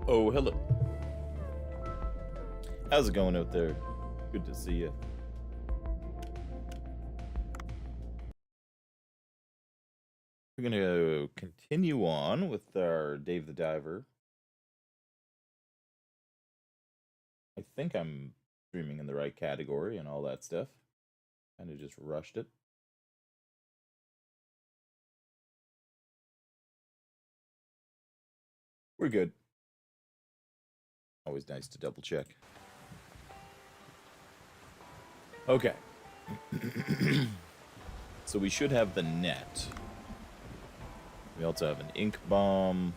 Oh, hello. How's it going out there? Good to see you. We're going to continue on with our Dave the Diver. I think I'm streaming in the right category and all that stuff. Kind of just rushed it. We're good. Always nice to double check. Okay. So we should have the net. We also have an ink bomb.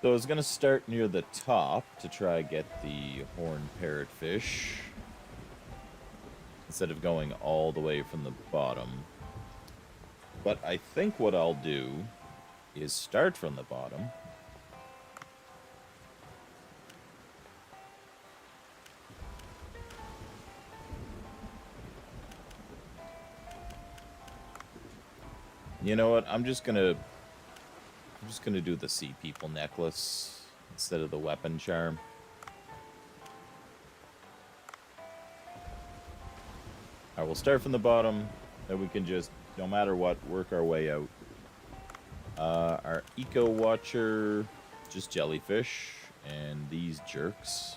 So I was going to start near the top to try get the horned parrotfish instead of going all the way from the bottom. But I think what I'll do is start from the bottom. You know what? I'm just gonna do the Sea People necklace instead of the weapon charm. I will start from the bottom, then we can just, no matter what, work our way out. Our Eco Watcher, just jellyfish, and these jerks.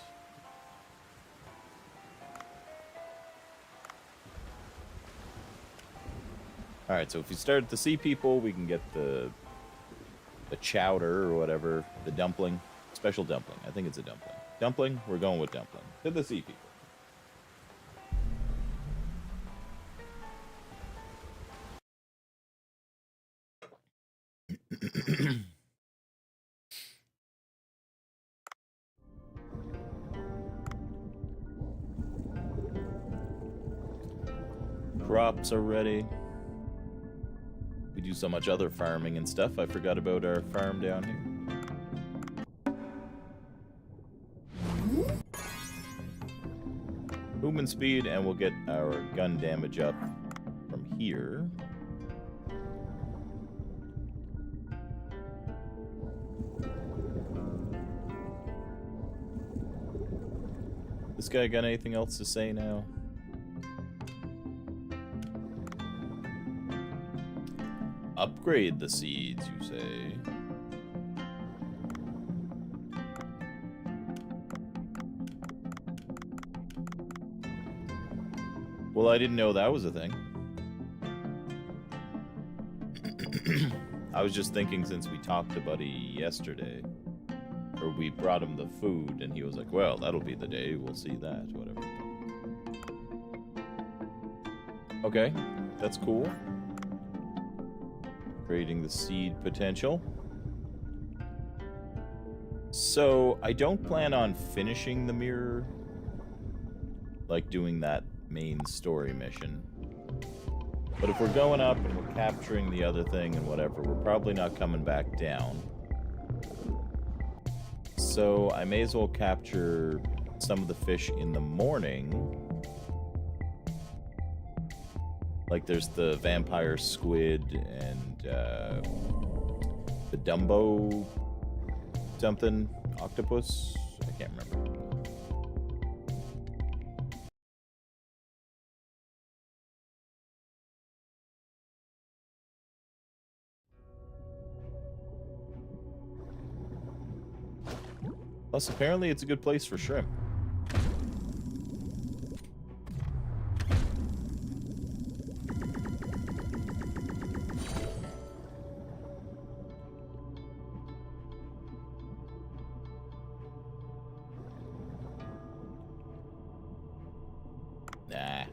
Alright, so if we start at the Sea People, we can get the chowder or whatever, the dumpling. Special dumpling. I think it's a dumpling. Dumpling? We're going with dumpling. To the Sea People. Crops are ready. We do so much other farming and stuff. I forgot about our farm down here. Movement speed, and we'll get our gun damage up from here. This guy got anything else to say now? Upgrade the seeds, you say? Well, I didn't know that was a thing. I was just thinking, since we talked to Buddy yesterday, or we brought him the food, and he was like, well, that'll be the day, we'll see that, whatever. Okay, that's cool. Creating the seed potential. So, I don't plan on finishing the mirror, like doing that main story mission. But if we're going up and we're capturing the other thing and whatever, we're probably not coming back down. So I may as well capture some of the fish in the morning. Like there's the vampire squid and the Dumbo something octopus. I can't remember. Plus, apparently it's a good place for shrimp. Nah.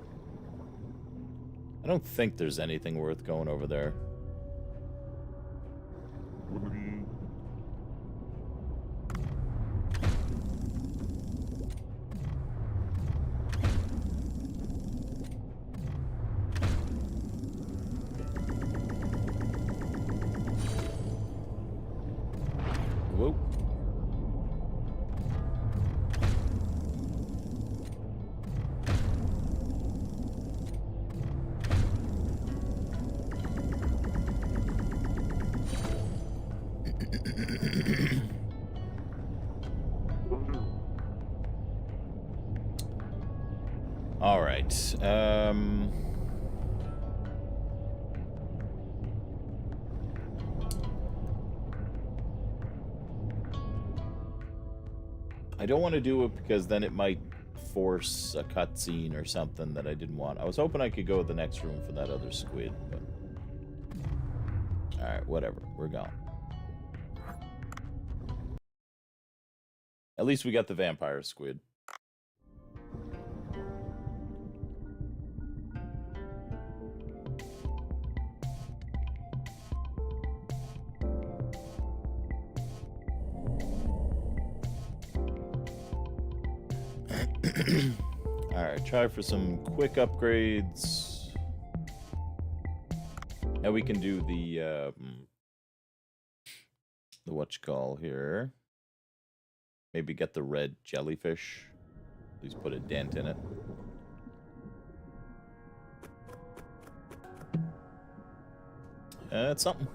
I don't think there's anything worth going over there. Whoa. right. I don't want to do it because then it might force a cutscene or something that I didn't want. I was hoping I could go to the next room for that other squid, but... Alright, whatever. We're gone. At least we got the vampire squid. Alright, try for some quick upgrades. Now we can do the whatchamacall here. Maybe get the red jellyfish. At least put a dent in it. It's something.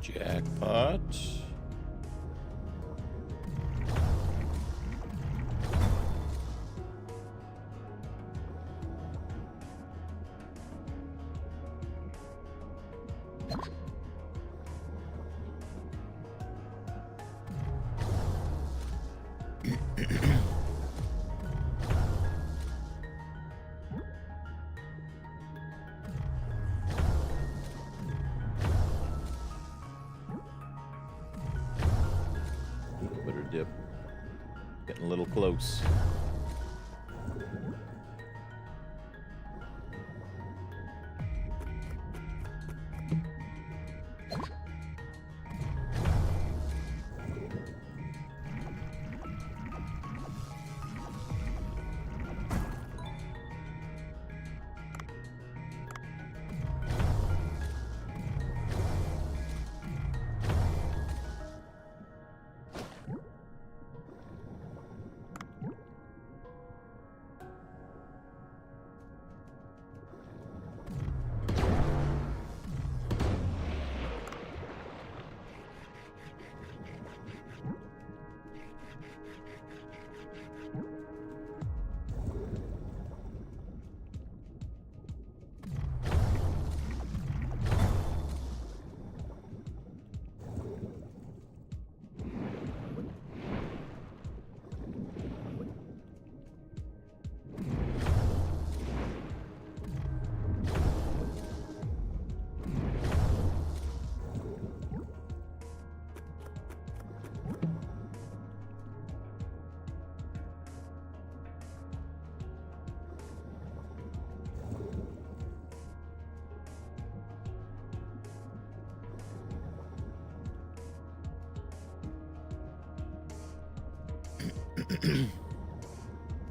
Jackpot. Dip. Getting a little close.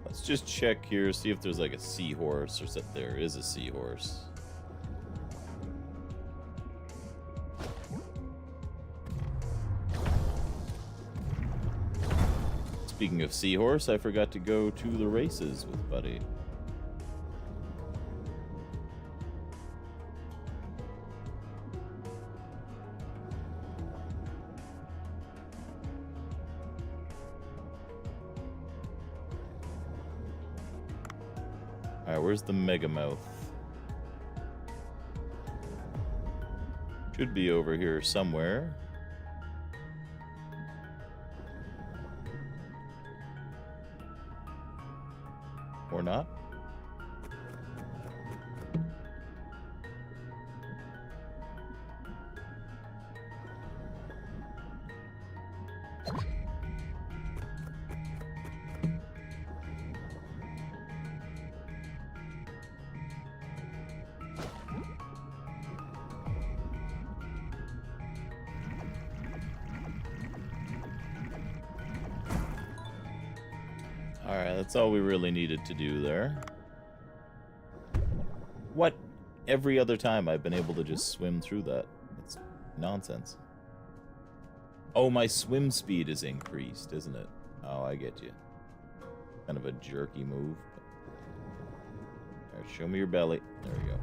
Let's just check here, see if there's like a seahorse, or if there is a seahorse. Speaking of seahorse, I forgot to go to the races with Buddy. Alright, where's the Megamouth? Should be over here somewhere. Or not. Alright, that's all we really needed to do there. What? Every other time I've been able to just swim through that. It's nonsense. Oh, my swim speed is increased, isn't it? Oh, I get you. Kind of a jerky move. Alright, show me your belly. There we go.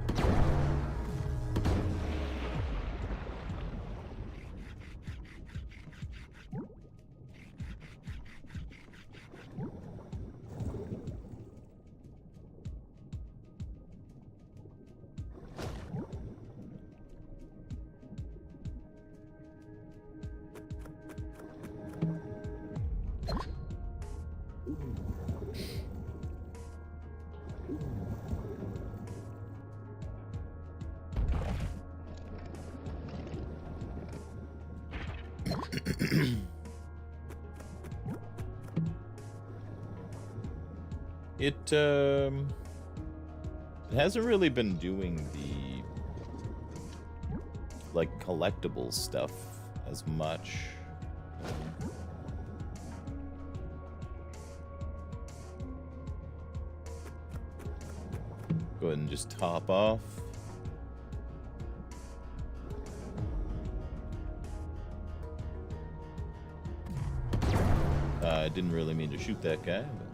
It hasn't really been doing the like collectible stuff as much. Go ahead and just top off. I didn't really mean to shoot that guy, but...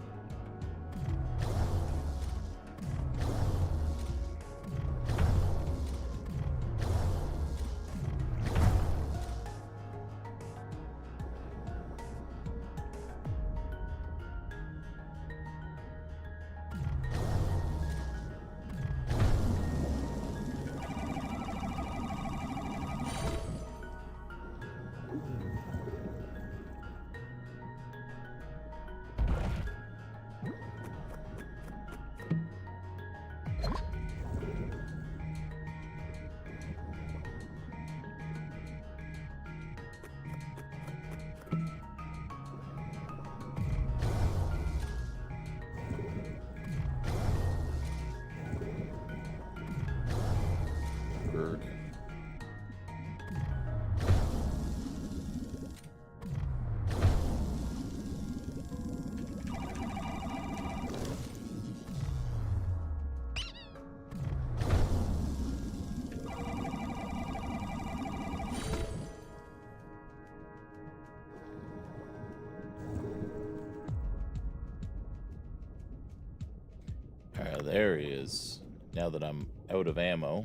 There he is. Now that I'm out of ammo.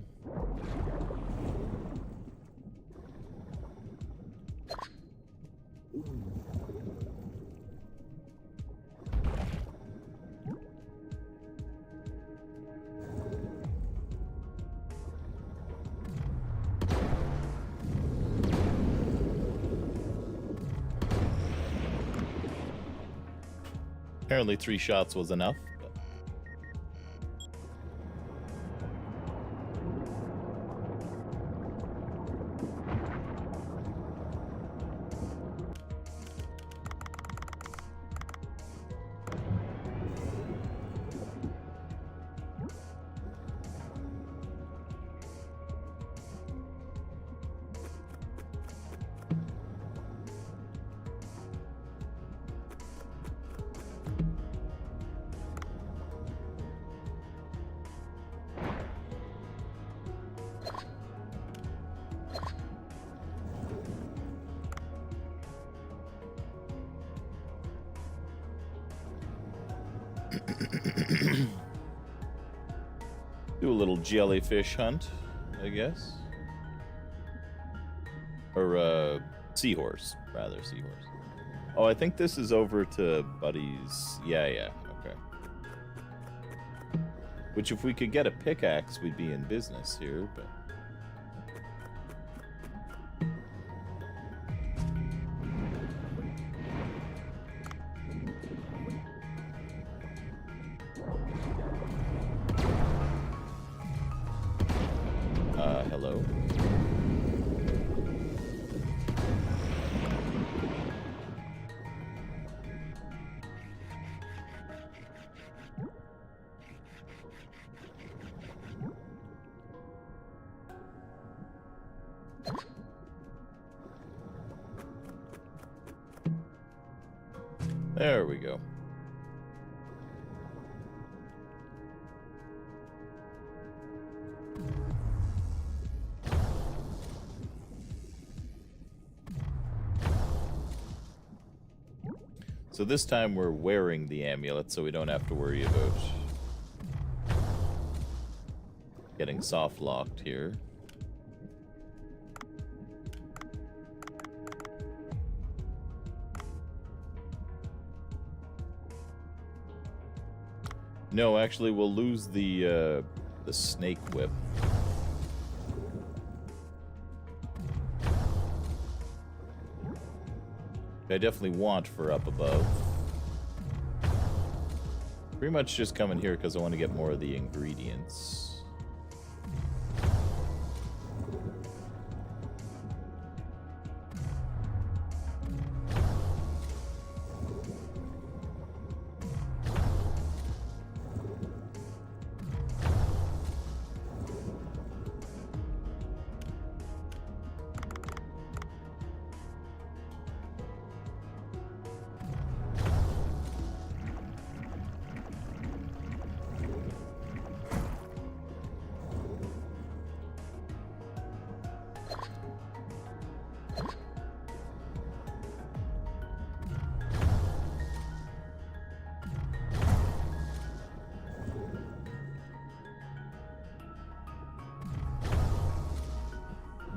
Apparently 3 shots was enough. Do a little jellyfish hunt, I guess. Or, seahorse, rather, seahorse. Oh, I think this is over to Buddy's... Yeah, okay. Which, if we could get a pickaxe, we'd be in business here, but... There we go. So this time we're wearing the amulet, so we don't have to worry about getting soft locked here. No, actually, we'll lose the snake whip. I definitely want for up above. Pretty much just coming here because I want to get more of the ingredients.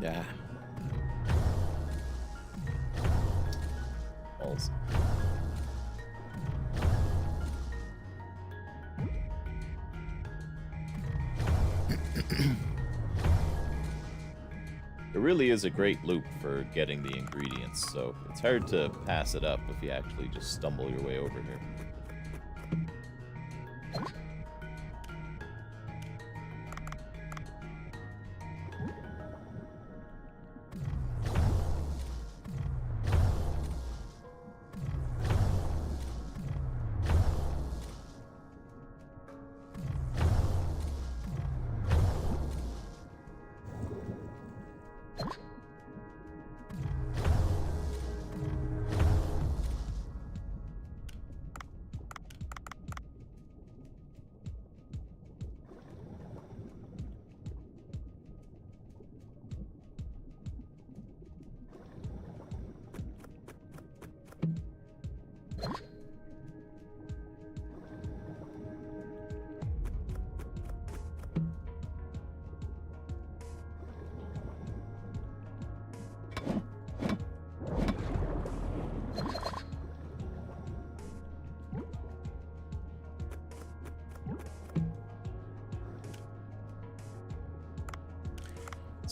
Yeah. Balls. It really is a great loop for getting the ingredients, so it's hard to pass it up if you actually just stumble your way over here.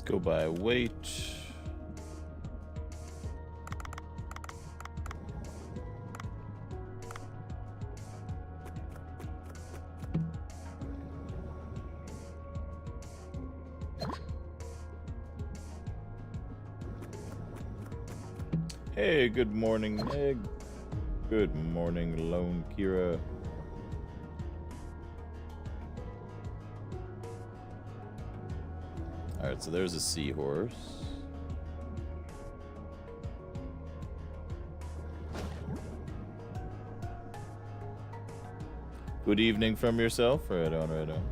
Go by weight. Hey, good morning, Meg. Good morning, Lone Kira. Alright, so there's a seahorse. Good evening from yourself. Right on, right on.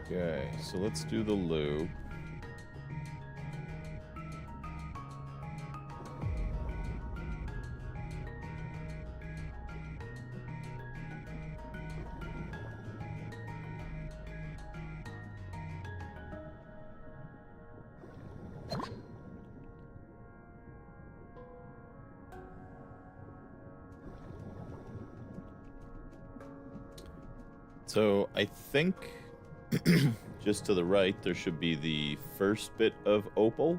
Okay, so let's do the loop. So I think just to the right, there should be the first bit of opal.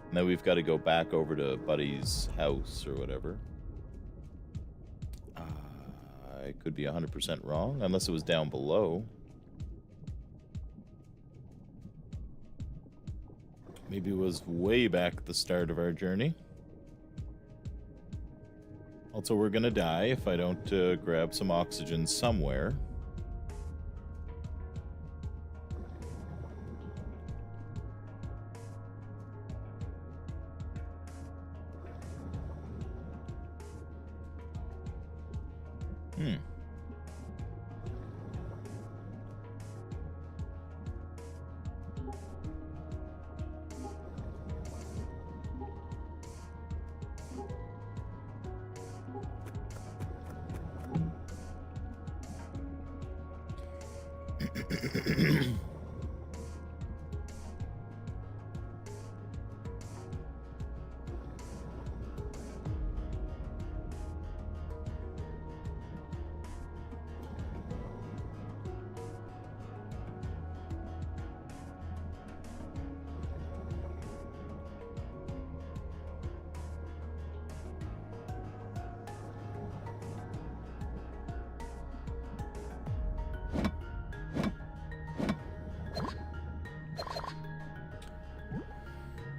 And then we've got to go back over to Buddy's house or whatever. I could be 100% wrong, unless it was down below. Maybe it was way back at the start of our journey. Also, we're gonna die if I don't grab some oxygen somewhere.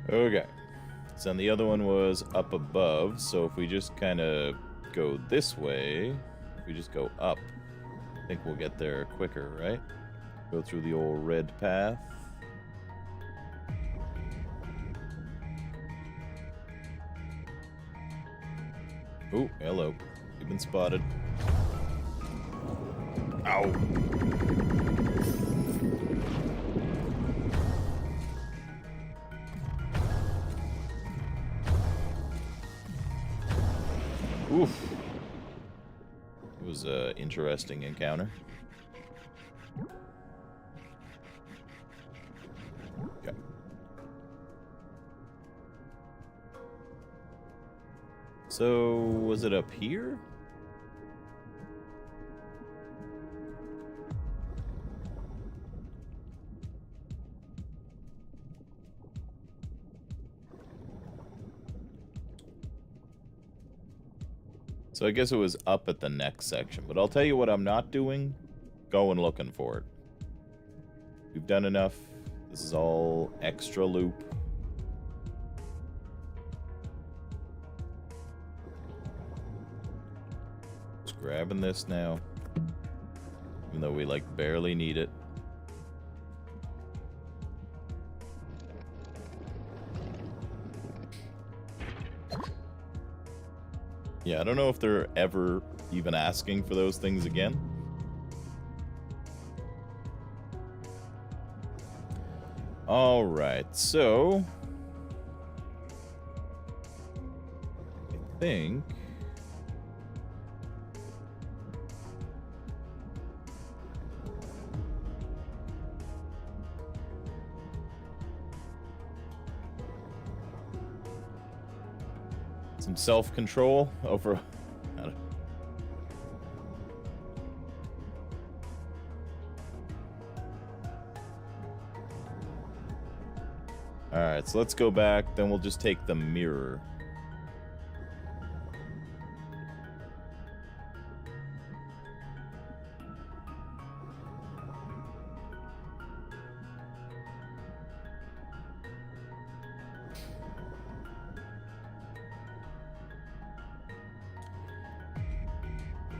Okay. So then the other one was up above, so if we just kind of go this way, if we just go up, I think we'll get there quicker, right? Go through the old red path. Oh, hello. You've been spotted. Ow. Oof. It was an interesting encounter. Okay. So, was it up here? So I guess it was up at the next section. But I'll tell you what I'm not doing. Going looking for it. We've done enough. This is all extra loop. Just grabbing this now. Even though we, like, barely need it. Yeah, I don't know if they're ever even asking for those things again. Alright, so... I think... some self-control over... Alright, so let's go back, then we'll just take the mirror.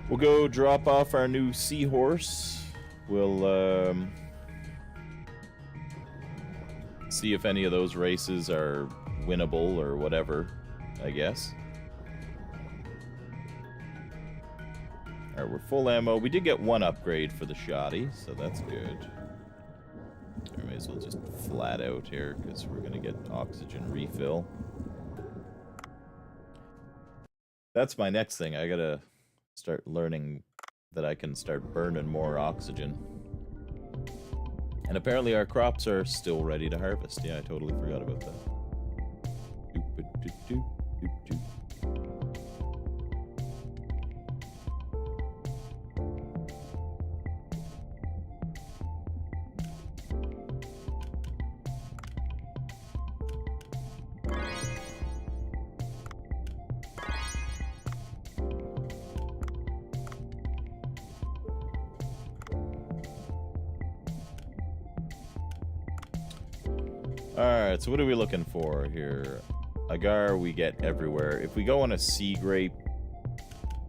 We'll go drop off our new seahorse. We'll, see if any of those races are winnable or whatever, I guess. Alright, we're full ammo. We did get one upgrade for the shoddy, so that's good. I may as well just flat out here, because we're going to get oxygen refill. That's my next thing. I gotta start learning that I can start burning more oxygen. And apparently our crops are still ready to harvest. Yeah, I totally forgot about that. Alright, so what are we looking for here? Agar we get everywhere. If we go on a sea grape,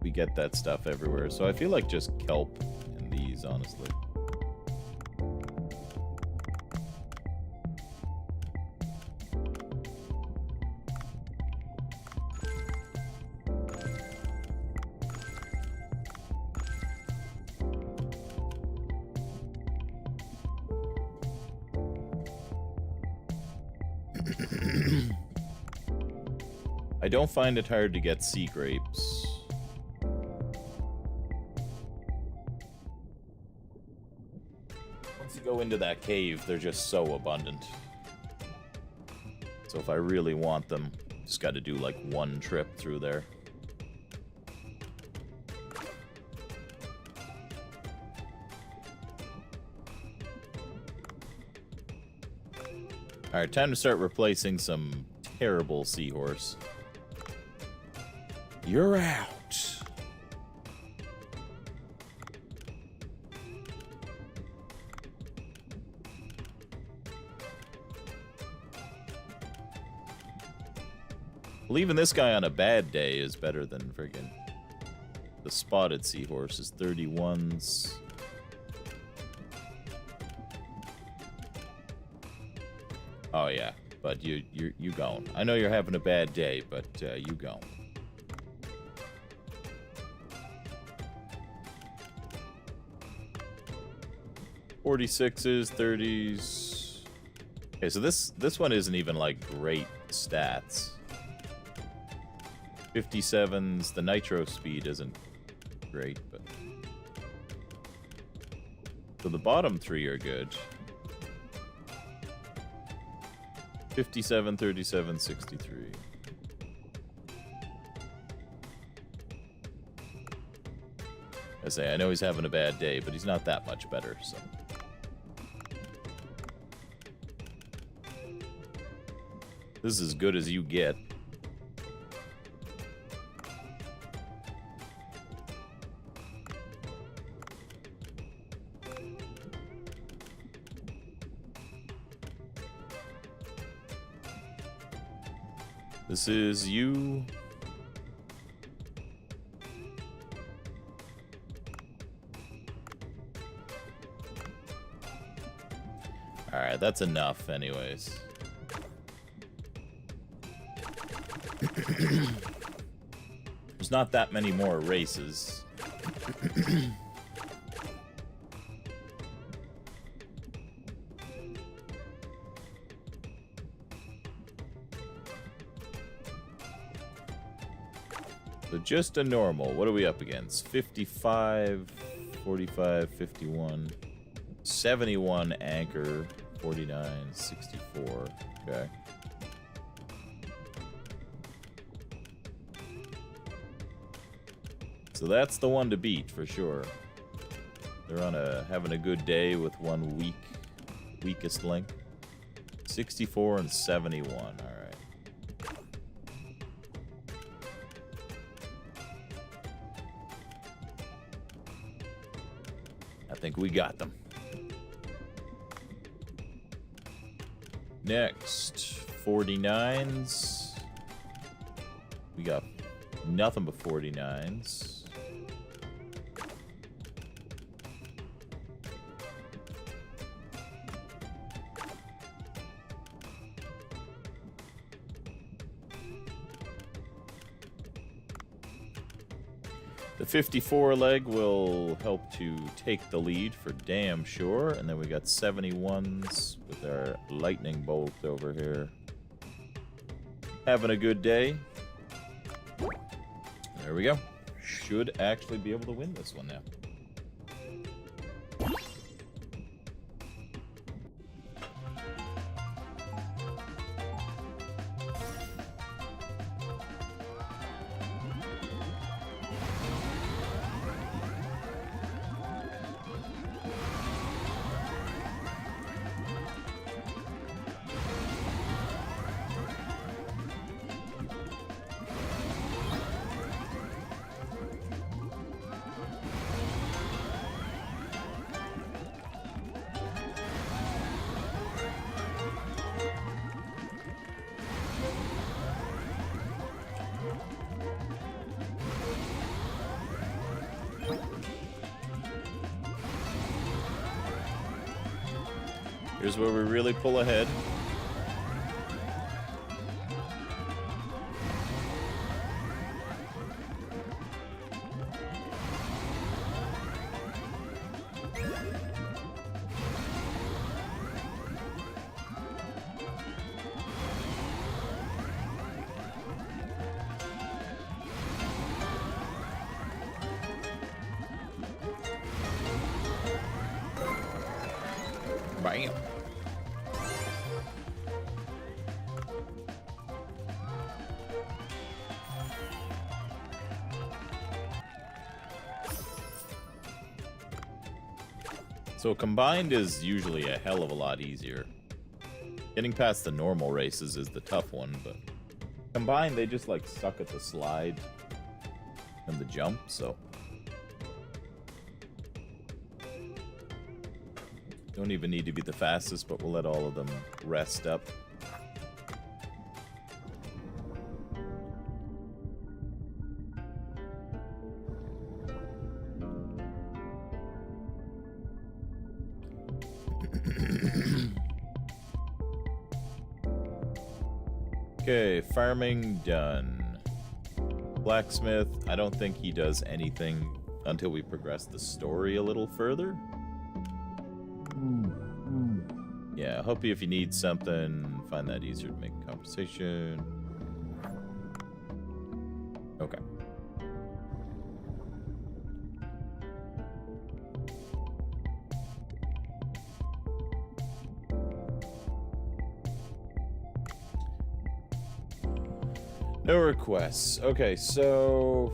we get that stuff everywhere. So I feel like just kelp in these, honestly. I don't find it hard to get sea grapes. Once you go into that cave, they're just so abundant. So if I really want them, just got to do like one trip through there. Alright, time to start replacing some terrible seahorse. You're out. Leaving this guy on a bad day is better than friggin' the spotted seahorse is 31s. Oh yeah, but you gone. I know you're having a bad day, but you gone. .46s, 30s. Okay, so this one isn't even like great stats. 57s. The nitro speed isn't great, but so the bottom three are good. 57, 37, 63. I say, I know he's having a bad day, but he's not that much better, so. This is as good as you get. This is you. Alright, that's enough anyways. There's not that many more races. So just a normal. What are we up against? 55, 45, 51, 71 anchor, 49, 64. Okay. So that's the one to beat for sure. They're on having a good day with one weakest link. 64 and 71. All right. I think we got them. Next, 49s. We got nothing but 49s. The 54 leg will help to take the lead for damn sure. And then we got 71s with our lightning bolt over here. Having a good day. There we go. Should actually be able to win this one now. Here's where we really pull ahead. Bam. So combined is usually a hell of a lot easier. Getting past the normal races is the tough one, but combined they just like suck at the slide and the jump, so don't even need to be the fastest, but we'll let all of them rest up. Okay, farming done. Blacksmith, I don't think he does anything until we progress the story a little further. Yeah, help you if you need something. Find that easier to make a conversation. Okay. No requests. Okay, so...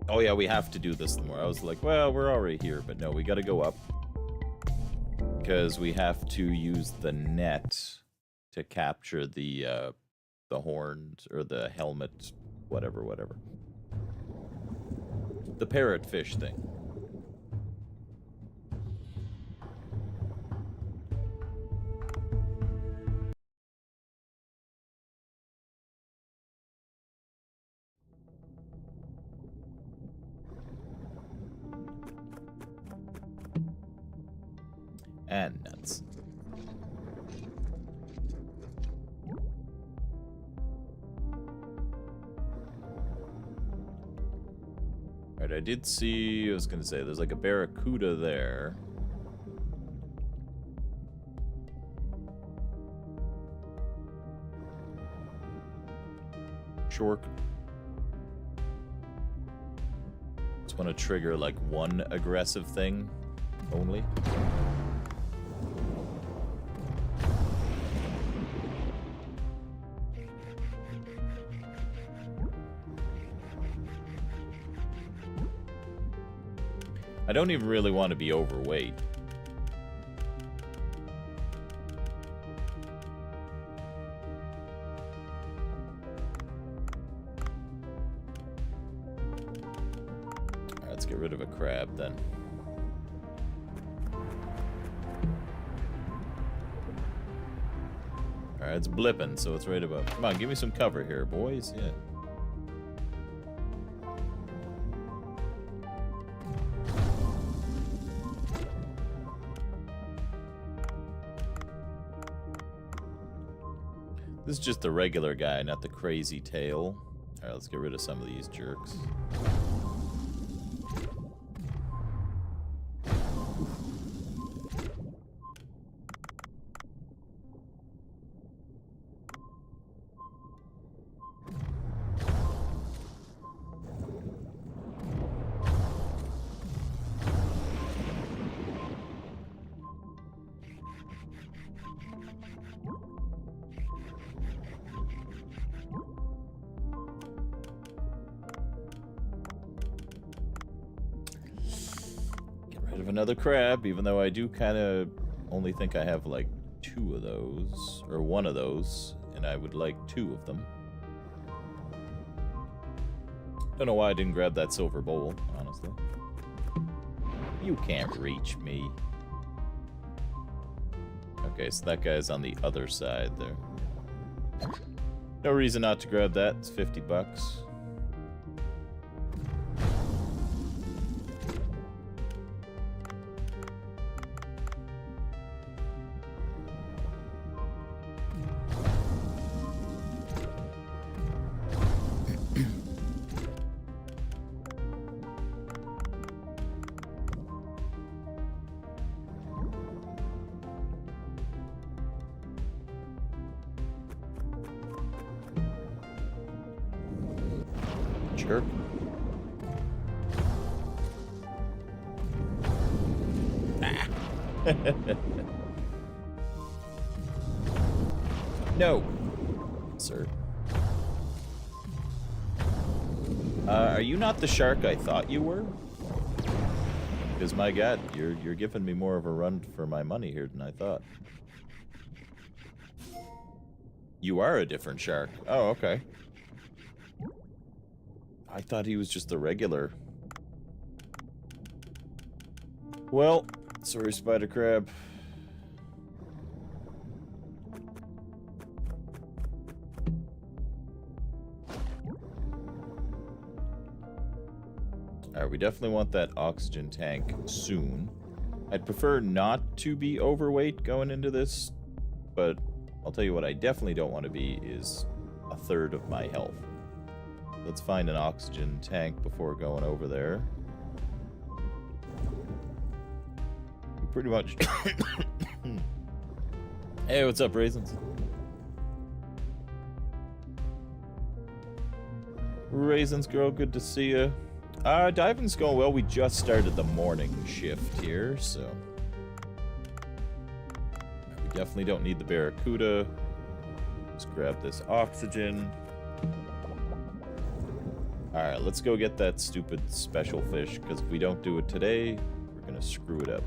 Oh yeah, we have to do this more. I was like, well, we're already here, but no, we gotta go up. Because we have to use the net to capture the horns, or the helmet, whatever. The parrotfish thing. And nuts. Alright, I did see, I was gonna say, there's like a barracuda there. Shork. Just want to trigger like one aggressive thing only. I don't even really want to be overweight. Alright, let's get rid of a crab then. Alright, it's blipping, so it's right above. Come on, give me some cover here, boys. Yeah. This is just the regular guy, not the crazy tail. Alright, let's get rid of some of these jerks. Another crab, even though I do kind of only think I have like 2 of those, or 1 of those, and I would like 2 of them. Don't know why I didn't grab that silver bowl, honestly. You can't reach me. Okay, so that guy's on the other side there. No reason not to grab that, it's 50 bucks. jerk. Ah. No, sir. Are you not the shark I thought you were? Because my God, you're giving me more of a run for my money here than I thought. You are a different shark. Oh, okay. I thought he was just the regular. Well, sorry, Spider Crab. Alright, we definitely want that oxygen tank soon. I'd prefer not to be overweight going into this, but I'll tell you what I definitely don't want to be is a third of my health. Let's find an oxygen tank before going over there. Pretty much. Hey, what's up, Raisins? Raisins, girl, good to see you. Diving's going well. We just started the morning shift here, so we definitely don't need the Barracuda. Let's grab this oxygen. Alright, let's go get that stupid special fish, because if we don't do it today, we're gonna screw it up.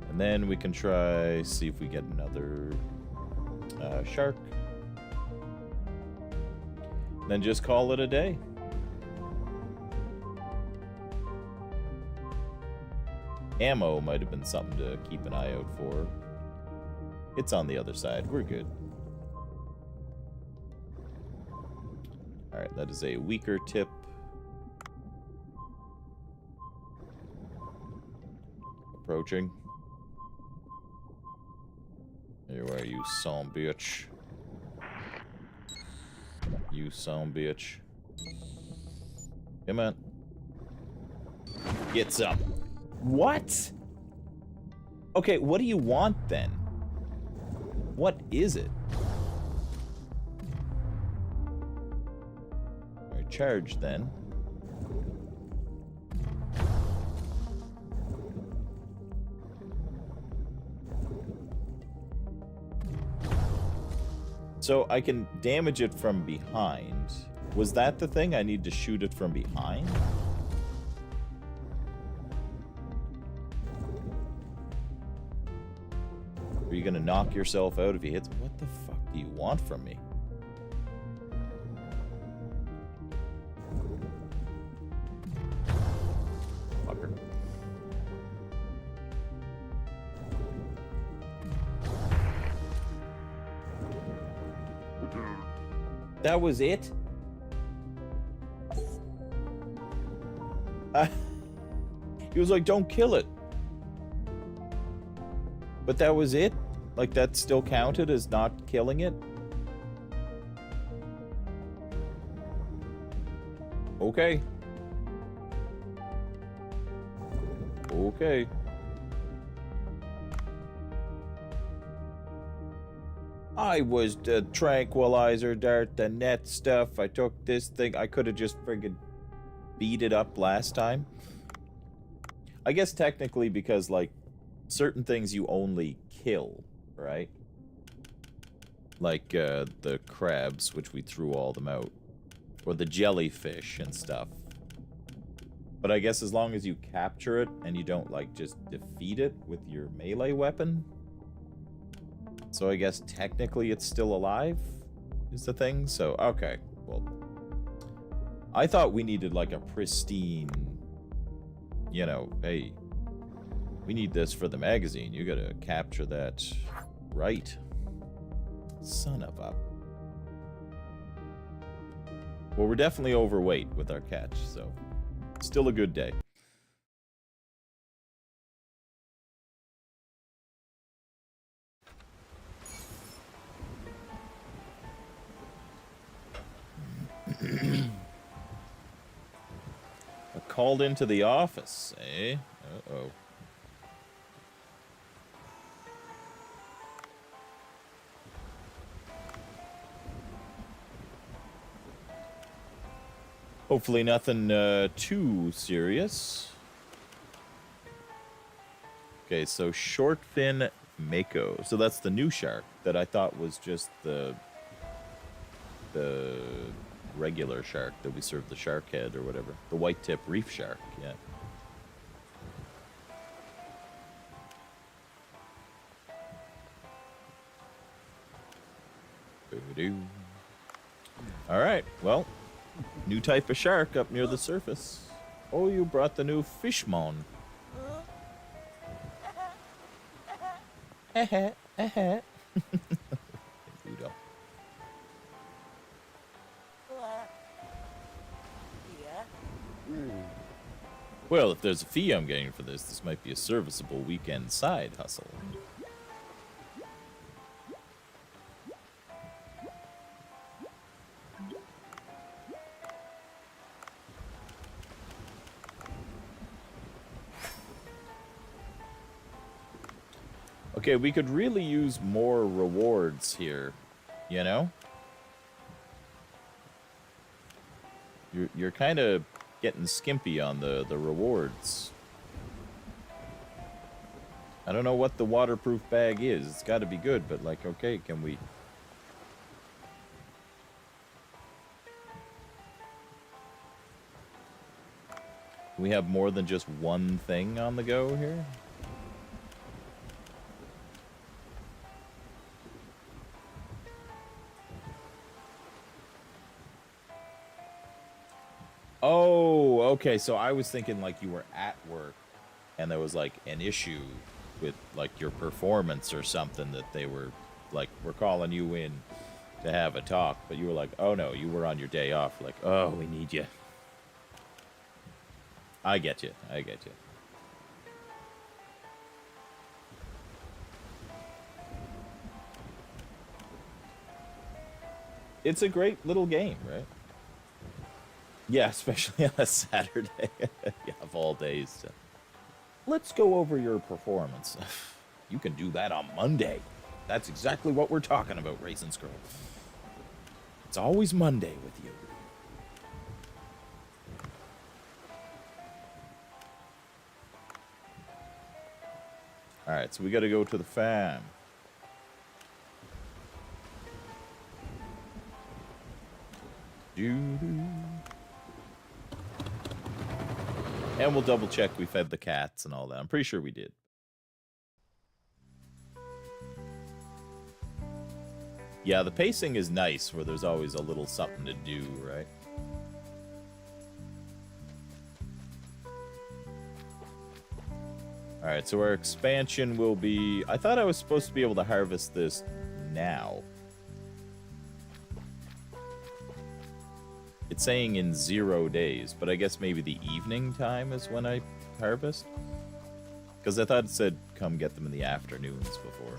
And then we can try, see if we get another shark. And then just call it a day. Ammo might have been something to keep an eye out for. It's on the other side. We're good. Alright, that is a weaker tip. Approaching. Here, where are you, son bitch? You son bitch. Come on. Get some. What? Okay, what do you want then? What is it? Alright, charge then. So I can damage it from behind. Was that the thing? I need to shoot it from behind? Are you gonna knock yourself out if you hit? What the fuck do you want from me? Fucker. That was it? He was like, don't kill it. But that was it? Like, that still counted as not killing it? Okay. Okay. I was the tranquilizer dart, the net stuff. I took this thing. I could have just friggin' beat it up last time. I guess technically because, like, certain things you only kill, right? Like, the crabs, which we threw all them out. Or the jellyfish and stuff. But I guess as long as you capture it and you don't, like, just defeat it with your melee weapon. So I guess technically it's still alive, is the thing. So, okay. Well, I thought we needed, like, a pristine, you know, hey, we need this for the magazine. You gotta capture that right. Son of a... Well, we're definitely overweight with our catch, so still a good day. Called into the office, eh? Uh-oh. Hopefully nothing too serious. Okay, so short fin mako. So that's the new shark that I thought was just the regular shark that we serve the shark head or whatever. The white tip reef shark, yeah. All right, well, new type of shark up near the surface. Oh, you brought the new fishmon. Udo. Well, if there's a fee I'm getting for this might be a serviceable weekend side hustle. Okay, we could really use more rewards here, you know? You're kind of getting skimpy on the rewards. I don't know what the waterproof bag is. It's got to be good, but like, okay, can we... Can we have more than just one thing on the go here? Oh, okay. So I was thinking like you were at work and there was like an issue with like your performance or something that they were like, we're calling you in to have a talk. But you were like, oh no, you were on your day off. Like, oh, we need you. I get you. I get you. It's a great little game, right? Yeah, especially on a Saturday. Yeah, of all days. Let's go over your performance. You can do that on Monday. That's exactly what we're talking about, Raisin Scroll. It's always Monday with you. Alright, so we gotta go to the farm. Doo-doo. And we'll double check we fed the cats and all that. I'm pretty sure we did. Yeah, the pacing is nice where there's always a little something to do, right? Alright, so our expansion will be... I thought I was supposed to be able to harvest this now. It's saying in 0 days, but I guess maybe the evening time is when I harvest? Because I thought it said come get them in the afternoons before.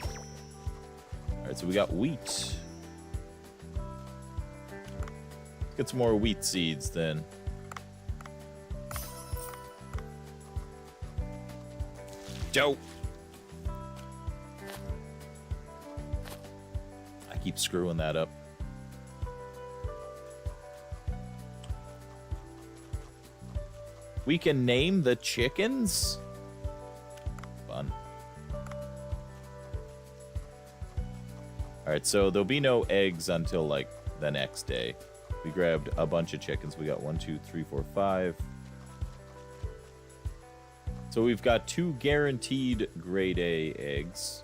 Alright, so we got wheat. Let's get some more wheat seeds then. Dope! I keep screwing that up. We can name the chickens? Fun. Alright, so there'll be no eggs until, like, the next day. We grabbed a bunch of chickens. We got 1, 2, 3, 4, 5. So we've got 2 guaranteed grade A eggs.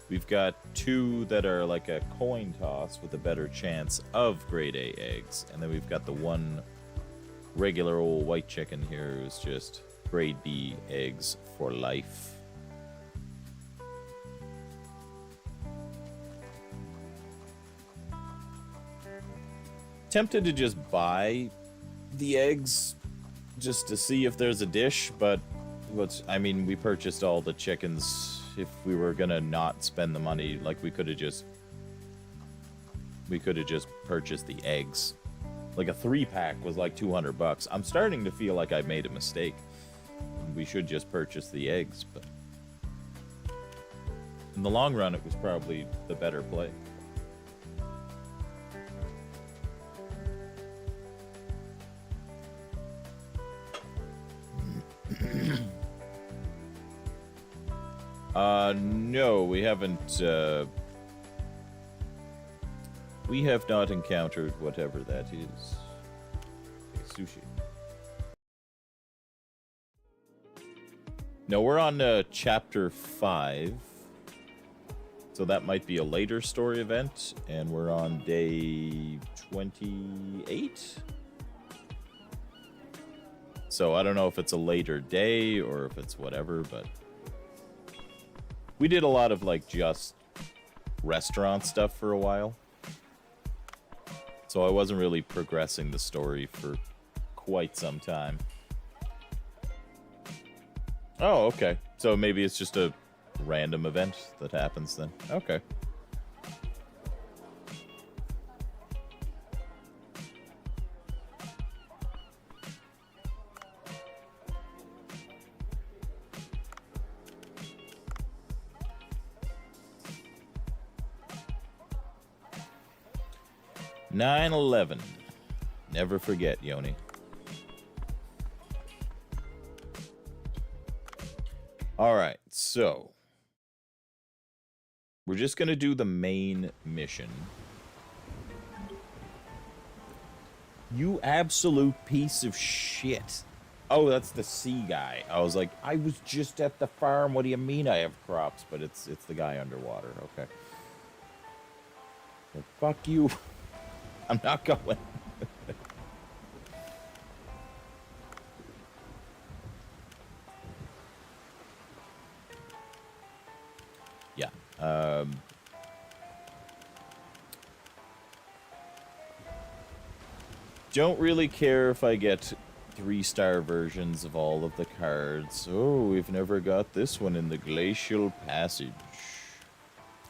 We've got 2 that are like a coin toss with a better chance of grade A eggs. And then we've got the 1... regular old white chicken here who's just grade B eggs for life. Tempted to just buy the eggs just to see if there's a dish, but I mean, we purchased all the chickens. If we were gonna not spend the money, like we could have just purchased the eggs. Like a 3-pack was like $200. I'm starting to feel like I made a mistake. We should just purchase the eggs, but in the long run, it was probably the better play. No, we haven't, we have not encountered whatever that is. Okay, sushi. No, we're on, chapter 5. So that might be a later story event, and we're on day 28? So I don't know if it's a later day or if it's whatever, but... we did a lot of, like, just restaurant stuff for a while. So I wasn't really progressing the story for quite some time. Oh, okay. So maybe it's just a random event that happens then. Okay. "9/11. Never forget, Yoni." Alright, so... we're just gonna do the main mission. You absolute piece of shit. Oh, that's the sea guy. I was like, I was just at the farm. What do you mean I have crops? But it's the guy underwater. Okay. Well, fuck you. I'm not going. Yeah. Don't really care if I get 3-star versions of all of the cards. Oh, we've never got this one in the Glacial Passage.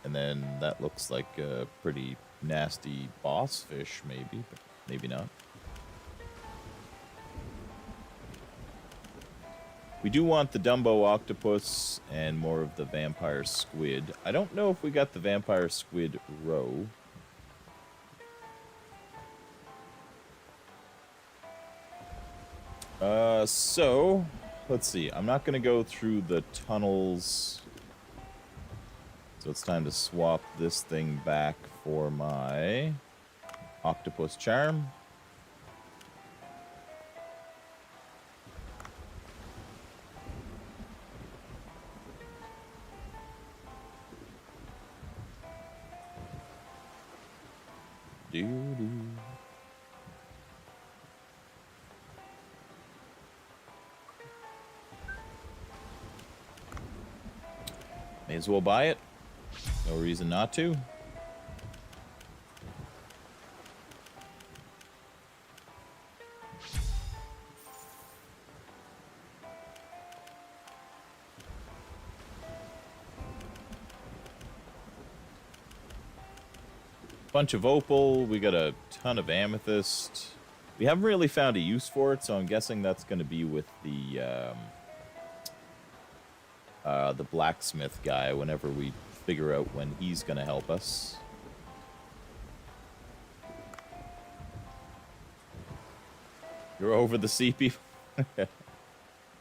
And then that looks like a pretty nasty boss fish, maybe, but maybe not. We do want the Dumbo octopus and more of the vampire squid. I don't know if we got the vampire squid roe. So, let's see. I'm not going to go through the tunnels. So it's time to swap this thing back for my octopus charm. Doo-doo. May as well buy it. No reason not to. Bunch of opal. We got a ton of amethyst. We haven't really found a use for it, so I'm guessing that's going to be with the blacksmith guy whenever we figure out when he's going to help us. You're over the sea people?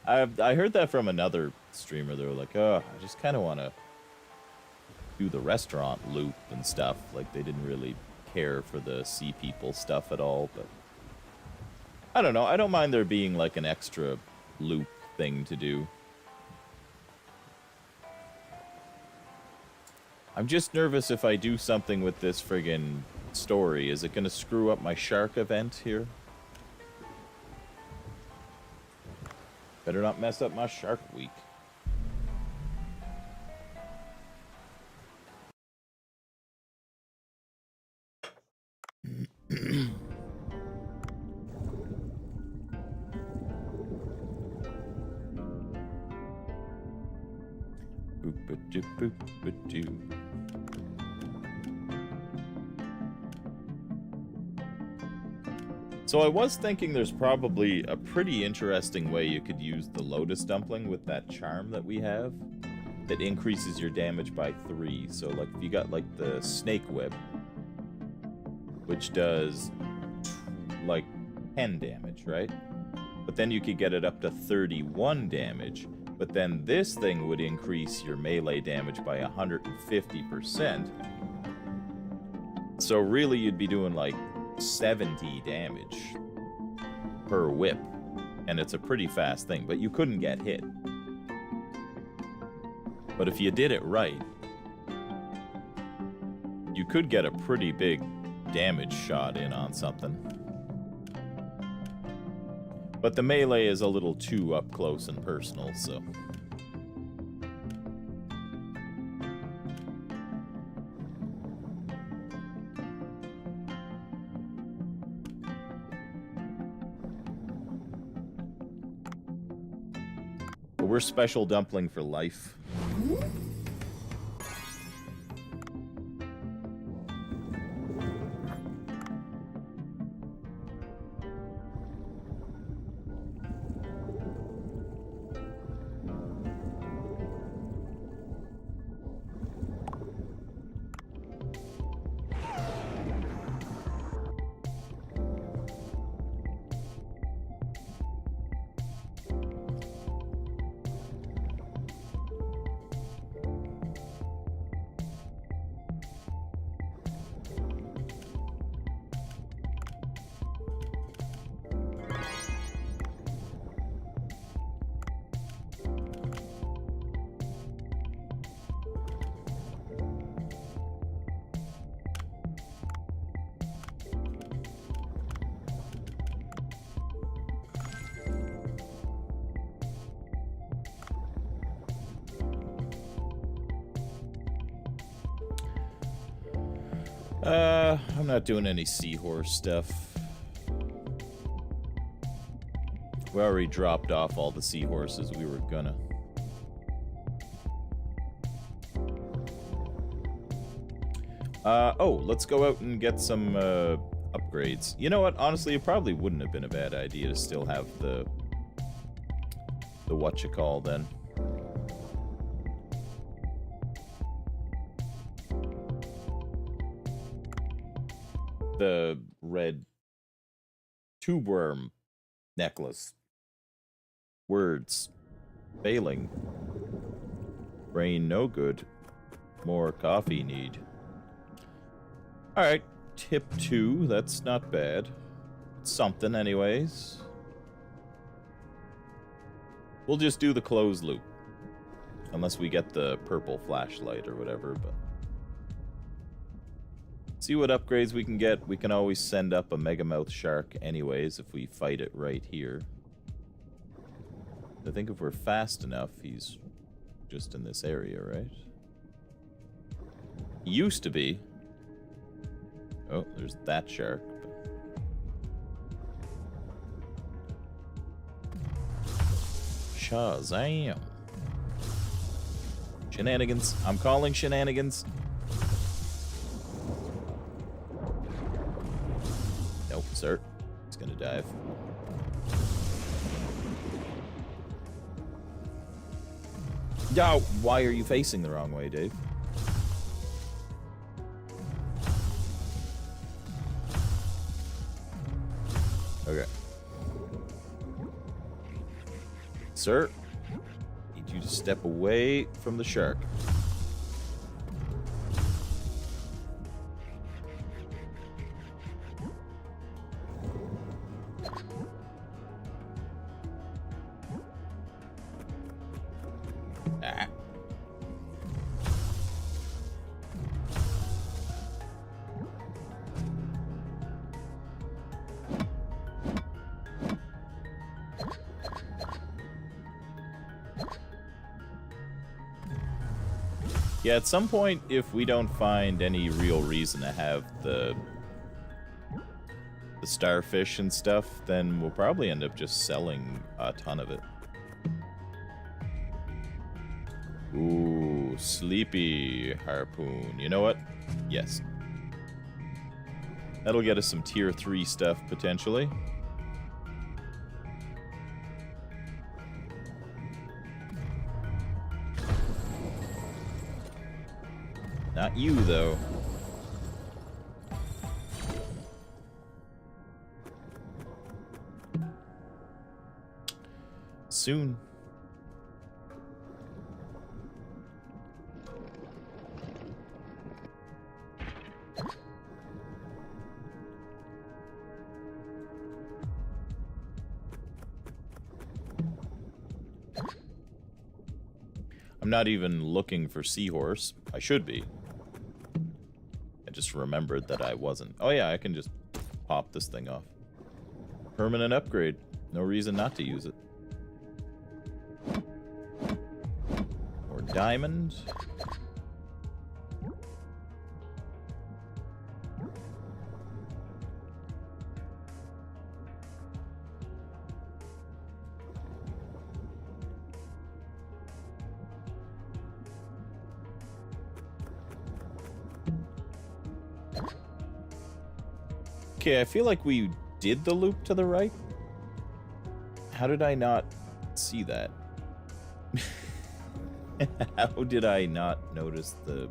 I heard that from another streamer. They were like, oh, I just kind of want to do the restaurant loop and stuff. Like, they didn't really care for the sea people stuff at all, but I don't know. I don't mind there being like an extra loop thing to do. I'm just nervous if I do something with this friggin' story. Is it going to screw up my shark event here? Better not mess up my shark week. Boop-a-doop-boop-a-doo. So I was thinking there's probably a pretty interesting way you could use the Lotus Dumpling with that charm that we have that increases your damage by 3. So like if you got like the Snake Whip, which does like 10 damage, right? But then you could get it up to 31 damage But then this thing would increase your melee damage by 150%. So really you'd be doing like 70 damage per whip. And it's a pretty fast thing, but you couldn't get hit. But if you did it right, you could get a pretty big damage shot in on something. But the melee is a little too up close and personal, so... But we're special dumpling for life. I'm not doing any seahorse stuff. We already dropped off all the seahorses we were gonna. Oh, let's go out and get some upgrades. You know what? Honestly, it probably wouldn't have been a bad idea to still have the whatchacall then. The red tube worm necklace. Words. Failing. Brain no good. More coffee need. Alright, tip 2. That's not bad. It's something anyways. We'll just do the closed loop. Unless we get the purple flashlight or whatever, but... See what upgrades we can get. We can always send up a Megamouth Shark anyways if we fight it right here. I think if we're fast enough, he's just in this area, right? He used to be. Oh, there's that shark. Shazam. Shenanigans. I'm calling shenanigans. Nope, sir. He's gonna dive. Yo, why are you facing the wrong way, Dave? Okay. Sir, I need you to step away from the shark. Ah. Yeah, at some point, if we don't find any real reason to have the starfish and stuff, then we'll probably end up just selling a ton of it. Ooh, sleepy harpoon. You know what? Yes. That'll get us some tier 3 stuff, potentially. Not you, though. Soon. I'm not even looking for Seahorse. I should be. I just remembered that I wasn't. Oh yeah, I can just pop this thing off. Permanent upgrade. No reason not to use it. Or diamond. Okay, I feel like we did the loop to the right. How did I not see that? How did I not notice the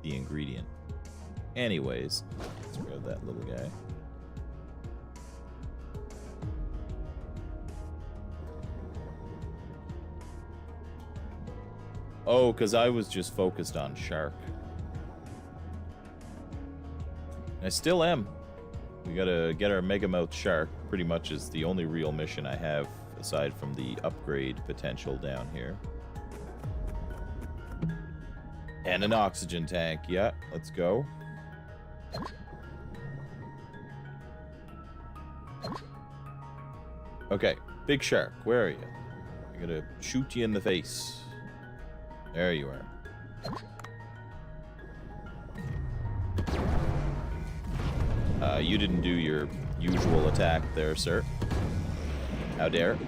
ingredient? Anyways, let's grab that little guy. Oh, because I was just focused on shark. I still am. We gotta get our Megamouth Shark. Pretty much is the only real mission I have, aside from the upgrade potential down here. And an oxygen tank. Yeah, let's go. Okay, big shark, where are you? I'm gonna shoot you in the face. There you are. You didn't do your usual attack there, sir. How dare.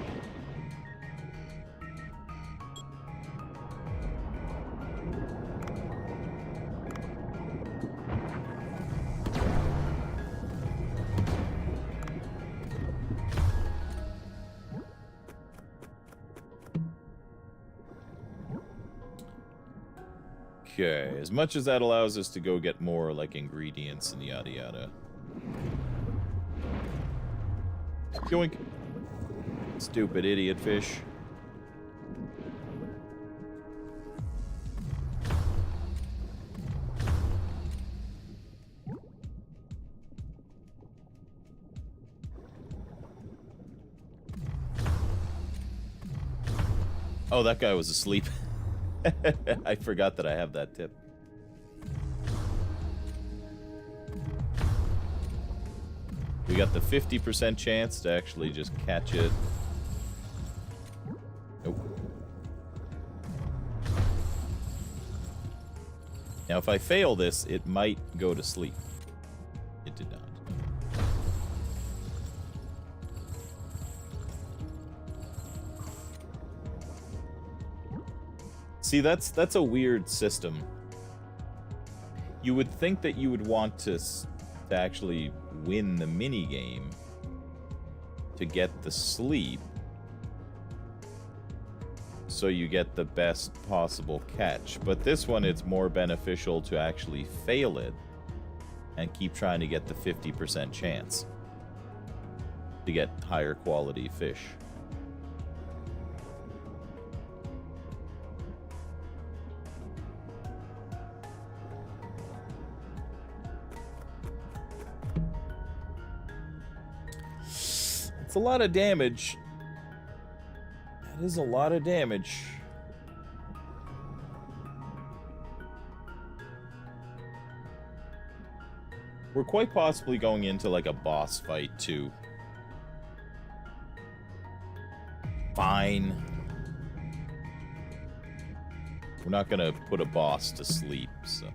Okay, as much as that allows us to go get more, like, ingredients and yada yada. Yoink. Stupid idiot fish. Oh, that guy was asleep. I forgot that I have that tip. We got the 50% chance to actually just catch it. Nope. Now, if I fail this, it might go to sleep. It did not. See, that's a weird system. You would think that you would want to actually win the minigame to get the sleep, so you get the best possible catch. But this one, it's more beneficial to actually fail it and keep trying to get the 50% chance to get higher quality fish. It's a lot of damage. That is a lot of damage. We're quite possibly going into like a boss fight too. Fine. We're not gonna put a boss to sleep, so.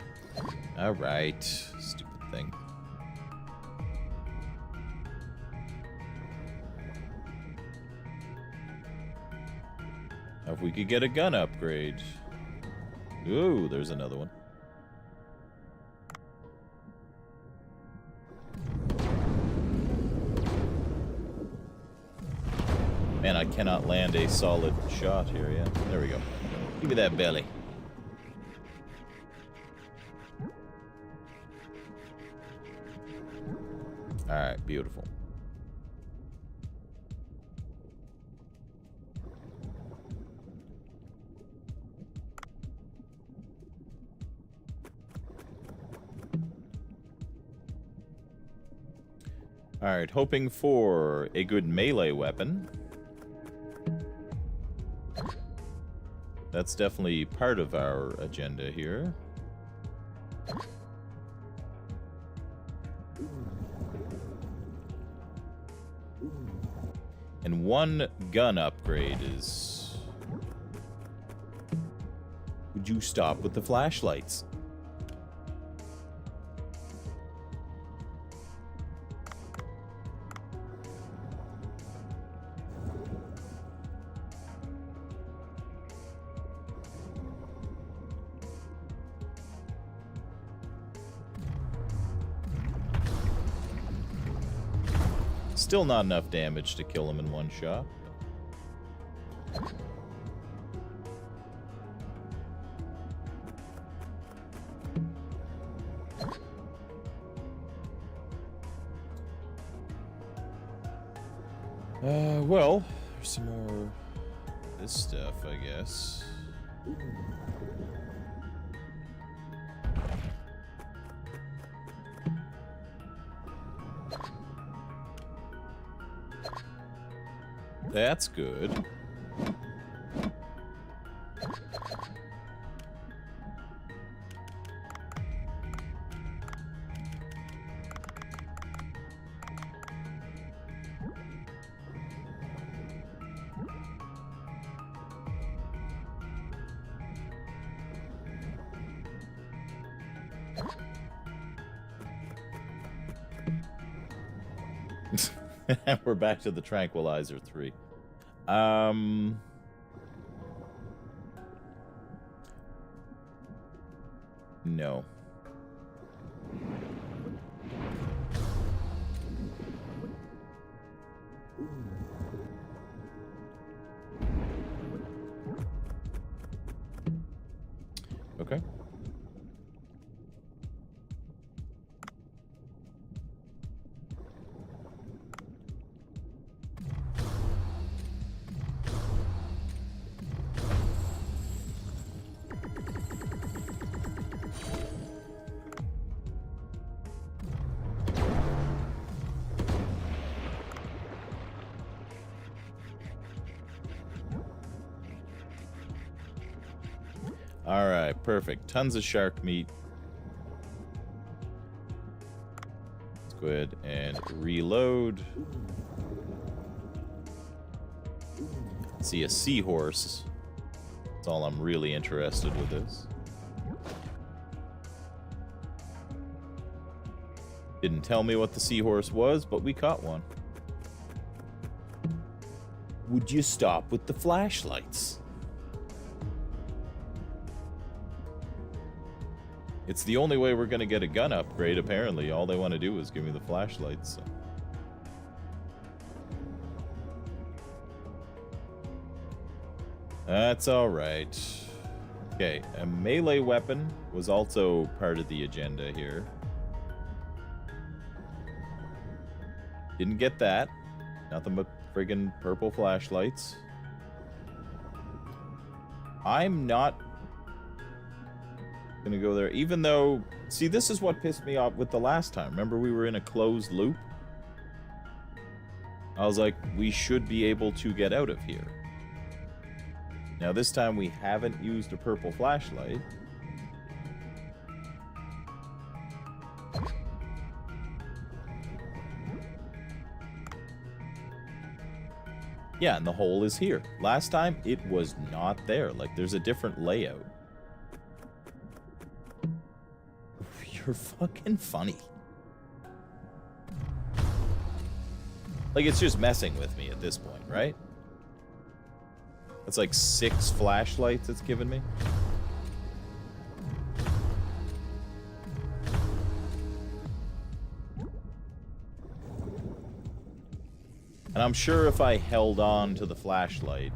Alright. Stupid thing. If we could get a gun upgrade. Ooh, there's another one. Man, I cannot land a solid shot here yet. There we go. Give me that belly. Alright, beautiful. Alright, hoping for a good melee weapon. That's definitely part of our agenda here. And one gun upgrade is... Would you stop with the flashlights? Still not enough damage to kill him in one shot. Well, there's some more of this stuff, I guess. That's good. We're back to the Tranquilizer 3. No. Okay. Alright, perfect. Tons of shark meat. Let's go ahead and reload. See a seahorse. That's all I'm really interested with this. Didn't tell me what the seahorse was, but we caught one. Would you stop with the flashlights? It's the only way we're gonna get a gun upgrade, apparently. All they want to do is give me the flashlights, so. That's alright. Okay, a melee weapon was also part of the agenda here. Didn't get that. Nothing but friggin' purple flashlights. I'm not gonna go there, even though... See, this is what pissed me off with the last time. Remember, we were in a closed loop? I was like, we should be able to get out of here. Now, this time we haven't used a purple flashlight. Yeah, and the hole is here. Last time, it was not there. Like, there's a different layout. You're fucking funny. Like, it's just messing with me at this point, right? That's like 6 flashlights it's given me. And I'm sure if I held on to the flashlight,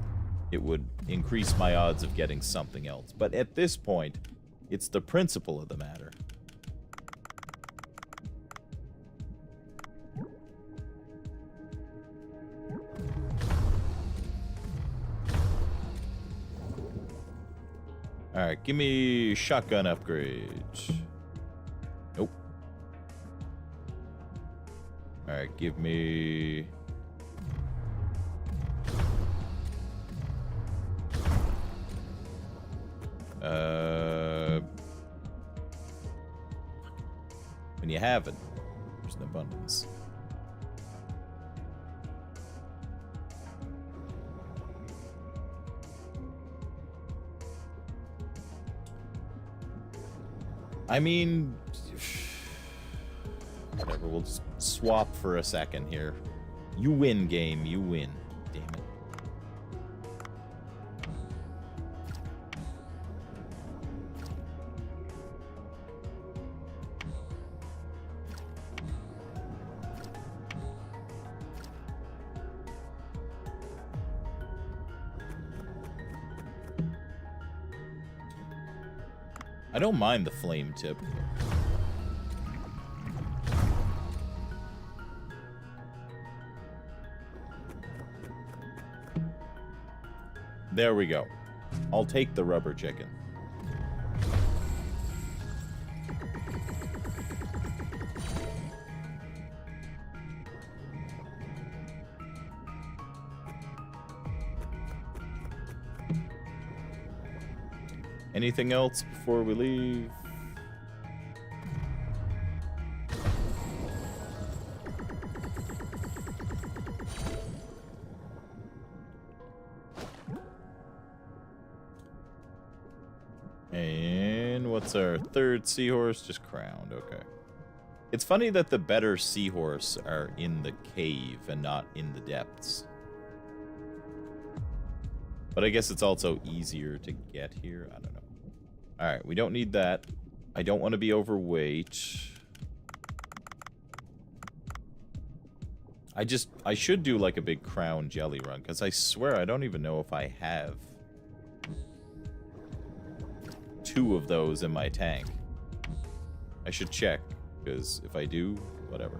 it would increase my odds of getting something else. But at this point, it's the principle of the matter. Alright, give me shotgun upgrade. Nope. Alright, give me... you have it, there's an abundance. I mean, whatever, we'll just swap for a second here. You win, game, you win. Damn it. I don't mind the flame tip. There we go. I'll take the rubber chicken. Anything else before we leave? And what's our third seahorse? Just crowned, okay. It's funny that the better seahorse are in the cave and not in the depths. But I guess it's also easier to get here. I don't know. Alright, we don't need that. I don't want to be overweight. I should do like a big crown jelly run, because I swear I don't even know if I have 2 of those in my tank. I should check, because if I do, whatever.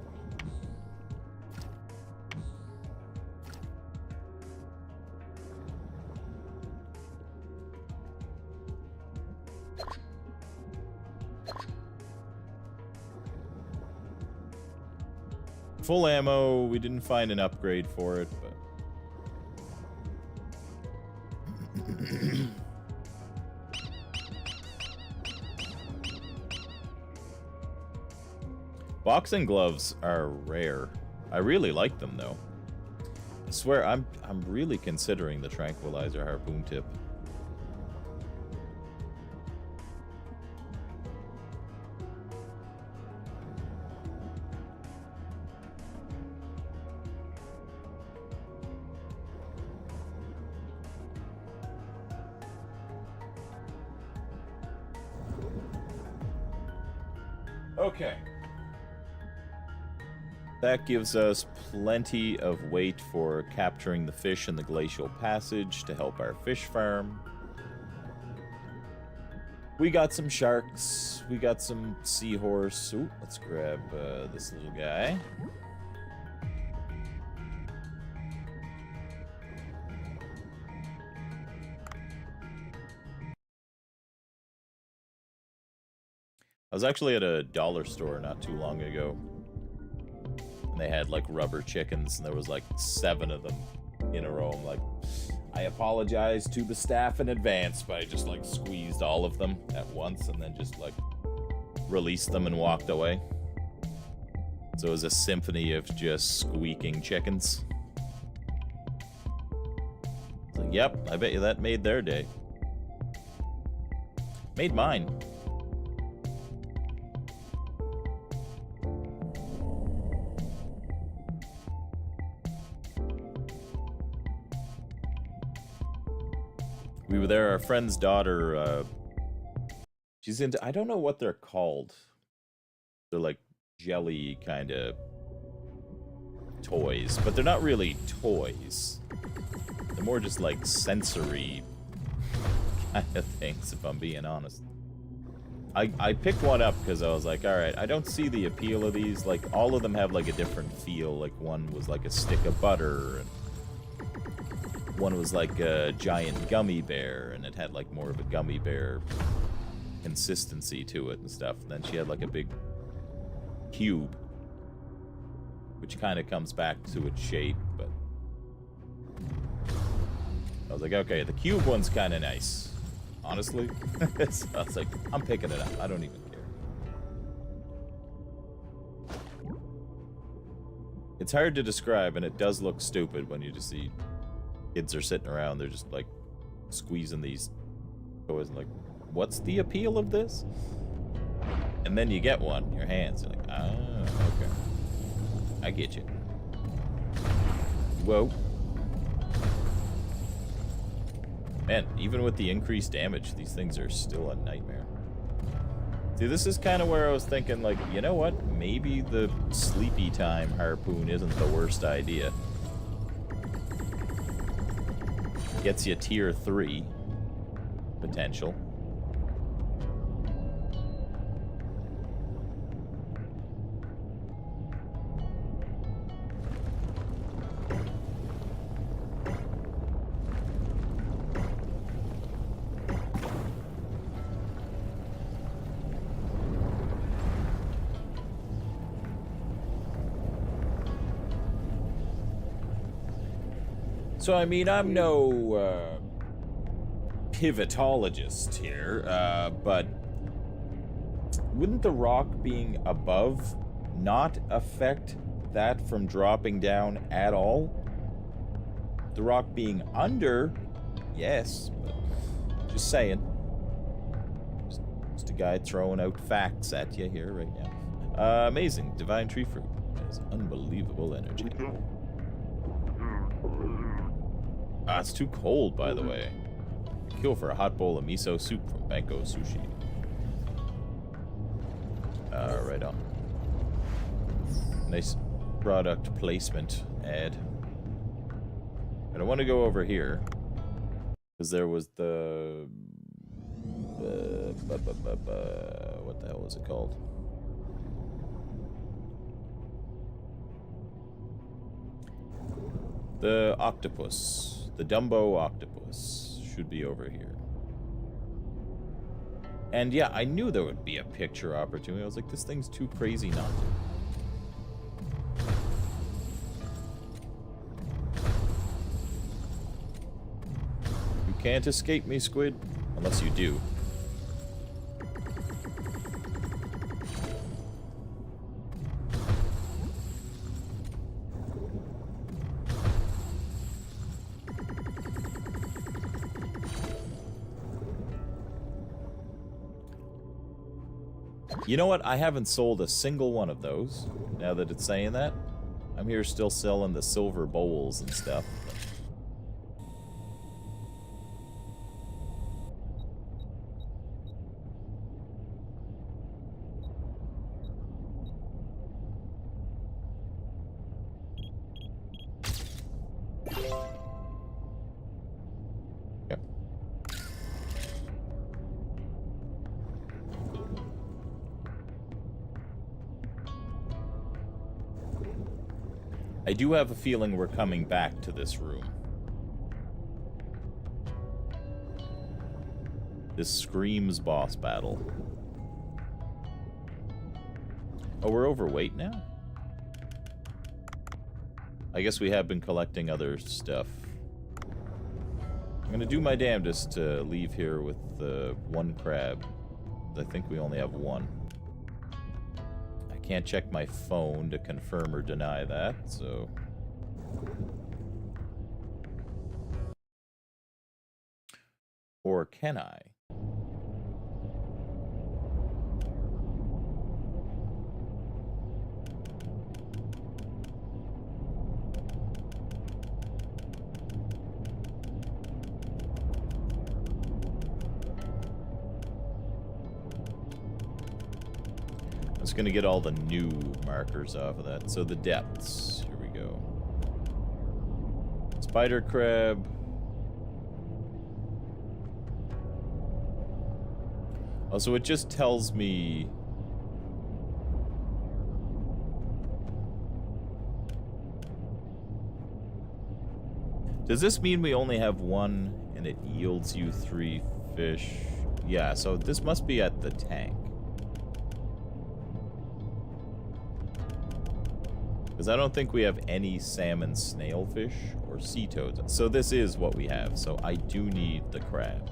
Full ammo, we didn't find an upgrade for it, but... Boxing gloves are rare. I really like them, though. I swear, I'm really considering the tranquilizer harpoon tip. Okay. That gives us plenty of weight for capturing the fish in the glacial passage to help our fish farm. We got some sharks. We got some seahorse. Ooh, let's grab this little guy. I was actually at a dollar store not too long ago. And they had like rubber chickens, and there was like 7 of them in a row. I'm like, I apologize to the staff in advance, but I just like squeezed all of them at once and then just like released them and walked away. So it was a symphony of just squeaking chickens. It's like, yep, I bet you that made their day. Made mine. We were there, our friend's daughter, she's into, I don't know what they're called. They're like jelly kind of toys, but they're not really toys. They're more just like sensory kind of things, if I'm being honest. I picked one up because I was like, alright, I don't see the appeal of these. Like, all of them have like a different feel. Like, one was like a stick of butter, and one was like a giant gummy bear, and it had like more of a gummy bear consistency to it and stuff. And then she had like a big cube, which kind of comes back to its shape, but I was like, okay, the cube one's kind of nice, honestly. So I was like, I'm picking it up. I don't even care. It's hard to describe, and it does look stupid when you just see kids are sitting around. They're just, like, squeezing these toys. Like, what's the appeal of this? And then you get one in your hands. You're like, ah, okay. I get you. Whoa. Man, even with the increased damage, these things are still a nightmare. See, this is kind of where I was thinking, like, you know what? Maybe the sleepy time harpoon isn't the worst idea. Gets you tier 3 potential. So, I mean, I'm no pivotologist here, but wouldn't the rock being above not affect that from dropping down at all? The rock being under, yes, but just saying. Just a guy throwing out facts at you here right now. Amazing. Divine Tree Fruit has unbelievable energy. Ah, it's too cold, by the way. Kill for a hot bowl of miso soup from Banko Sushi. Right on. Nice product placement ad. And I want to go over here because there was the what the hell was it called? The octopus. The Dumbo octopus should be over here. And yeah, I knew there would be a picture opportunity. I was like, this thing's too crazy not to. You can't escape me, squid. Unless you do. You know what? I haven't sold a single one of those, now that it's saying that. I'm here still selling the silver bowls and stuff. I do have a feeling we're coming back to this room. This screams boss battle. Oh, we're overweight now? I guess we have been collecting other stuff. I'm gonna do my damnedest to leave here with one crab. I think we only have one. Can't check my phone to confirm or deny that, so... Or can I? Gonna get all the new markers off of that. So the depths. Here we go. Spider crab. Oh, so it just tells me. Does this mean we only have one and it yields you 3 fish? Yeah, so this must be at the tank. Because I don't think we have any salmon snailfish or sea toads. So this is what we have. So I do need the crab.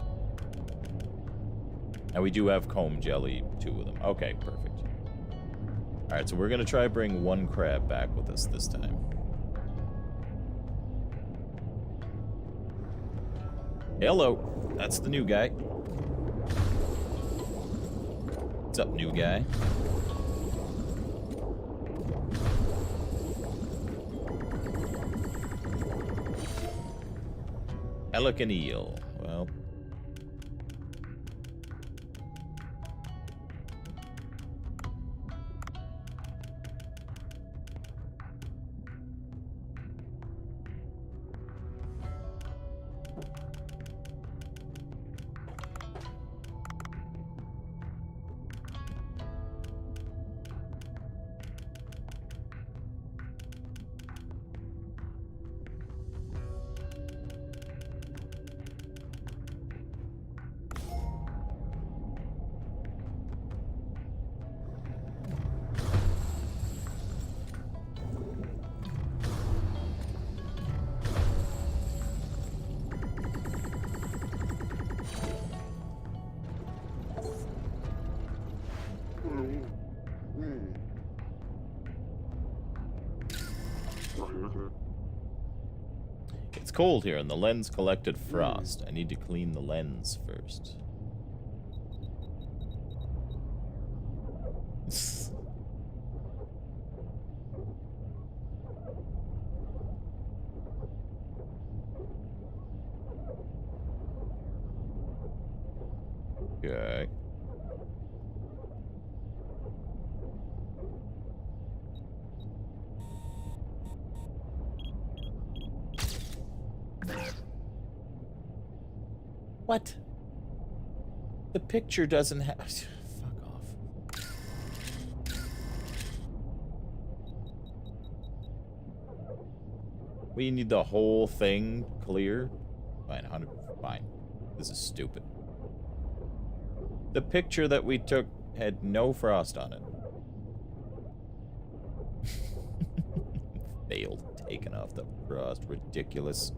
And we do have comb jelly, 2 of them. Okay, perfect. Alright, so we're gonna try bring one crab back with us this time. Hello. That's the new guy. What's up, new guy? Pelican eel. Well. It's cold here and the lens collected frost. I need to clean the lens first. Okay. What? The picture doesn't have... Fuck off. We need the whole thing clear? Fine, 100... Fine. This is stupid. The picture that we took had no frost on it. Failed. Taken off the frost. Ridiculous.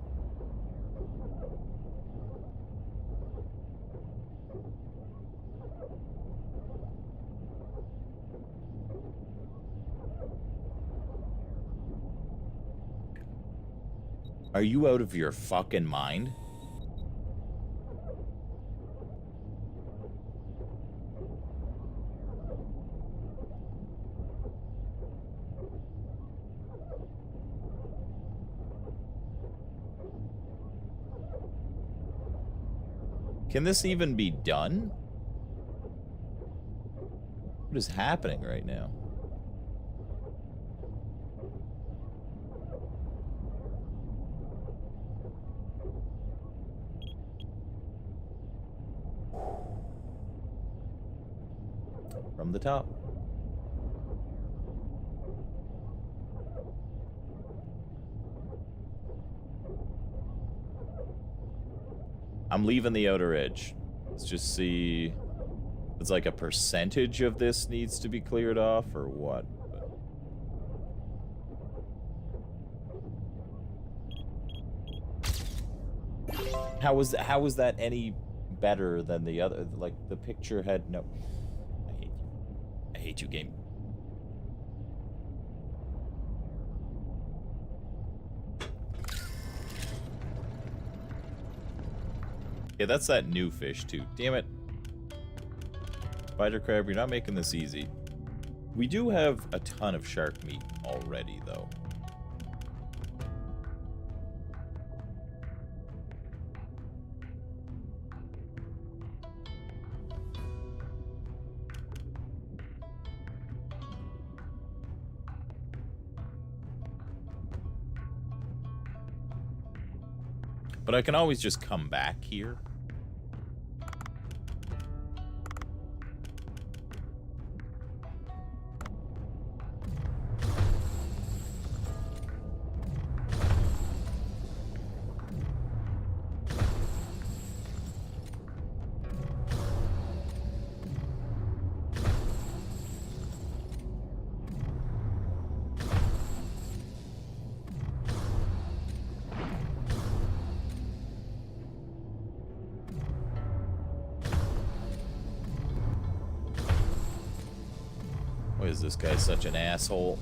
Are you out of your fucking mind? Can this even be done? What is happening right now? From the top. I'm leaving the outer edge. Let's just see. It's like a percentage of this needs to be cleared off or what? How is that any better than the other? Like the picture had no. I hate you, game. Yeah, that's that new fish too. Damn it. Spider crab, you're not making this easy. We do have a ton of shark meat already, though. But I can always just come back here. Why is this guy such an asshole?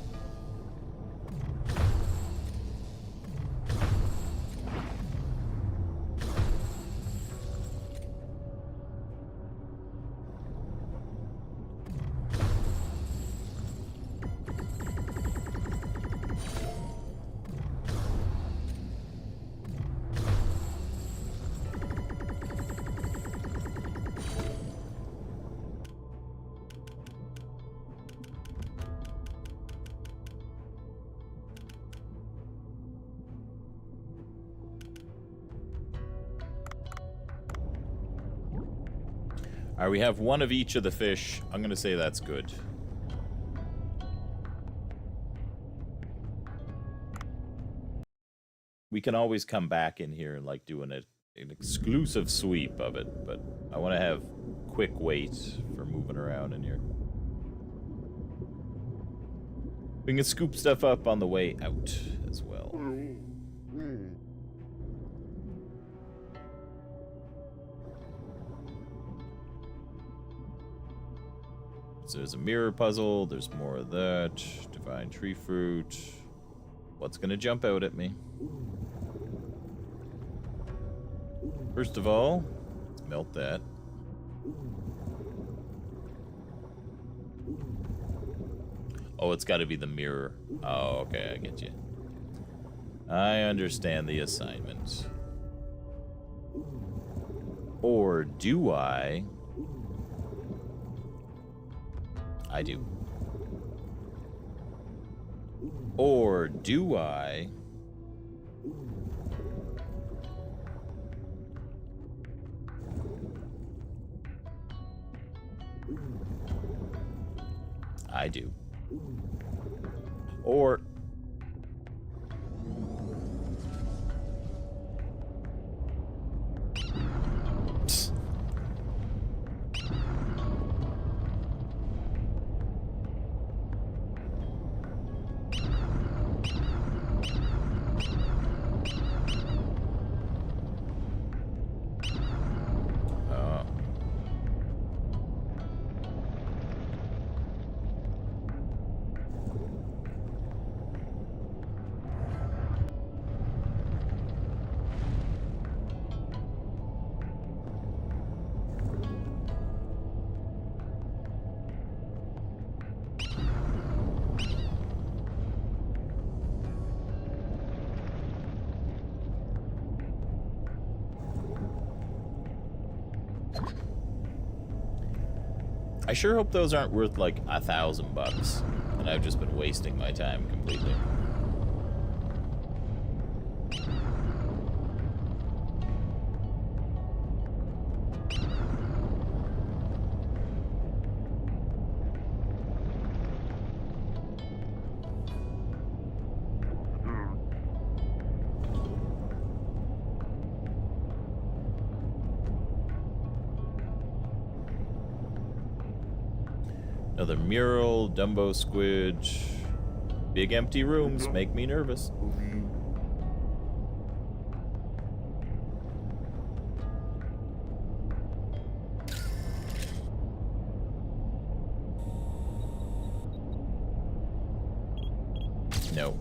Alright, we have one of each of the fish. I'm gonna say that's good. We can always come back in here and, like, do an exclusive sweep of it, but I want to have quick wait for moving around in here. We can scoop stuff up on the way out as well. So there's a mirror puzzle, there's more of that. Divine tree fruit. What's gonna jump out at me? First of all, let's melt that. Oh, it's gotta be the mirror. Oh, okay, I get you. I understand the assignment. Or do I? I do. Or do I? I do. Or... I sure hope those aren't worth like $1,000 and I've just been wasting my time completely. Another mural, Dumbo squid. Big empty rooms make me nervous. No.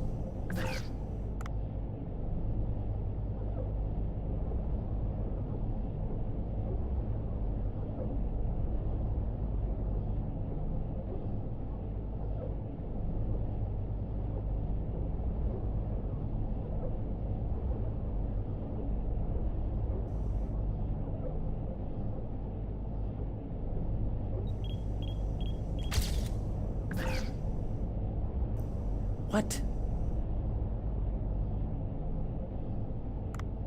What?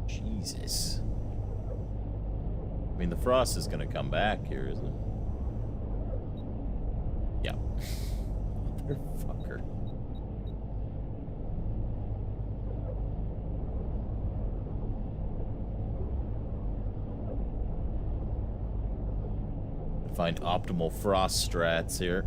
Jesus. I mean, the frost is gonna come back here, isn't it? Yeah. Motherfucker. Find optimal frost strats here.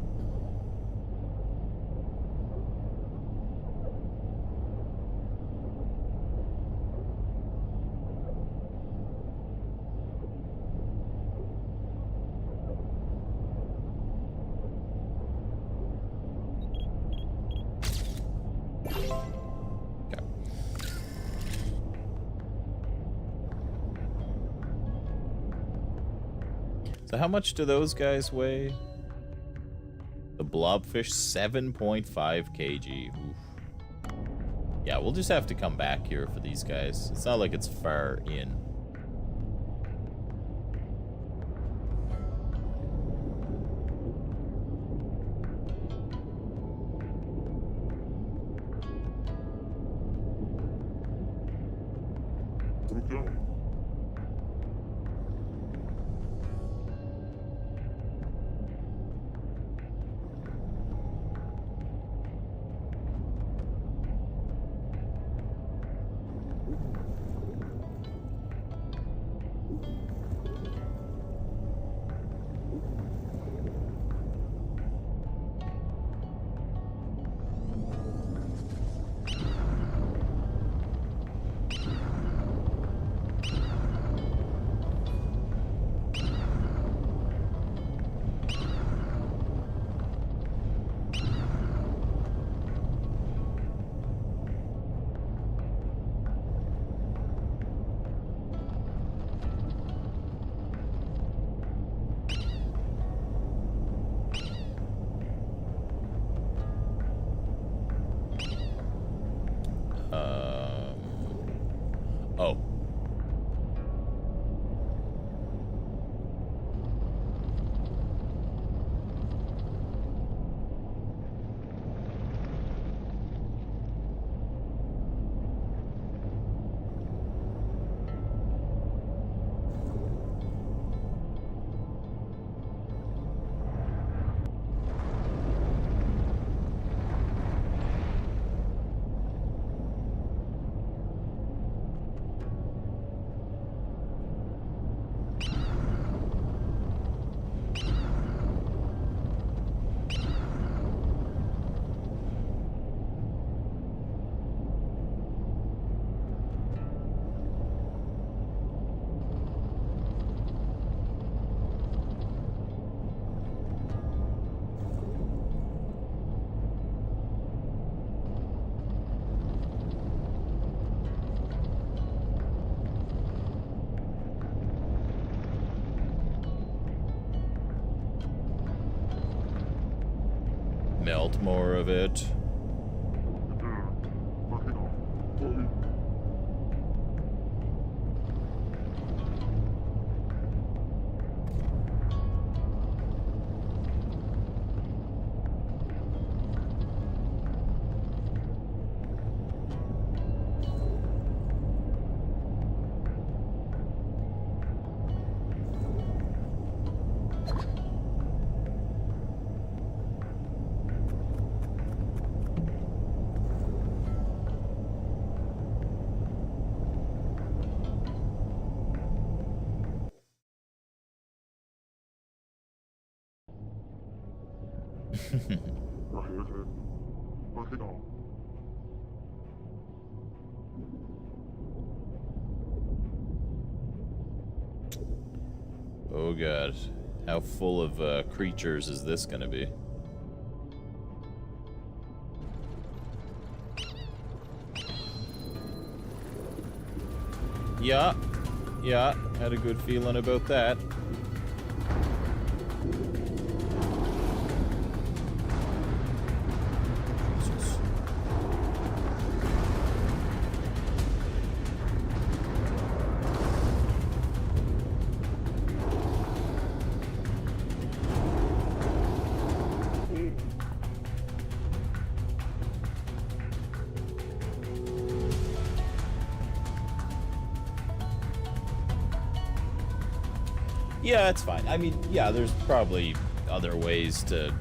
So how much do those guys weigh? The blobfish, 7.5 kg. Oof. Yeah, we'll just have to come back here for these guys. It's not like it's far in. Oh. Melt more of it. Oh god, how full of creatures is this gonna be? Yeah, had a good feeling about that. Yeah, it's fine. I mean, yeah, there's probably other ways to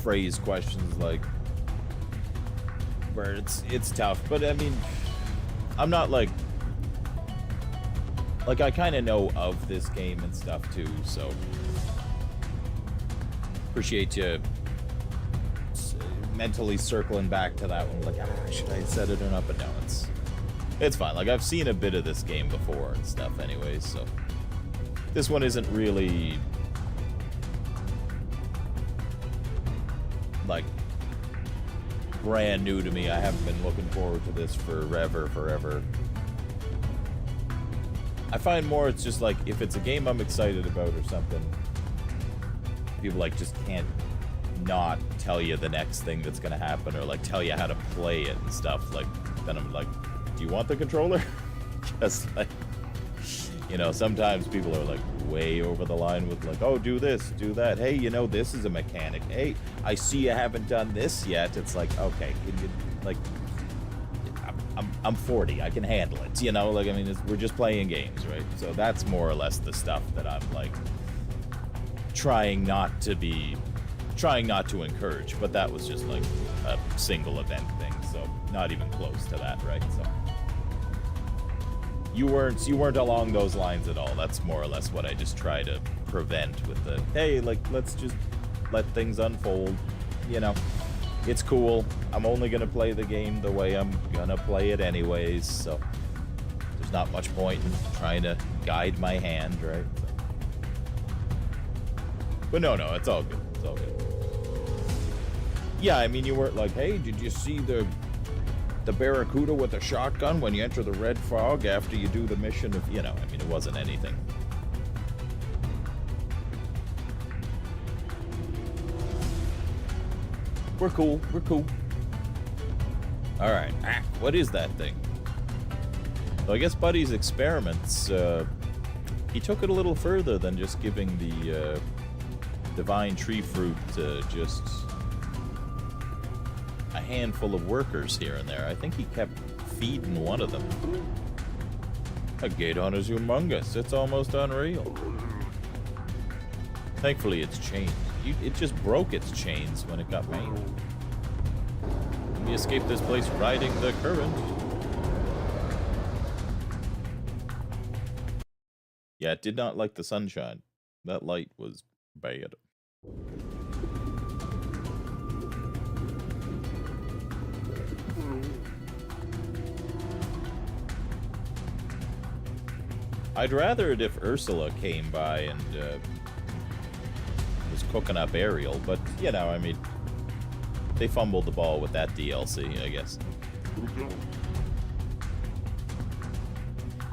phrase questions like where it's tough, but I mean, I'm not like I kind of know of this game and stuff too, so appreciate you mentally circling back to that one. Like, should I set it or not? But no, it's fine. Like, I've seen a bit of this game before and stuff, anyways, so. This one isn't really, like, brand new to me. I haven't been looking forward to this forever. I find more it's just like, if it's a game I'm excited about or something, people like just can't not tell you the next thing that's gonna happen or like tell you how to play it and stuff. Like, then I'm like, do you want the controller? Just like, you know, sometimes people are like way over the line with like, oh, do this, do that. Hey, you know, this is a mechanic. Hey, I see you haven't done this yet. It's like, okay, like, I'm 40. I can handle it. You know, like, I mean, we're just playing games, right? So that's more or less the stuff that I'm like trying not to encourage. But that was just like a single event thing, so not even close to that, right? So you weren't along those lines at all. That's more or less what I just try to prevent with the, hey, like, let's just let things unfold. You know, it's cool. I'm only gonna play the game the way I'm gonna play it anyways, so there's not much point in trying to guide my hand, right? So. But no, it's all good. It's all good. Yeah, I mean, you weren't like, hey, did you see the Barracuda with a shotgun when you enter the red fog after you do the mission of, you know, I mean, it wasn't anything. We're cool. Alright, what is that thing? So I guess Buddy's experiments, he took it a little further than just giving the divine tree fruit to just a handful of workers here and there. I think he kept feeding one of them. A Gaydon is humongous. It's almost unreal. Thankfully, it's chained. It just broke its chains when it got made. We escaped this place riding the current. Yeah, it did not like the sunshine. That light was bad. I'd rather it if Ursula came by and was cooking up Ariel, but, you know, I mean, they fumbled the ball with that DLC, I guess.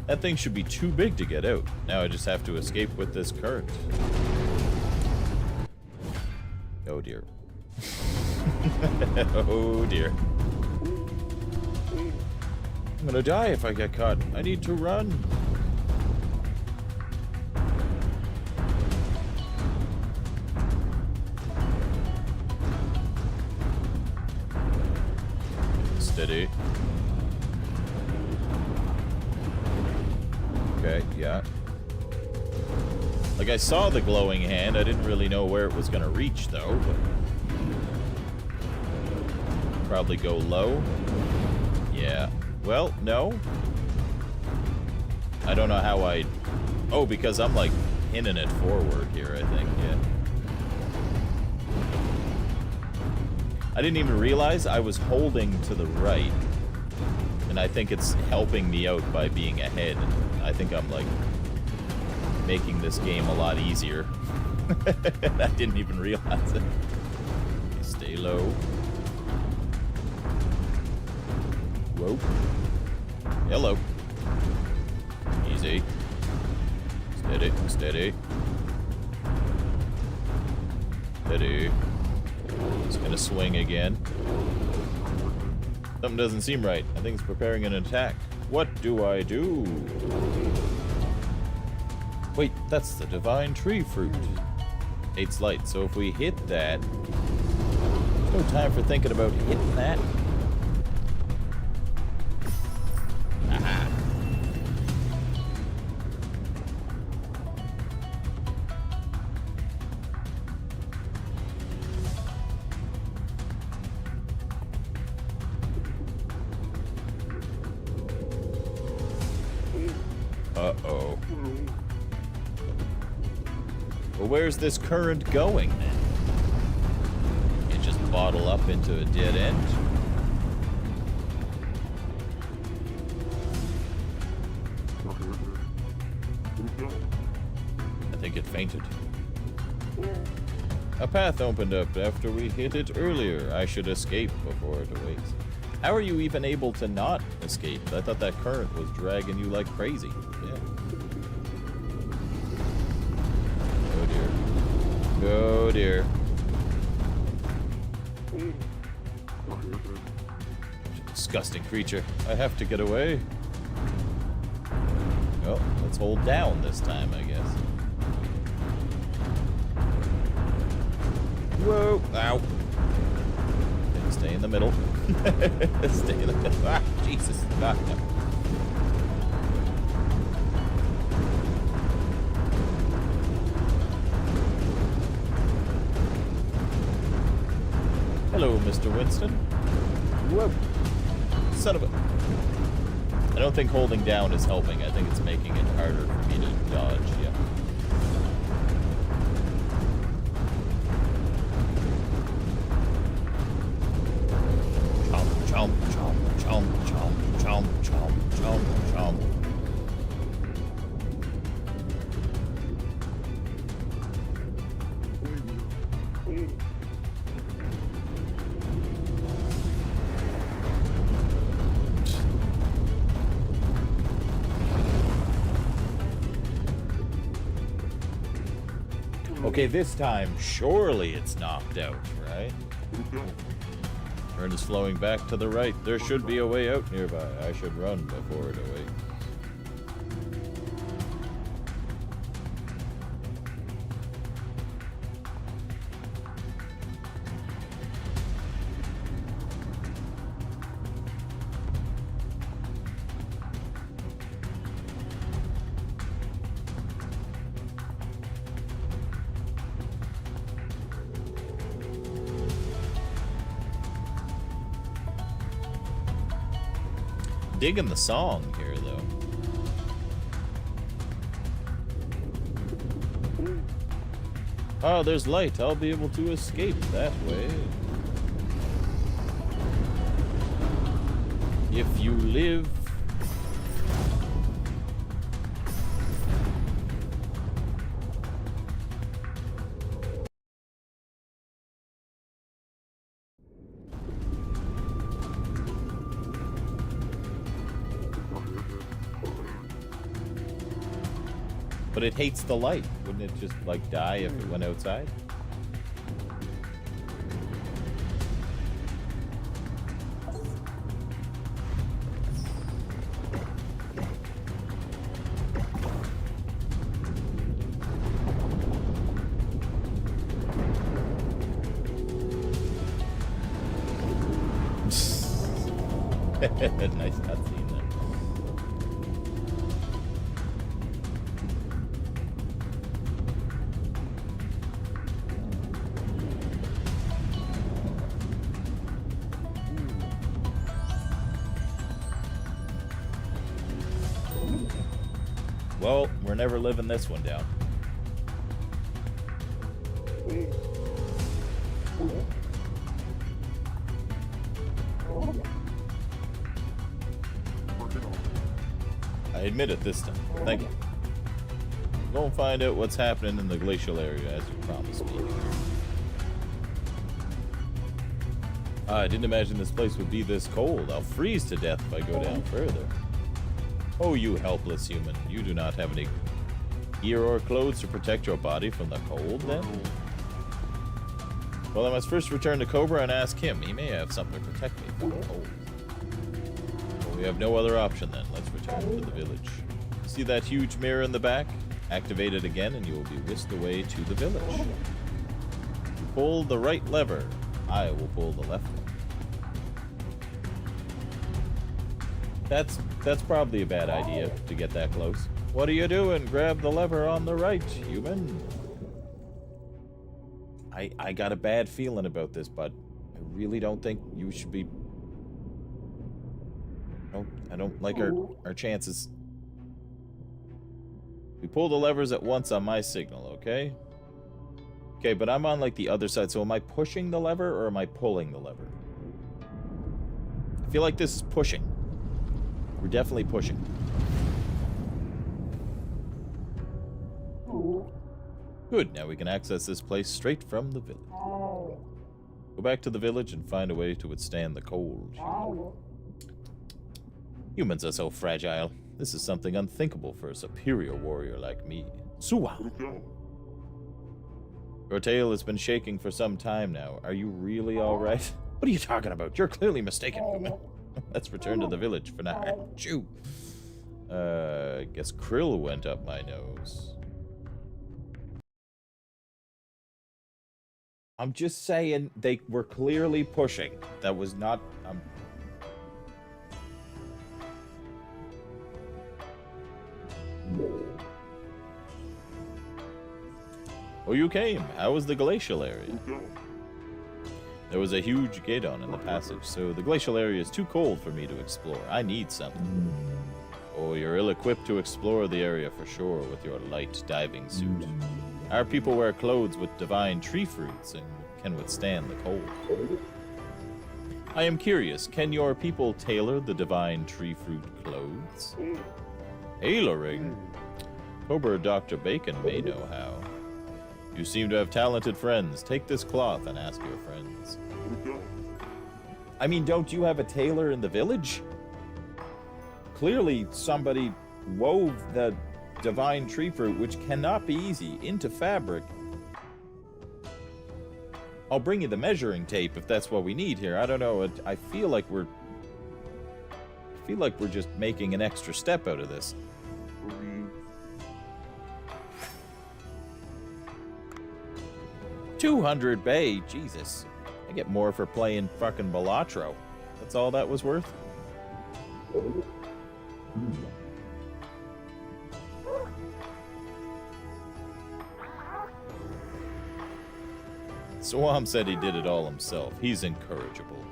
That thing should be too big to get out. Now I just have to escape with this current. Oh dear. Oh dear. I'm gonna die if I get caught. I need to run. Steady. Okay, yeah. Like, I saw the glowing hand. I didn't really know where it was gonna reach, though. But probably go low. Yeah. Well, no. I don't know how I... Oh, because I'm, like, hinting it forward here, I think, yeah. I didn't even realize I was holding to the right. And I think it's helping me out by being ahead. I think I'm, like, making this game a lot easier. I didn't even realize it. Stay low. Whoa. Hello. Easy. Steady, steady. Steady. It's gonna swing again. Something doesn't seem right. I think it's preparing an attack. What do I do? Wait, that's the divine tree fruit. 8's light, so if we hit that... There's no time for thinking about hitting that. Aha. Uh-oh. Well, where's this current going, then? It just bottle up into a dead end? I think it fainted. A path opened up after we hit it earlier. I should escape before it awakes. How are you even able to not escape? I thought that current was dragging you like crazy. Yeah. Oh dear. Oh dear. Disgusting creature. I have to get away. Oh, let's hold down this time, I guess. Whoa! Ow! Okay, stay in the middle. Stay in the middle. Ah, Jesus. Ah, no. Hello, Mr. Winston. Whoa. Son of a... I don't think holding down is helping. I think it's making it harder for me to dodge, yeah. Chomp, chomp, chomp, chomp, chomp, chomp, chomp, chomp, chomp. Okay, this time, surely it's knocked out, right? Turn is flowing back to the right. There should be a way out nearby. I should run before it awakes. Digging the song here, though. Oh, there's light. I'll be able to escape that way. If you live... But it hates the light. Wouldn't it just, like, die if it went outside? Nice cutscene there. Well, we're never living this one down. I admit it this time. Thank you. Go and find out what's happening in the glacial area as you promised me. I didn't imagine this place would be this cold. I'll freeze to death if I go down further. Oh, you helpless human. You do not have any gear or clothes to protect your body from the cold, then? Well, I must first return to Cobra and ask him. He may have something to protect me from the cold. Well, we have no other option, then. Let's return to the village. See that huge mirror in the back? Activate it again, and you will be whisked away to the village. You pull the right lever. I will pull the left one. That's probably a bad idea to get that close. What are you doing? Grab the lever on the right, human. I got a bad feeling about this, but I really don't think you should be... I don't like our chances. We pull the levers at once on my signal, okay? Okay, but I'm on, like, the other side, so am I pushing the lever or am I pulling the lever? I feel like this is pushing. We're definitely pushing. Good, now we can access this place straight from the village. Go back to the village and find a way to withstand the cold. Humans are so fragile. This is something unthinkable for a superior warrior like me. Suwa! Your tail has been shaking for some time now. Are you really alright? What are you talking about? You're clearly mistaken. Let's return to the village for now. Chew. I guess krill went up my nose. I'm just saying they were clearly pushing. That was not... Oh, you came. How was the glacial area? There was a huge Gaedon in the passage, so the glacial area is too cold for me to explore. I need something. Oh, you're ill-equipped to explore the area for sure with your light diving suit. Our people wear clothes with divine tree fruits and can withstand the cold. I am curious, can your people tailor the divine tree fruit clothes? Tailoring? Cobra Dr. Bacon may know how. You seem to have talented friends. Take this cloth and ask your friends. I mean, don't you have a tailor in the village? Clearly, somebody wove the divine tree fruit, which cannot be easy, into fabric. I'll bring you the measuring tape if that's what we need here. I don't know. I feel like we're just making an extra step out of this. 200 Bay, Jesus. I get more for playing fucking Balatro. That's all that was worth? Swam said he did it all himself. He's incorrigible.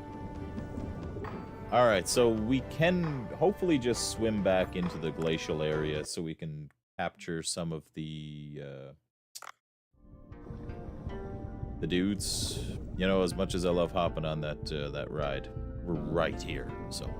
Alright, so we can hopefully just swim back into the glacial area so we can capture some of the dudes. You know, as much as I love hopping on that ride, we're right here, so...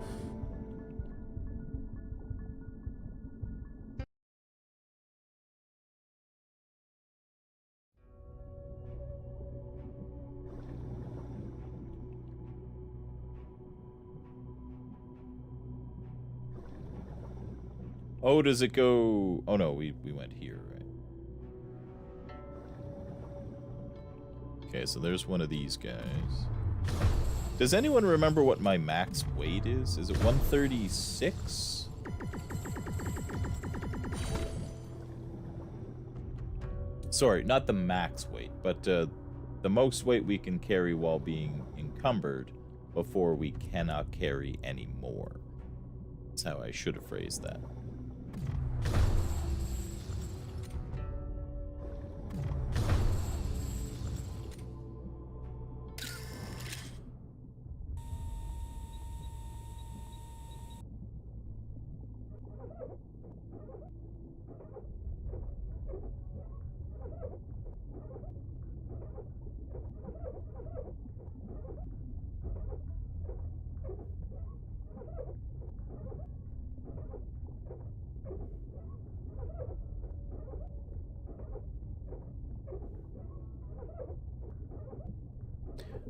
Oh, does it go... Oh, no, we went here, right? Okay, so there's one of these guys. Does anyone remember what my max weight is? Is it 136? Sorry, not the max weight, but the most weight we can carry while being encumbered before we cannot carry any more. That's how I should have phrased that.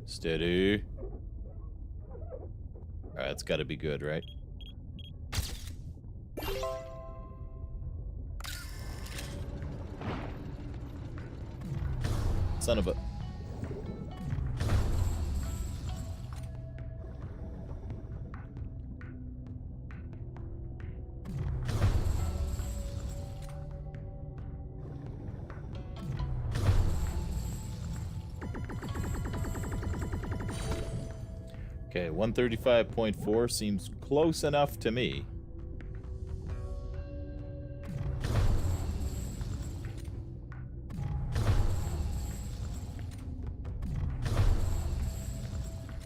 Steady. Alright, that's gotta be good, right? Son of a... Okay, 135.4 seems close enough to me.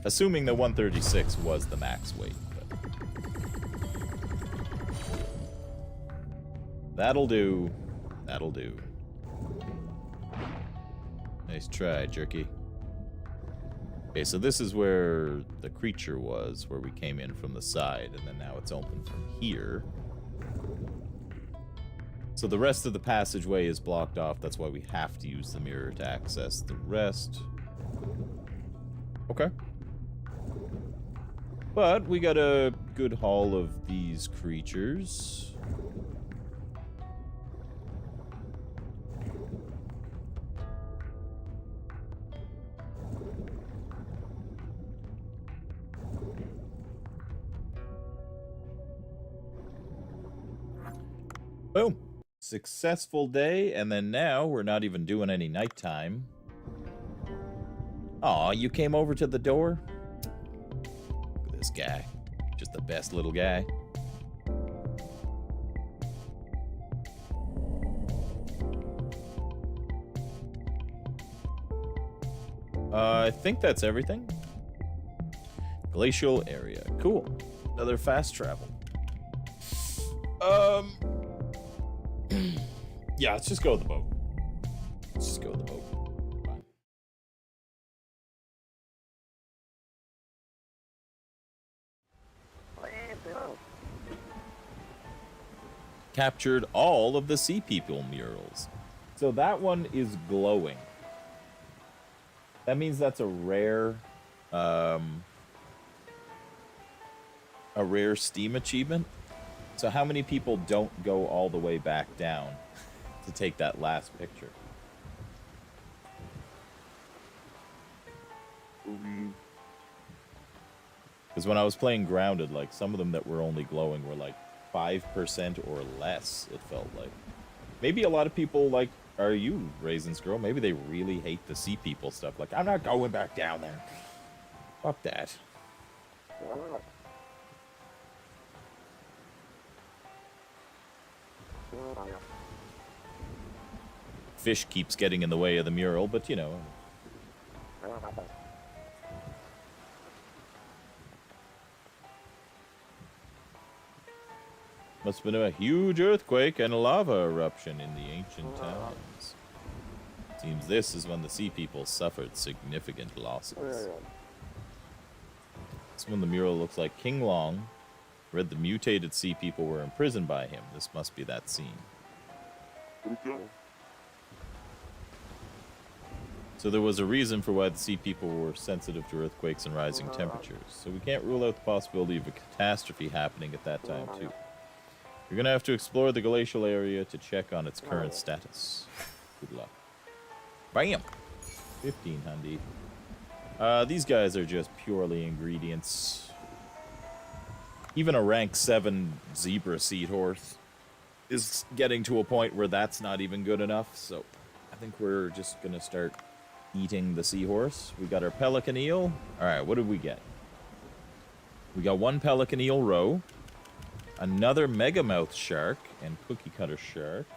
Assuming the 136 was the max weight. But... That'll do. That'll do. Nice try, Jerky. Okay, so this is where the creature was, where we came in from the side, and then now it's open from here. So the rest of the passageway is blocked off, that's why we have to use the mirror to access the rest. Okay. But we got a good haul of these creatures. Boom. Successful day, and then now we're not even doing any nighttime. Aw, you came over to the door? Look at this guy. Just the best little guy. I think that's everything. Glacial area. Cool. Another fast travel. Yeah, let's just go with the boat. Let's just go with the boat. Fine. Captured all of the Sea People murals. So that one is glowing. That means that's a rare Steam achievement. So how many people don't go all the way back down to take that last picture? Because when I was playing Grounded, like, some of them that were only glowing were like 5% or less, it felt like. Maybe a lot of people, like, are you, Raisins Girl? Maybe they really hate the Sea People stuff. Like, I'm not going back down there. Fuck that. Fish keeps getting in the way of the mural, but you know. Must have been a huge earthquake and a lava eruption in the ancient times. Seems this is when the Sea People suffered significant losses. This one, the mural looks like King Long read the mutated Sea People were imprisoned by him. This must be that scene. So there was a reason for why the Sea People were sensitive to earthquakes and rising temperatures. So we can't rule out the possibility of a catastrophe happening at that time too. You're gonna have to explore the glacial area to check on its current status. Good luck. Bam! 15 handy. These guys are just purely ingredients. Even a rank 7 zebra seed horse is getting to a point where that's not even good enough, so I think we're just gonna start eating the seahorse. We got our pelican eel. Alright, what did we get? We got one pelican eel roe, another megamouth shark and cookie cutter shark.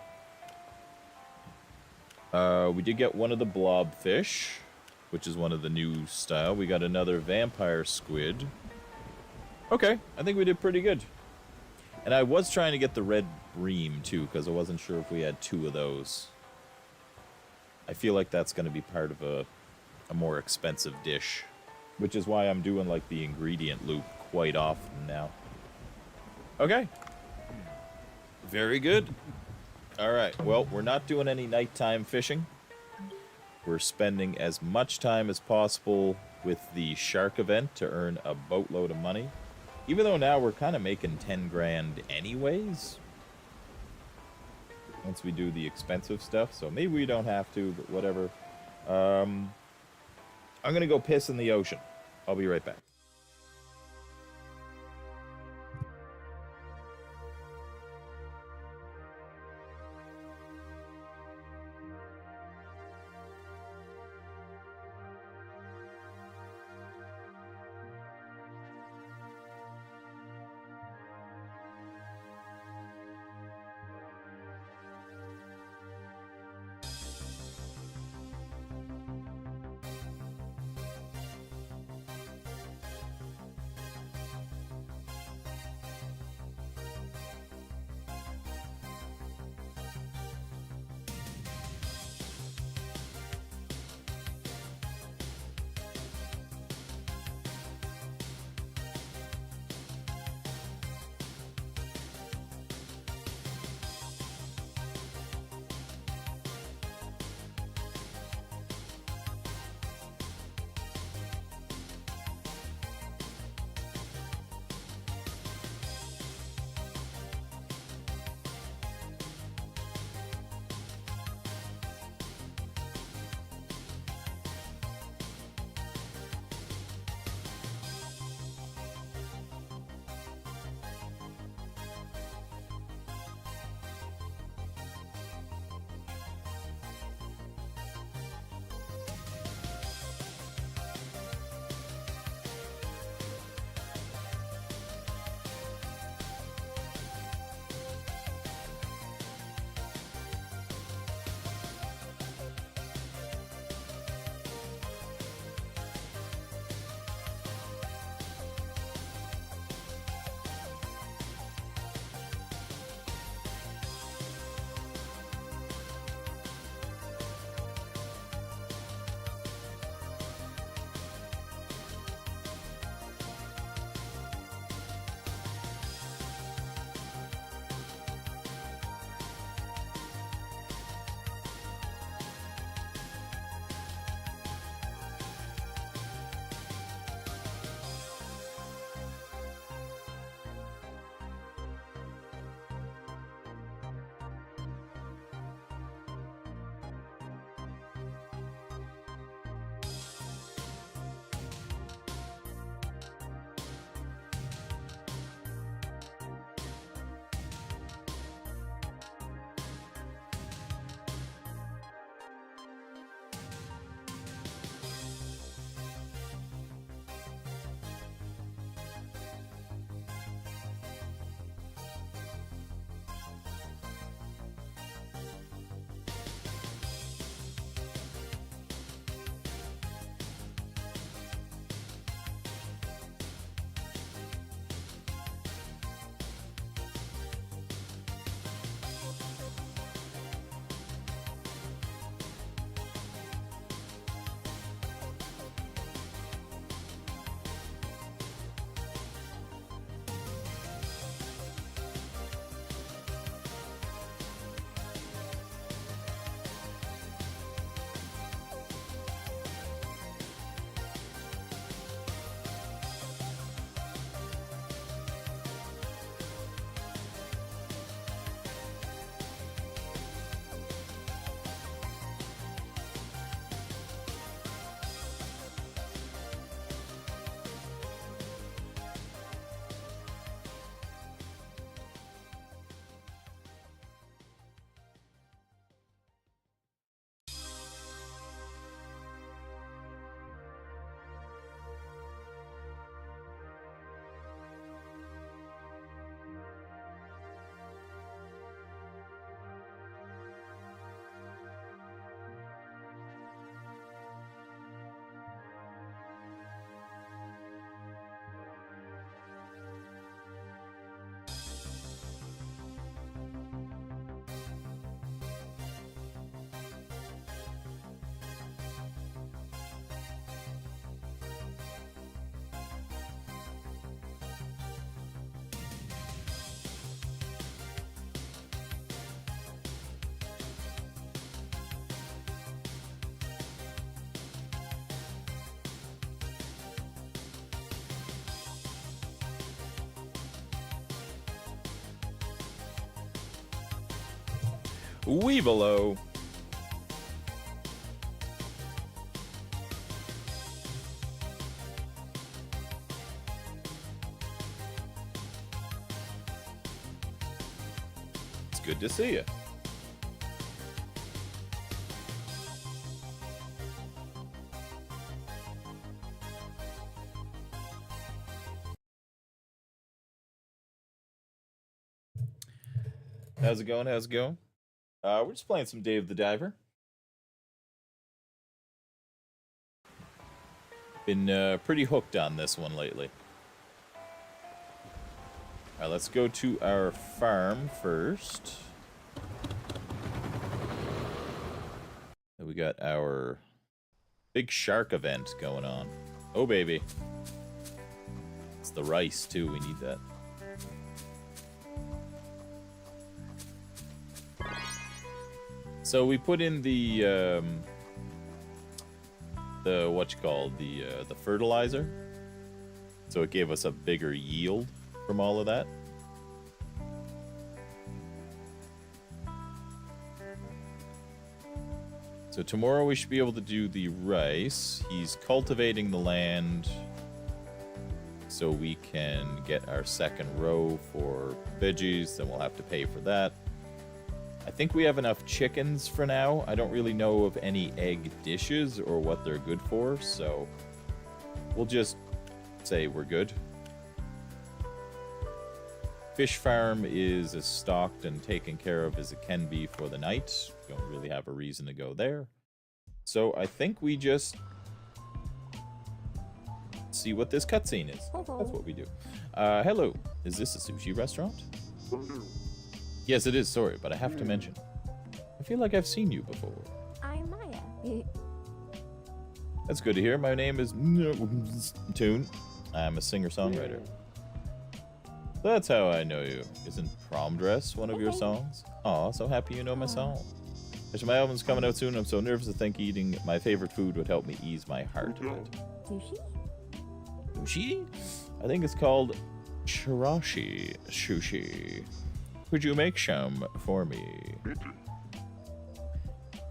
We did get one of the blobfish, which is one of the new style. We got another vampire squid. Okay, I think we did pretty good. And I was trying to get the red bream too, because I wasn't sure if we had 2 of those. I feel like that's going to be part of a more expensive dish, which is why I'm doing like the ingredient loop quite often now. Okay. Very good. Alright, well, we're not doing any nighttime fishing. We're spending as much time as possible with the shark event to earn a boatload of money. Even though now we're kind of making 10 grand anyways. Once we do the expensive stuff, so maybe we don't have to, but whatever. I'm gonna go piss in the ocean. I'll be right back. Weevilo. It's good to see you. How's it going? How's it going? We're just playing some Dave the Diver. Been pretty hooked on this one lately. Alright, let's go to our farm first. We got our big shark event going on. Oh, baby. It's the rice, too. We need that. So we put in the the fertilizer. So it gave us a bigger yield from all of that. So tomorrow we should be able to do the rice. He's cultivating the land so we can get our second row for veggies, then we'll have to pay for that. I think we have enough chickens for now. I don't really know of any egg dishes or what they're good for, so we'll just say we're good. Fish farm is as stocked and taken care of as it can be for the night. Don't really have a reason to go there. So I think we just see what this cutscene is. Hello. That's what we do. Hello. Is this a sushi restaurant? Yes, it is. Sorry, but I have to mention. I feel like I've seen you before. I'm Maya. That's good to hear. My name is Toon. I'm a singer-songwriter. That's how I know you. Isn't Prom Dress one of your songs? Aw, so happy you know my song. Actually, my album's coming out soon. I'm so nervous to think eating my favorite food would help me ease my heart a bit. Sushi? Sushi? I think it's called chirashi sushi. Could you make some for me?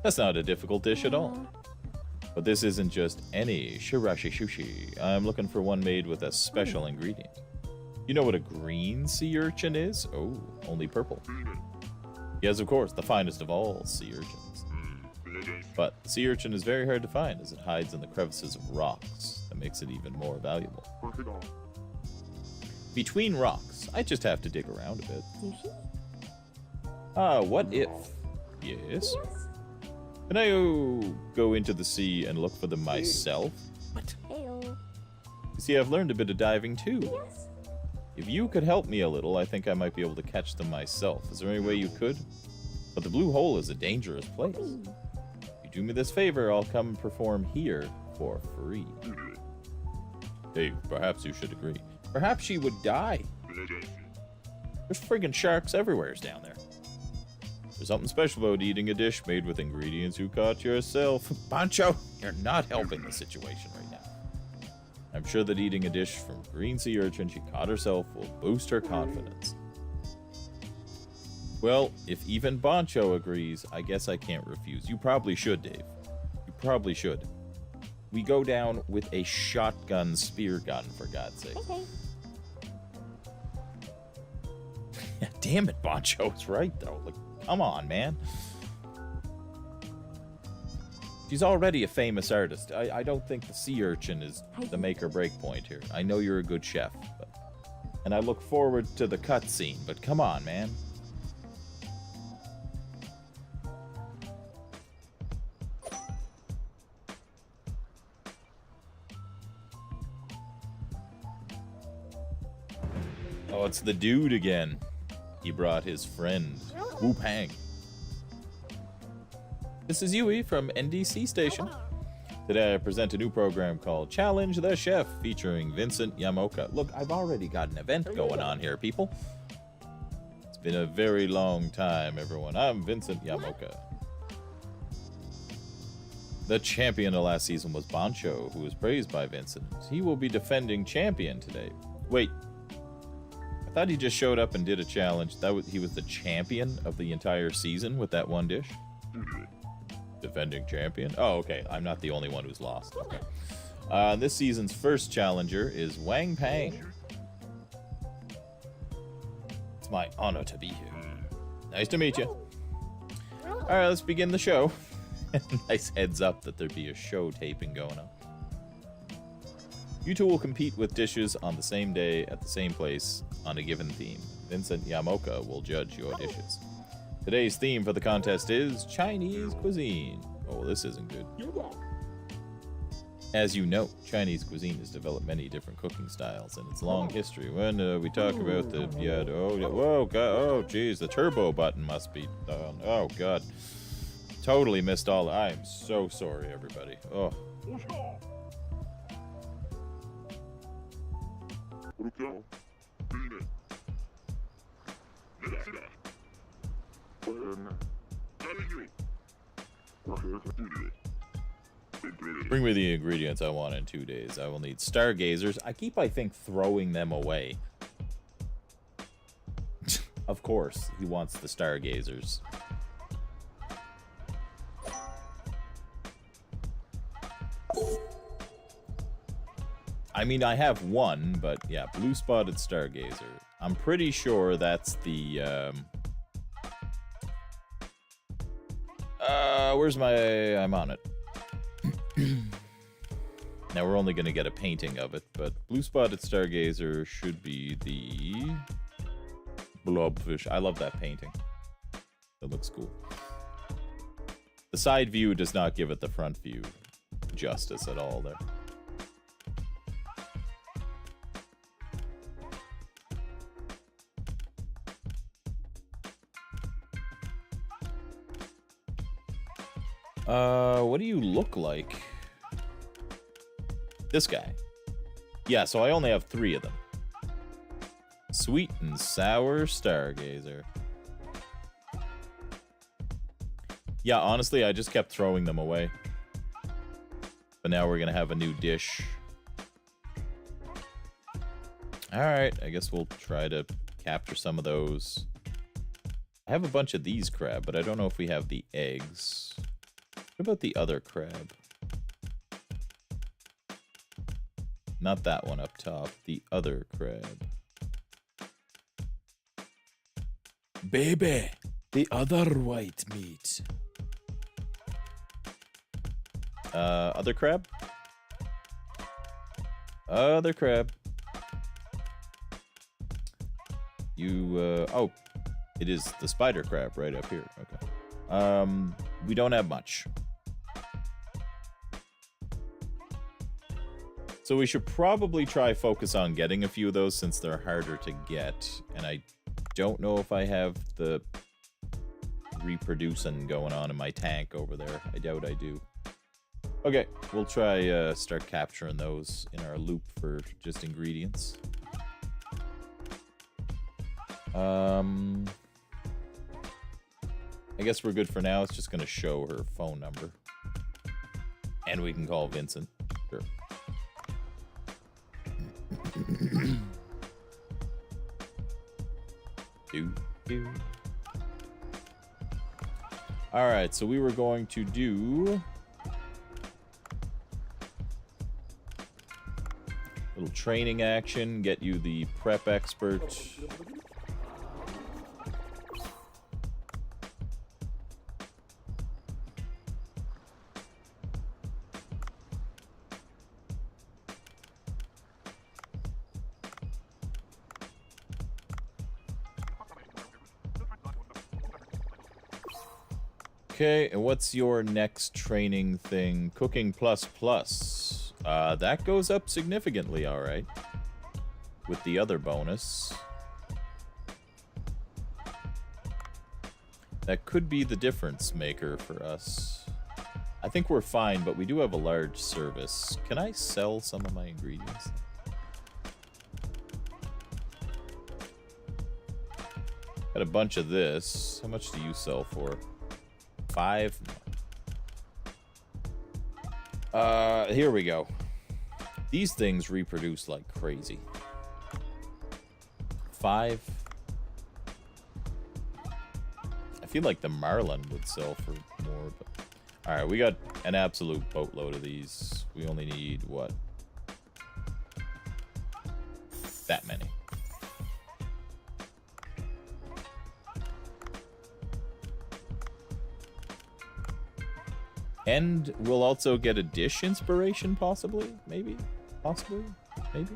That's not a difficult dish at all. But this isn't just any chirashi sushi. I'm looking for one made with a special ingredient. You know what a green sea urchin is? Oh, only purple. Yes, of course, the finest of all sea urchins. But the sea urchin is very hard to find as it hides in the crevices of rocks. That makes it even more valuable. Between rocks, I just have to dig around a bit. Sushi? What if? Yes. Can I go into the sea and look for them myself? What? Heyo. You see, I've learned a bit of diving too. Yes. If you could help me a little, I think I might be able to catch them myself. Is there any way you could? But the blue hole is a dangerous place. If you do me this favor, I'll come perform here for free. Hey, perhaps you should agree. Perhaps she would die. There's friggin' sharks everywhere down there. There's something special about eating a dish made with ingredients you caught yourself. Pancho, you're not helping the situation right now. I'm sure that eating a dish from green sea urchin she caught herself will boost her confidence. Well, if even Bancho agrees, I guess I can't refuse. You probably should, Dave. You probably should. We go down with a shotgun spear gun, for God's sake. Okay. Damn it, Bancho. It's right, though. Like, come on, man. She's already a famous artist. I don't think the sea urchin is the make or break point here. I know you're a good chef, and I look forward to the cutscene, but come on, man. Oh, it's the dude again. He brought his friend, Wu Pang. This is Yui from NDC Station. Today I present a new program called Challenge the Chef, featuring Vincent Yamoka. Look, I've already got an event going on here, people. It's been a very long time, everyone. I'm Vincent Yamoka. The champion of last season was Bancho, who was praised by Vincent. He will be defending champion today. Wait. I thought he just showed up and did a challenge. He was the champion of the entire season with that one dish. Defending champion. Oh, okay. I'm not the only one who's lost. Okay. This season's first challenger is Wang Pang. It's my honor to be here. Nice to meet you. All right, let's begin the show. Nice heads up that there'd be a show taping going on. You two will compete with dishes on the same day at the same place on a given theme. Vincent Yamoka will judge your dishes. Today's theme for the contest is Chinese cuisine. Oh, this isn't good. As you know, Chinese cuisine has developed many different cooking styles in its long history. When we talk about the whoa, God, oh, geez, the turbo button must be done. Oh, God. Totally missed all. I'm so sorry, everybody. Oh. Bring me the ingredients I want in 2 days. I will need stargazers. I think, throwing them away. Of course, he wants the stargazers. I mean, I have one, but yeah, blue spotted stargazer. I'm pretty sure that's the, where's my, I'm on it. Now we're only gonna get a painting of it, but blue spotted stargazer should be the blobfish. I love that painting. It looks cool. The side view does not give it the front view justice at all there. What do you look like? This guy. Yeah, so I only have 3 of them. Sweet and sour stargazer. Yeah, honestly, I just kept throwing them away. But now we're gonna have a new dish. Alright, I guess we'll try to capture some of those. I have a bunch of these crab, but I don't know if we have the eggs. What about the other crab? Not that one up top, the other crab. Baby, the other white meat. Other crab? Other crab. You, oh, it is the spider crab right up here. Okay. We don't have much. So we should probably try focus on getting a few of those since they're harder to get. And I don't know if I have the reproducing going on in my tank over there. I doubt I do. Okay, we'll try start capturing those in our loop for just ingredients. I guess we're good for now. It's just going to show her phone number. And we can call Vincent. Sure. Alright, so we were going to do a little training action, get you the prep expert. Okay, and what's your next training thing? Cooking plus plus. That goes up significantly, alright. With the other bonus. That could be the difference maker for us. I think we're fine, but we do have a large service. Can I sell some of my ingredients? Got a bunch of this. How much do you sell for? 5. Here we go. These things reproduce like crazy. 5. I feel like the Marlin would sell for more, but... Alright, we got an absolute boatload of these. We only need, what? That many. And we'll also get a dish inspiration, possibly? Maybe? Possibly? Maybe?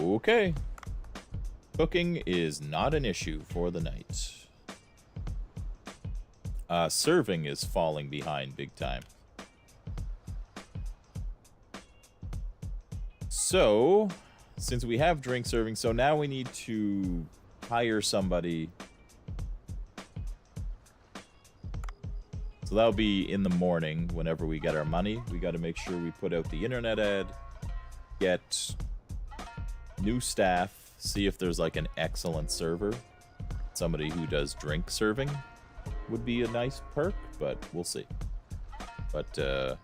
Okay. Cooking is not an issue for the night. Serving is falling behind big time. So, since we have drink serving, so now we need to hire somebody. So that'll be in the morning whenever we get our money. We got to make sure we put out the internet ad, get new staff, see if there's like an excellent server. Somebody who does drink serving would be a nice perk, but we'll see. But, well,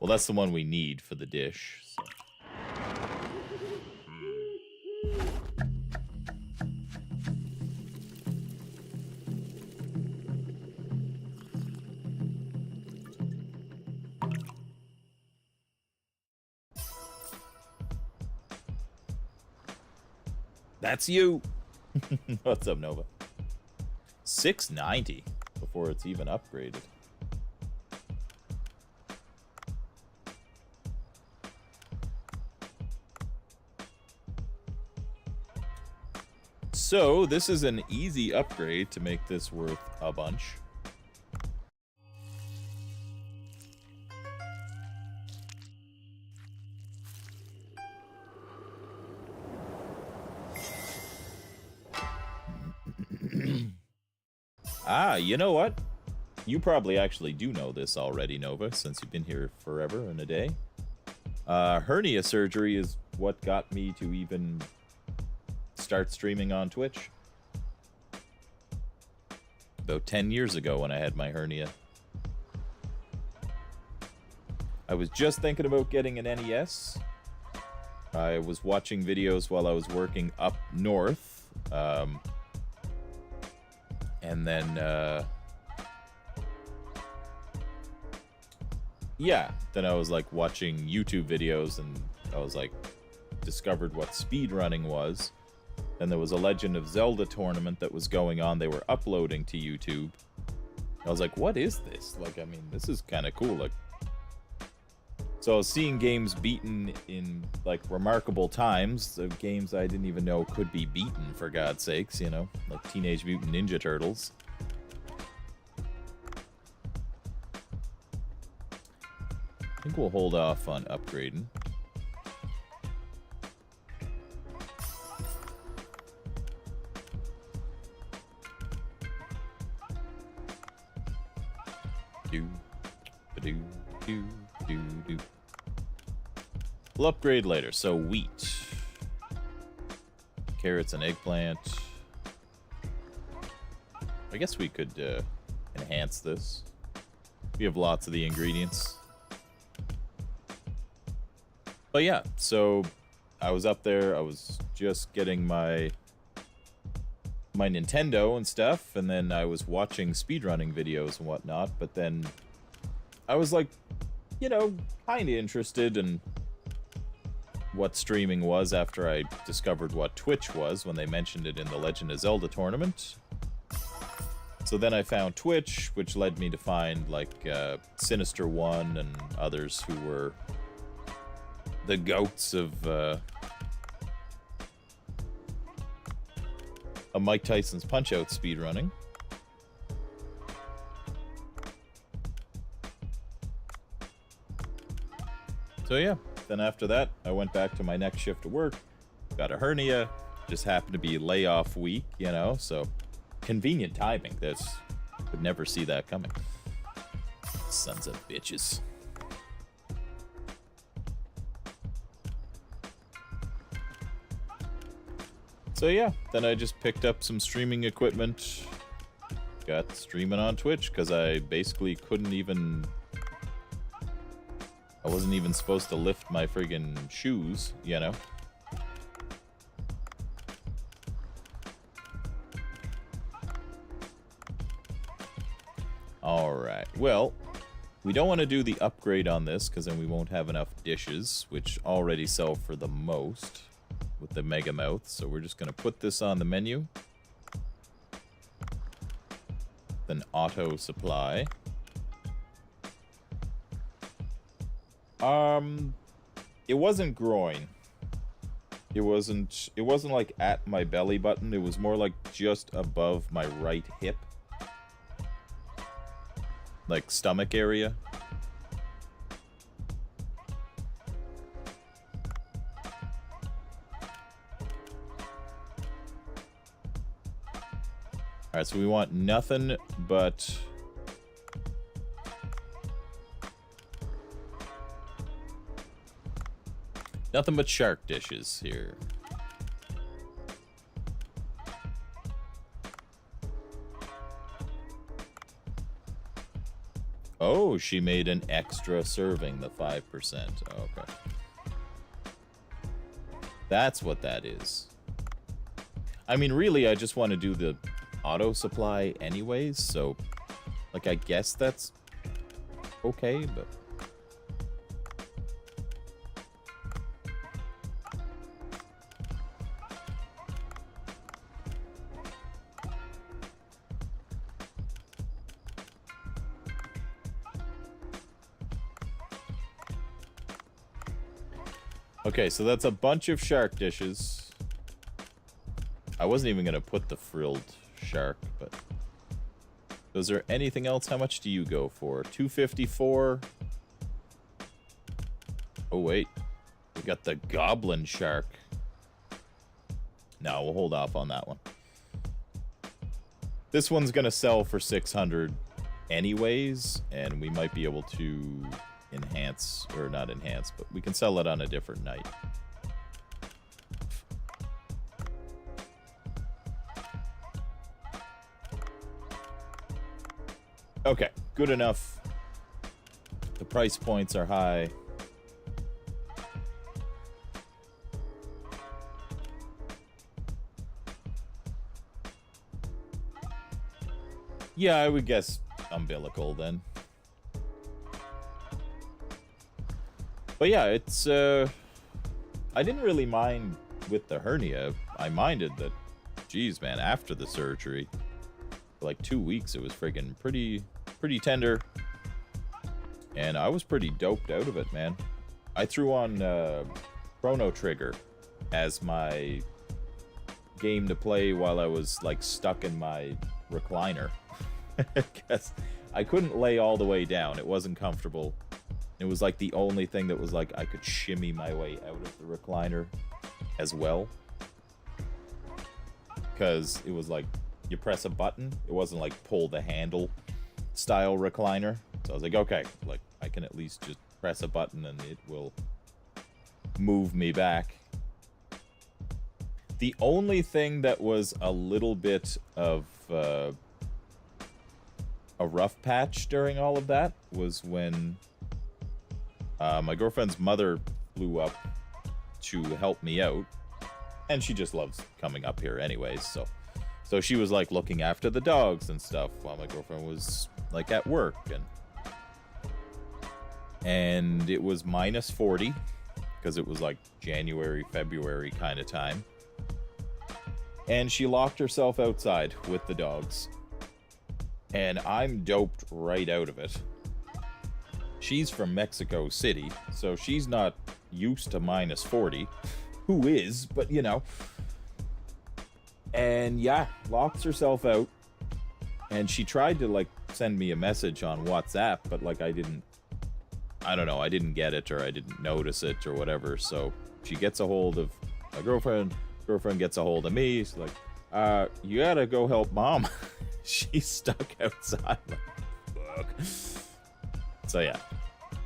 that's the one we need for the dish. So. That's you. What's up, Nova? 690 before it's even upgraded. So, this is an easy upgrade to make this worth a bunch. Ah, you know what? You probably actually do know this already, Nova, since you've been here forever and a day. Hernia surgery is what got me to even start streaming on Twitch. About 10 years ago when I had my hernia. I was just thinking about getting an NES. I was watching videos while I was working up north. And then, yeah, then I was like watching YouTube videos and I was like, discovered what speedrunning was. And there was a Legend of Zelda tournament that was going on. They were uploading to YouTube. I was like, what is this? Like, I mean, this is kind of cool. Like, so I was seeing games beaten in, like, remarkable times. The games I didn't even know could be beaten, for God's sakes, you know? Like Teenage Mutant Ninja Turtles. I think we'll hold off on upgrading. Do. We'll upgrade later. So wheat, carrots, and eggplant. I guess we could enhance this. We have lots of the ingredients. But yeah, so I was up there. I was just getting my Nintendo and stuff, and then I was watching speedrunning videos and whatnot. But then I was like, you know, kind of interested in what streaming was after I discovered what Twitch was when they mentioned it in the Legend of Zelda tournament. So then I found Twitch, which led me to find, like, Sinister One and others who were the goats of a Mike Tyson's Punch-Out speedrunning. So yeah, then after that, I went back to my next shift of work, got a hernia, just happened to be layoff week, you know, so convenient timing. That's, would never see that coming. Sons of bitches. So yeah, then I just picked up some streaming equipment, got streaming on Twitch, because I basically couldn't even... I wasn't even supposed to lift my friggin' shoes, you know? Alright, well, we don't want to do the upgrade on this, because then we won't have enough dishes, which already sell for the most with the Mega Mouth, so we're just going to put this on the menu. Then auto supply. It wasn't groin. It wasn't like at my belly button, it was more like just above my right hip. Like stomach area. Alright, so we want nothing but... nothing but shark dishes here. Oh, she made an extra serving, the 5%. Okay. That's what that is. I mean, really, I just want to do the auto supply anyways, so, like, I guess that's okay, but... Okay, so that's a bunch of shark dishes. I wasn't even going to put the frilled shark, but... Was there anything else? How much do you go for? 254. Oh, wait. We got the goblin shark. No, we'll hold off on that one. This one's going to sell for 600 anyways, and we might be able to... enhance, or not enhance, but we can sell it on a different night. Okay, good enough. The price points are high. Yeah, I would guess umbilical then. But yeah, it's, I didn't really mind with the hernia. I minded that, geez, man, after the surgery, for like 2 weeks, it was friggin' pretty tender. And I was pretty doped out of it, man. I threw on, Chrono Trigger as my game to play while I was, like, stuck in my recliner. Because I couldn't lay all the way down. It wasn't comfortable. It was like the only thing that was like I could shimmy my way out of the recliner as well. Because it was like you press a button. It wasn't like pull the handle style recliner. So I was like, okay, like I can at least just press a button and it will move me back. The only thing that was a little bit of a rough patch during all of that was when... my girlfriend's mother flew up to help me out, and she just loves coming up here anyways, so she was like looking after the dogs and stuff while my girlfriend was like at work, and it was minus 40 because it was like January, February kind of time, and she locked herself outside with the dogs, and I'm doped right out of it. She's from Mexico City, so she's not used to minus 40. Who is, but you know. And yeah, locks herself out. And she tried to like send me a message on WhatsApp, but like I didn't get it, or I didn't notice it or whatever. So she gets a hold of my girlfriend gets a hold of me. She's like, you gotta go help mom. She's stuck outside. Like, fuck. So yeah,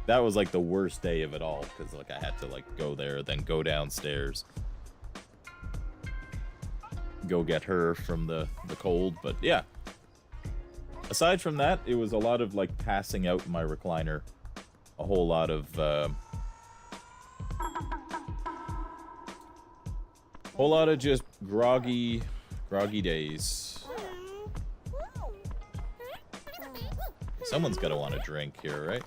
that was like the worst day of it all, because like I had to like go there, then go downstairs. go get her from the cold. But yeah, aside from that, it was a lot of like passing out in my recliner, a whole lot of just groggy days. Someone's gotta want a drink here, right?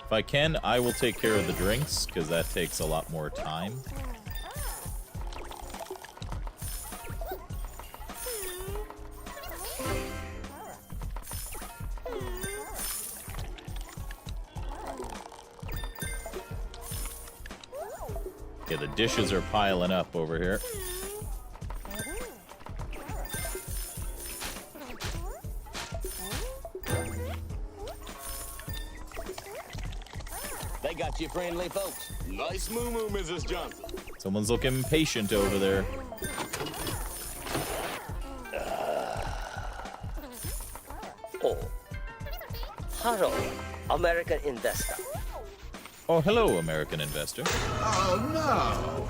If I can, I will take care of the drinks, because that takes a lot more time. Okay, the dishes are piling up over here. They got you friendly folks. Nice moo-moo, Mrs. Johnson. Someone's looking impatient over there. Oh. Hello, American investor. Oh, hello, American investor. Oh, no!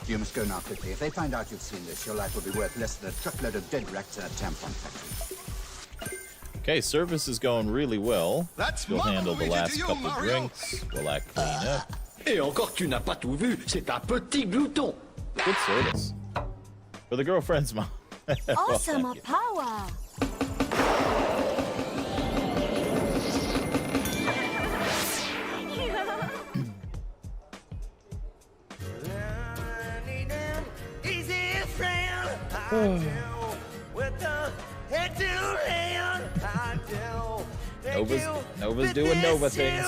You must go now quickly. If they find out you've seen this, your life will be worth less than a truckload of dead rats in a tampon factory. Okay, service is going really well. That's You'll handle the what we last did to you, couple Mario. drinks while I clean up. Et encore tu n'as pas tout vu, c'est un petit glouton. Good service. For the girlfriend's mom. Well, Awesome thank you. power. Nova's doing Nova things.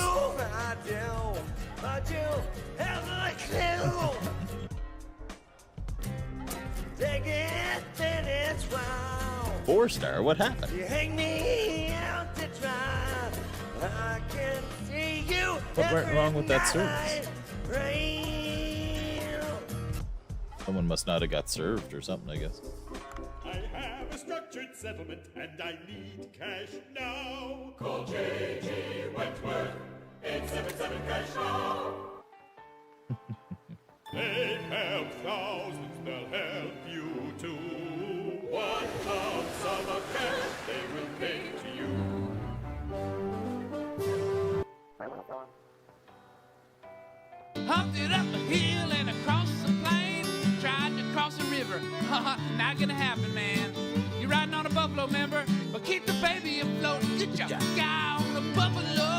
Four-star? What happened? What went wrong with that service? Someone must not have got served or something, I guess. I have a structured settlement and I need cash now. Call J.G. Wentworth, 877 cash now. They have thousands, they'll help you too. 1 ounce of a cash they will pay to you. Humped it up a hill and across the plain. Tried to cross a river. Not gonna happen, man. You're riding on a buffalo, member, but keep the baby afloat. Get your guy on the buffalo.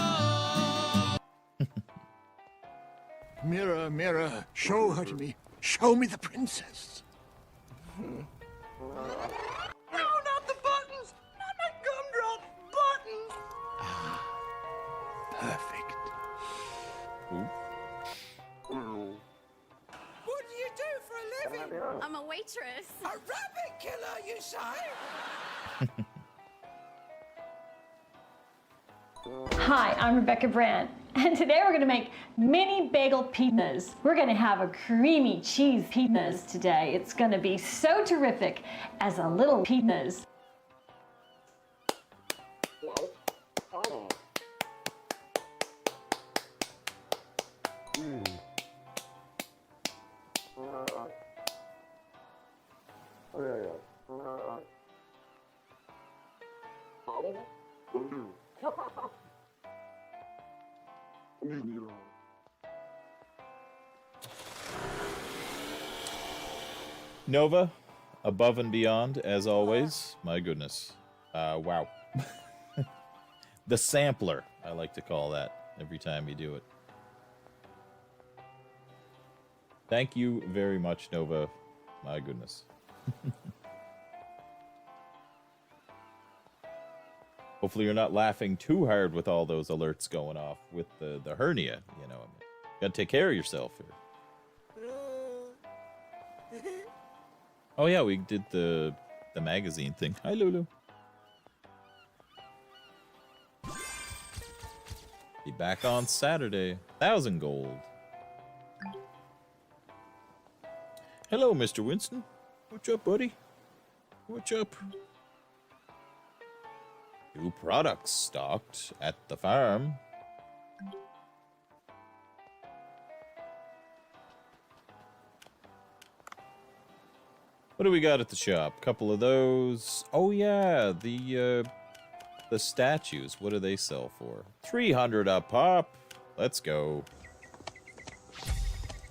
Mirror, mirror, show her to me. Show me the princess. No, not the buttons. Not my gumdrop buttons. Perfect. What do you do for a living? I'm a waitress. A rabbit killer, you say? Hi, I'm Rebecca Brandt, and today we're going to make mini bagel pizzas. We're going to have a creamy cheese pizzas today. It's going to be so terrific as a little pizzas. Nova, above and beyond, as always. My goodness. Wow. The sampler, I like to call that every time you do it. Thank you very much, Nova. My goodness. Hopefully you're not laughing too hard with all those alerts going off with the hernia, you know. Gotta take care of yourself here. Oh yeah, we did the magazine thing. Hi, Lulu. Be back on Saturday. 1,000 gold. Hello, Mr. Winston. What's up, buddy? What's up? New products stocked at the farm. What do we got at the shop? Couple of those. Oh yeah, the statues. What do they sell for? 300 a pop. Let's go.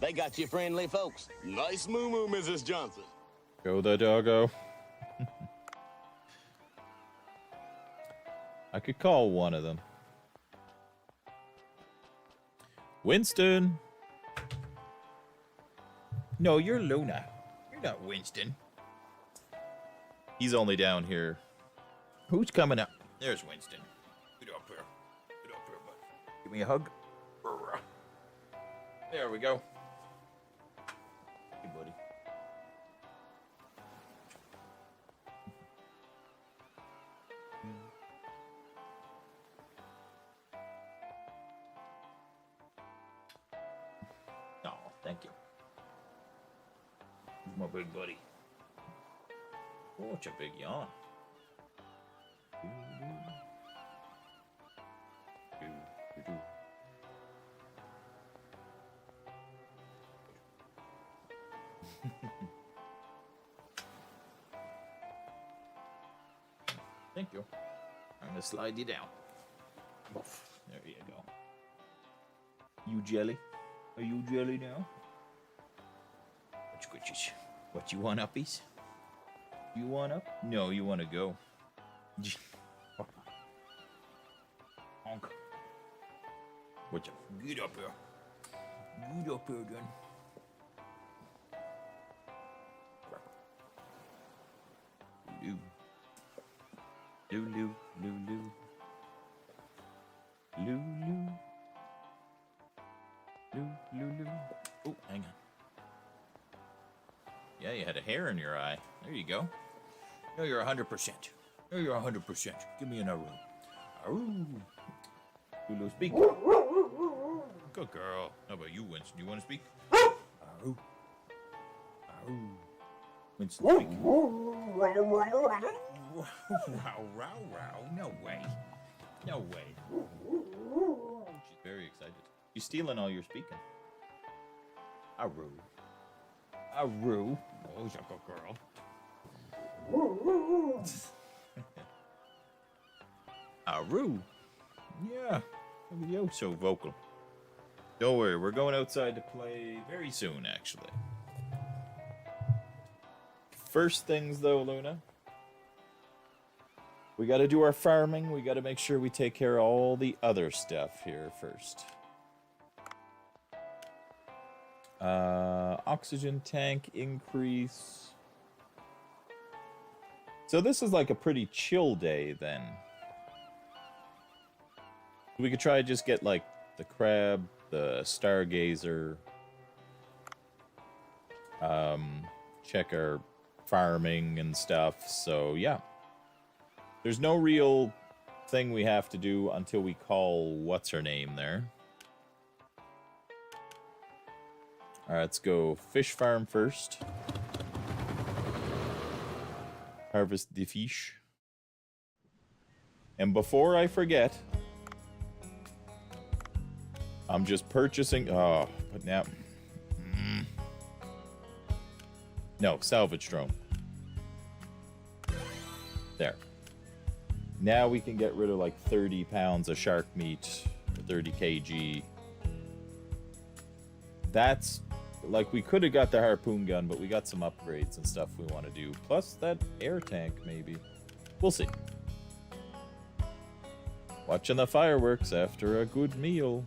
They got you friendly folks. Nice moo Mrs. Johnson. Go the doggo. I could call one of them. Winston. No, you're Luna. You're not Winston. He's only down here. Who's coming up? There's Winston. Get up here. Get up here, bud. Give me a hug. There we go. Hey, buddy. Oh, thank you. He's my big buddy. Oh, it's a big yawn. Thank you. I'm gonna slide you down. There you go. You jelly? Are you jelly now? Squitches. What, you want uppies? You want up? No, you want to go. Honk. What's up? Get up here. Get up here, then. Lou. Lou. Oh, hang on. Yeah, you had a hair in your eye. There you go. No, you're 100%. No, you're 100%. Give me an aroo. Aroo. Lulu, speak. Good girl. How about you, Winston? You want to speak? Aroo. Aroo. Winston, speak. Row. No way. No way. She's very excited. She's stealing all your speaking. Aroo. Aroo. Oh, she's a good girl. Aroo. Yeah. Look at you, so vocal. Don't worry, we're going outside to play very soon, actually. First things, though, Luna. We gotta do our farming. We gotta make sure we take care of all the other stuff here first. Oxygen tank increase. So this is like a pretty chill day then. We could try to just get like the crab, the stargazer. Check our farming and stuff. So yeah. There's no real thing we have to do until we call what's her name there. Alright, let's go fish farm first. Harvest the fish. And before I forget, I'm just purchasing... Oh, but now... No, salvage drone. There. Now we can get rid of like 30 pounds of shark meat, 30 kg. That's like, we could have got the harpoon gun, but we got some upgrades and stuff we want to do. Plus that air tank, maybe. We'll see. Watching the fireworks after a good meal.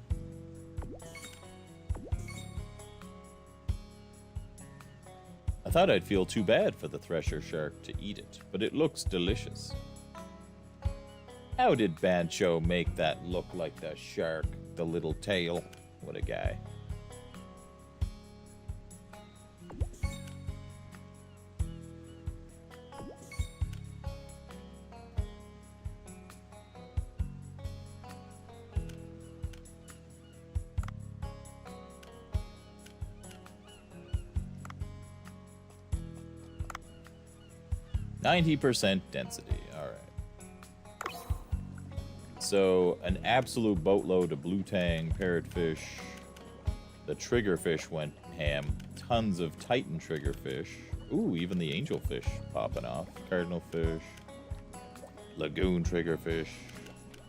I thought I'd feel too bad for the thresher shark to eat it, but it looks delicious. How did Bancho make that look like the shark? The little tail. What a guy. 90% density. All right. So an absolute boatload of blue tang, parrotfish. The triggerfish went ham. Tons of titan triggerfish. Ooh, even the angelfish popping off. Cardinal fish. Lagoon triggerfish.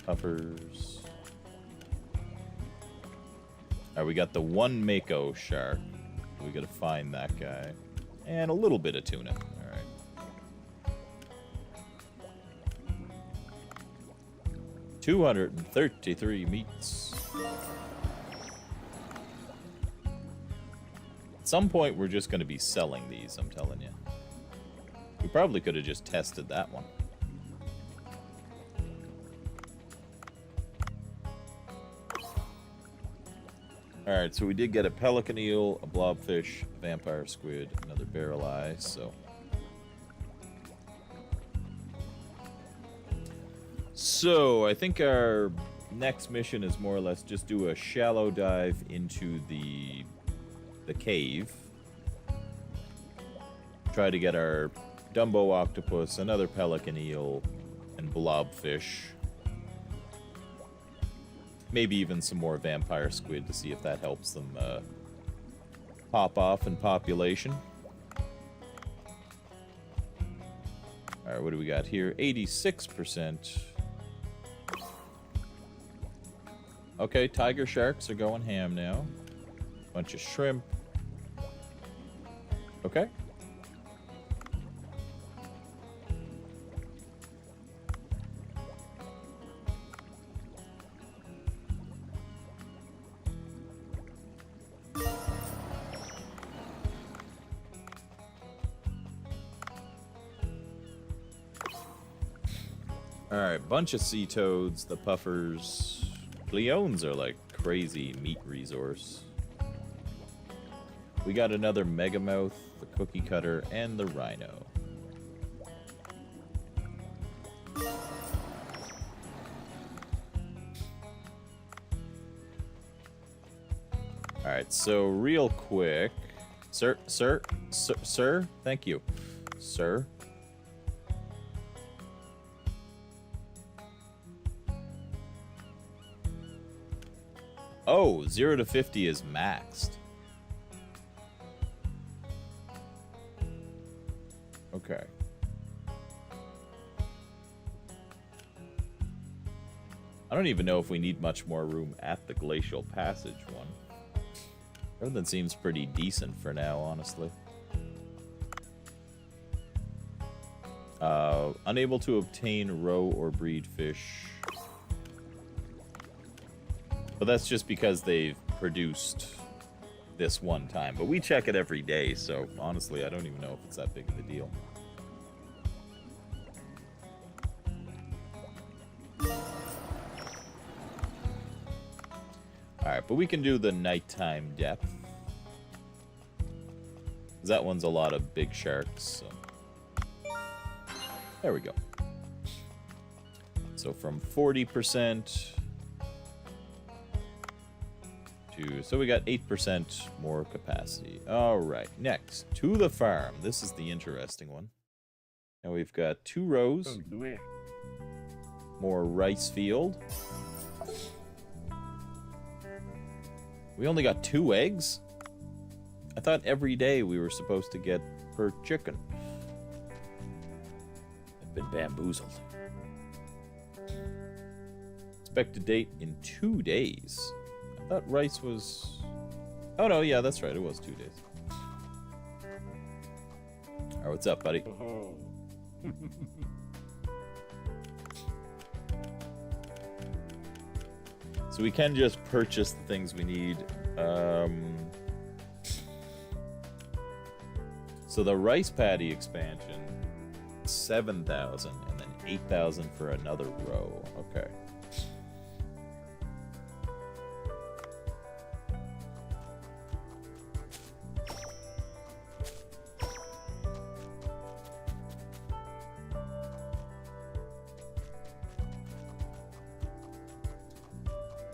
Puffers. Alright, we got the one mako shark. We gotta find that guy. And a little bit of tuna. Alright. 233 meats. At some point, we're just going to be selling these, I'm telling you. We probably could have just tested that one. Alright, so we did get a pelican eel, a blobfish, a vampire squid, another barrel eye, so... So, I think our next mission is more or less just do a shallow dive into the cave. Try to get our Dumbo octopus, another pelican eel, and blobfish. Maybe even some more vampire squid to see if that helps them pop off in population. Alright, what do we got here? 86%. Okay, tiger sharks are going ham now. Bunch of shrimp. Okay. Alright, bunch of sea toads, the puffers. Leones are like crazy meat resource. We got another megamouth, the cookie cutter, and the rhino. Alright, so real quick. Sir, thank you. Sir. Oh, 0 to 50 is maxed. Okay. I don't even know if we need much more room at the Glacial Passage one. Everything seems pretty decent for now, honestly. Unable to obtain roe or breed fish. But that's just because they've produced this one time. But we check it every day, so honestly, I don't even know if it's that big of a deal. Alright, but we can do the nighttime depth. That one's a lot of big sharks, so. There we go. So from 40%... So we got 8% more capacity. Alright, next, to the farm. This is the interesting one. Now we've got 2 rows. More rice field. We only got 2 eggs? I thought every day we were supposed to get per chicken. I've been bamboozled. Expected date in 2 days. I thought rice was... Oh, no, yeah, that's right. It was 2 days. Alright, what's up, buddy? So we can just purchase the things we need. So the rice paddy expansion, 7,000, and then 8,000 for another row. Okay.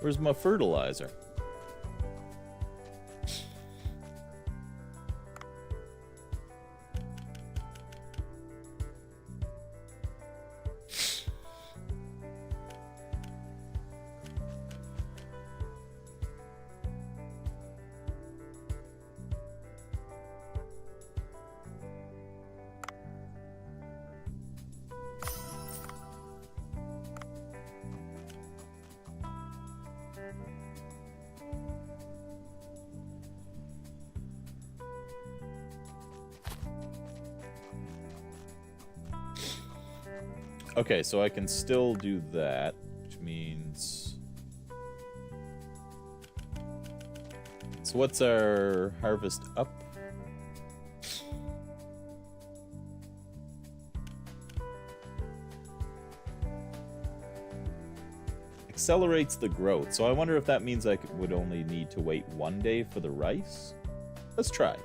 Where's my fertilizer? Okay, so I can still do that, which means... So what's our harvest up? Accelerates the growth, so I wonder if that means I would only need to wait 1 day for the rice? Let's try.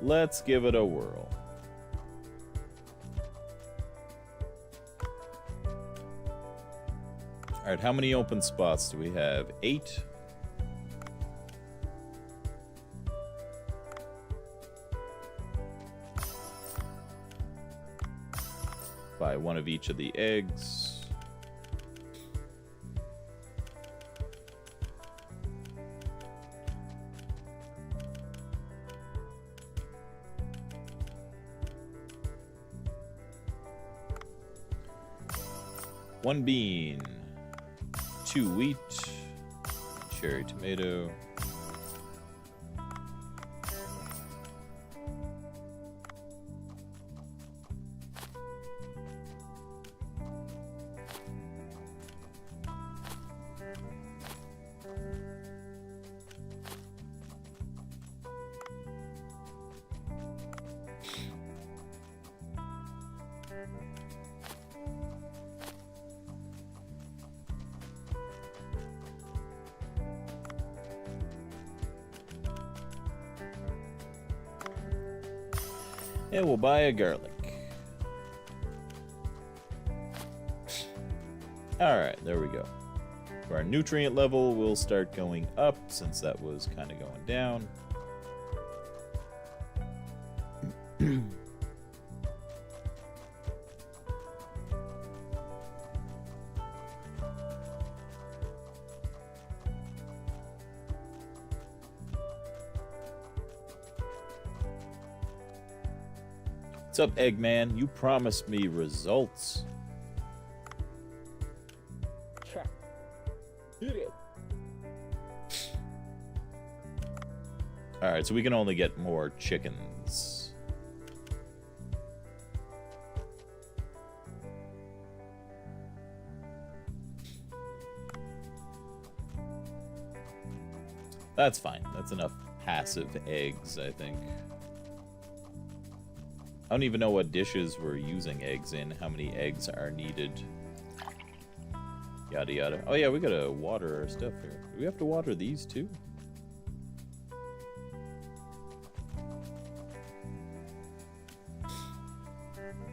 Let's give it a whirl. Alright, how many open spots do we have? 8? Buy 1 of each of the eggs. One bean, 2 wheat, cherry tomato. And we'll buy a garlic. Alright, there we go. So our nutrient level will start going up since that was kind of going down. What's up, Eggman? You promised me results. Alright, so we can only get more chickens. That's fine. That's enough passive eggs, I think. I don't even know what dishes we're using eggs in, how many eggs are needed. Yada yada. Oh yeah, we gotta water our stuff here. Do we have to water these too?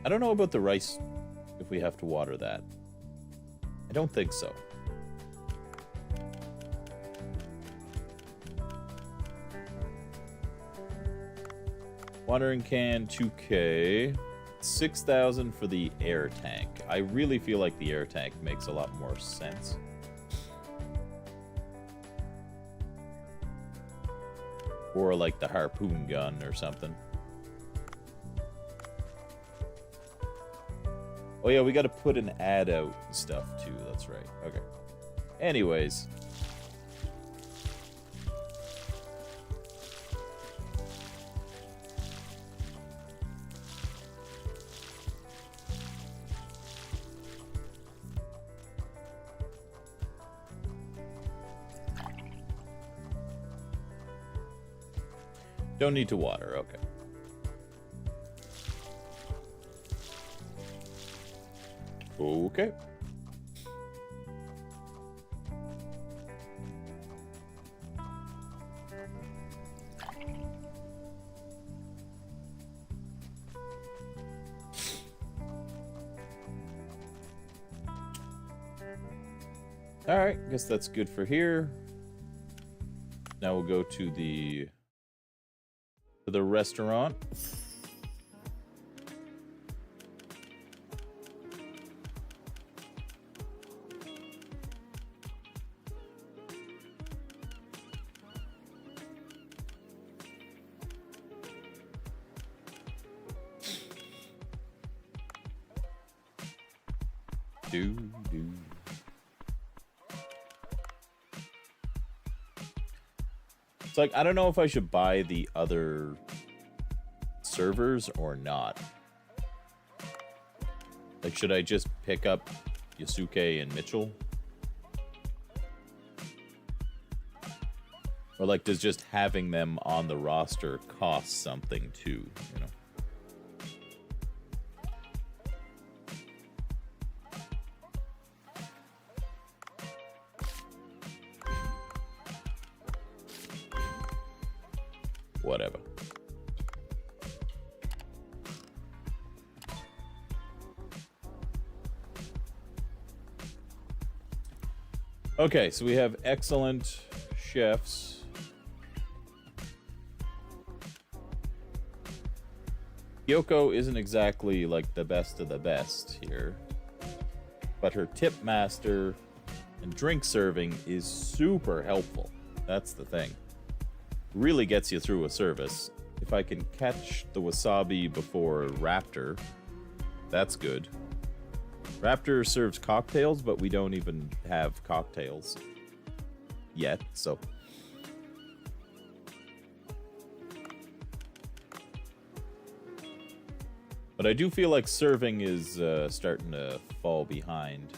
I don't know about the rice, if we have to water that. I don't think so. Watering can, 2K. 6,000 for the air tank. I really feel like the air tank makes a lot more sense. Or like the harpoon gun or something. Oh yeah, we gotta put an ad out and stuff too, that's right. Okay. Anyways. Don't need to water, okay. Okay. Alright, guess that's good for here. Now we'll go to the restaurant. like, I don't know if I should buy the other servers or not. Like, should I just pick up Yasuke and Mitchell? Or, like, does just having them on the roster cost something too, you know? Whatever. Okay, so we have excellent chefs. Kyoko isn't exactly like the best of the best here, but her tip master and drink serving is super helpful. That's the thing. Really gets you through a service. If I can catch the wasabi before Raptor, that's good. Raptor serves cocktails, but we don't even have cocktails yet, so... But I do feel like serving is starting to fall behind.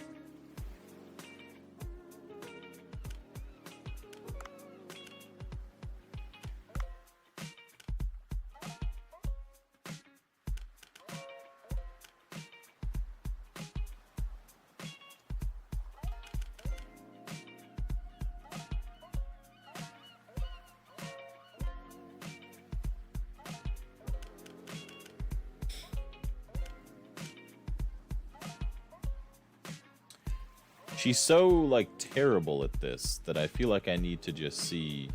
She's so, like, terrible at this that I feel like I need to just see...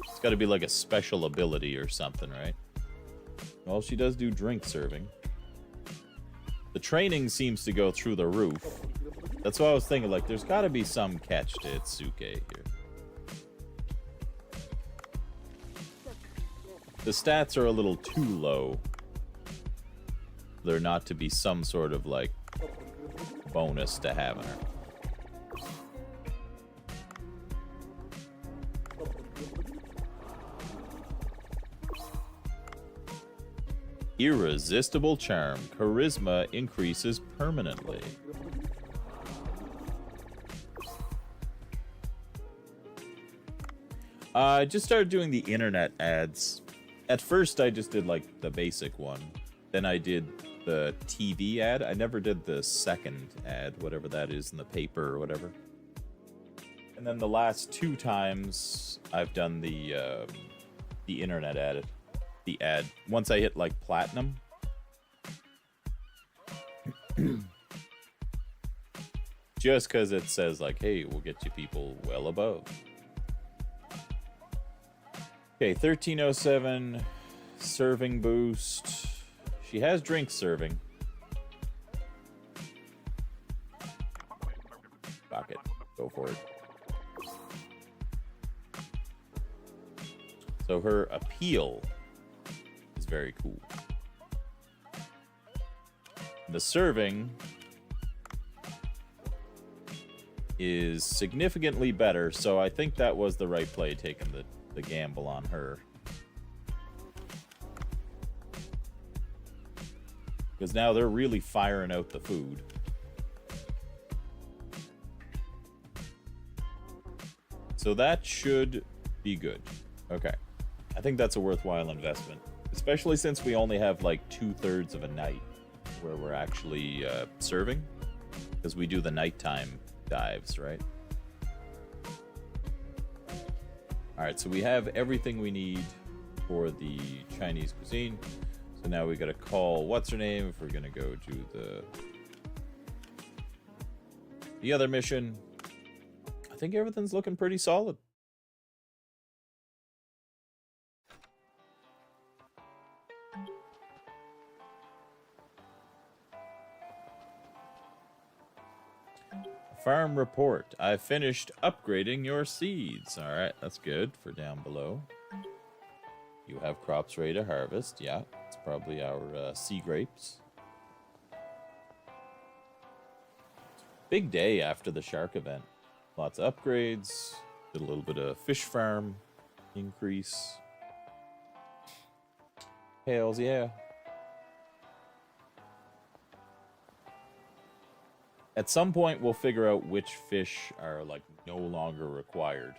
It's gotta be like a special ability or something, right? Well, she does do drink serving. The training seems to go through the roof. That's what I was thinking, like, there's gotta be some catch to Itsuke here. The stats are a little too low. There not to be some sort of, like, bonus to having her. Irresistible charm. Charisma increases permanently. I just started doing the internet ads. At first, I just did, like, the basic one. Then I did the TV ad. I never did the second ad, whatever that is, in the paper or whatever. And then the last 2 times, I've done the internet ad. The ad. Once I hit, like, platinum. Just because it says, like, hey, we'll get you people well above. Okay, 1307, serving boost. She has drink serving. Fuck it. Go for it. So her appeal is very cool. The serving is significantly better, so I think that was the right play, taking the gamble on her. Because now they're really firing out the food. So that should be good. Okay. I think that's a worthwhile investment. Especially since we only have like 2/3 of a night where we're actually serving. Because we do the nighttime dives, right? Alright, so we have everything we need for the Chinese cuisine. So now we gotta call what's her name if we're gonna go do the other mission. I think everything's looking pretty solid. Farm report. I finished upgrading your seeds. Alright, that's good for down below. You have crops ready to harvest. Yeah, it's probably our sea grapes. Big day after the shark event. Lots of upgrades. Did a little bit of fish farm increase. Hells yeah. At some point, we'll figure out which fish are, like, no longer required.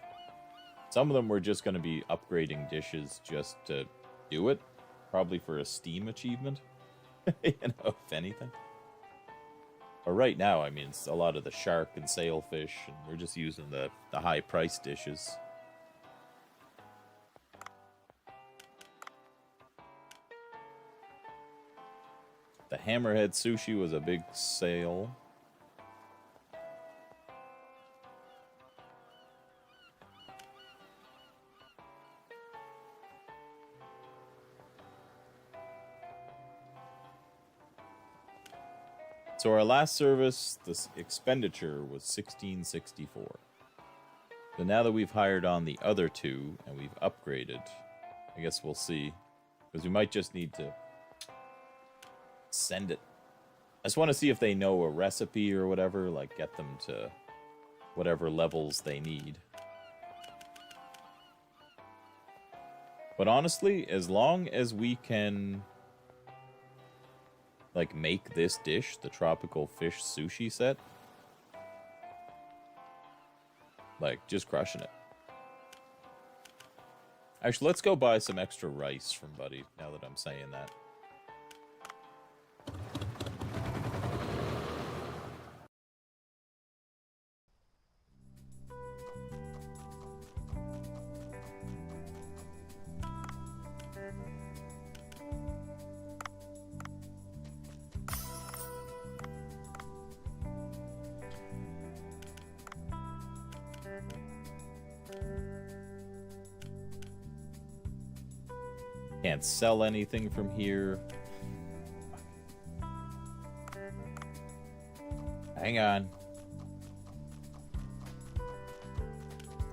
Some of them we're just going to be upgrading dishes just to do it. Probably for a Steam achievement. You know, if anything. But right now, I mean, it's a lot of the shark and sailfish, and we're just using the high-priced dishes. The Hammerhead Sushi was a big sale. So our last service, this expenditure was $16.64. So now that we've hired on the other two and we've upgraded, I guess we'll see. Because we might just need to send it. I just want to see if they know a recipe or whatever, like get them to whatever levels they need. But honestly, as long as we can like make this dish, the tropical fish sushi set, like just crushing it. Actually, let's go buy some extra rice from Buddy now that I'm saying that. Can't sell anything from here. Hang on.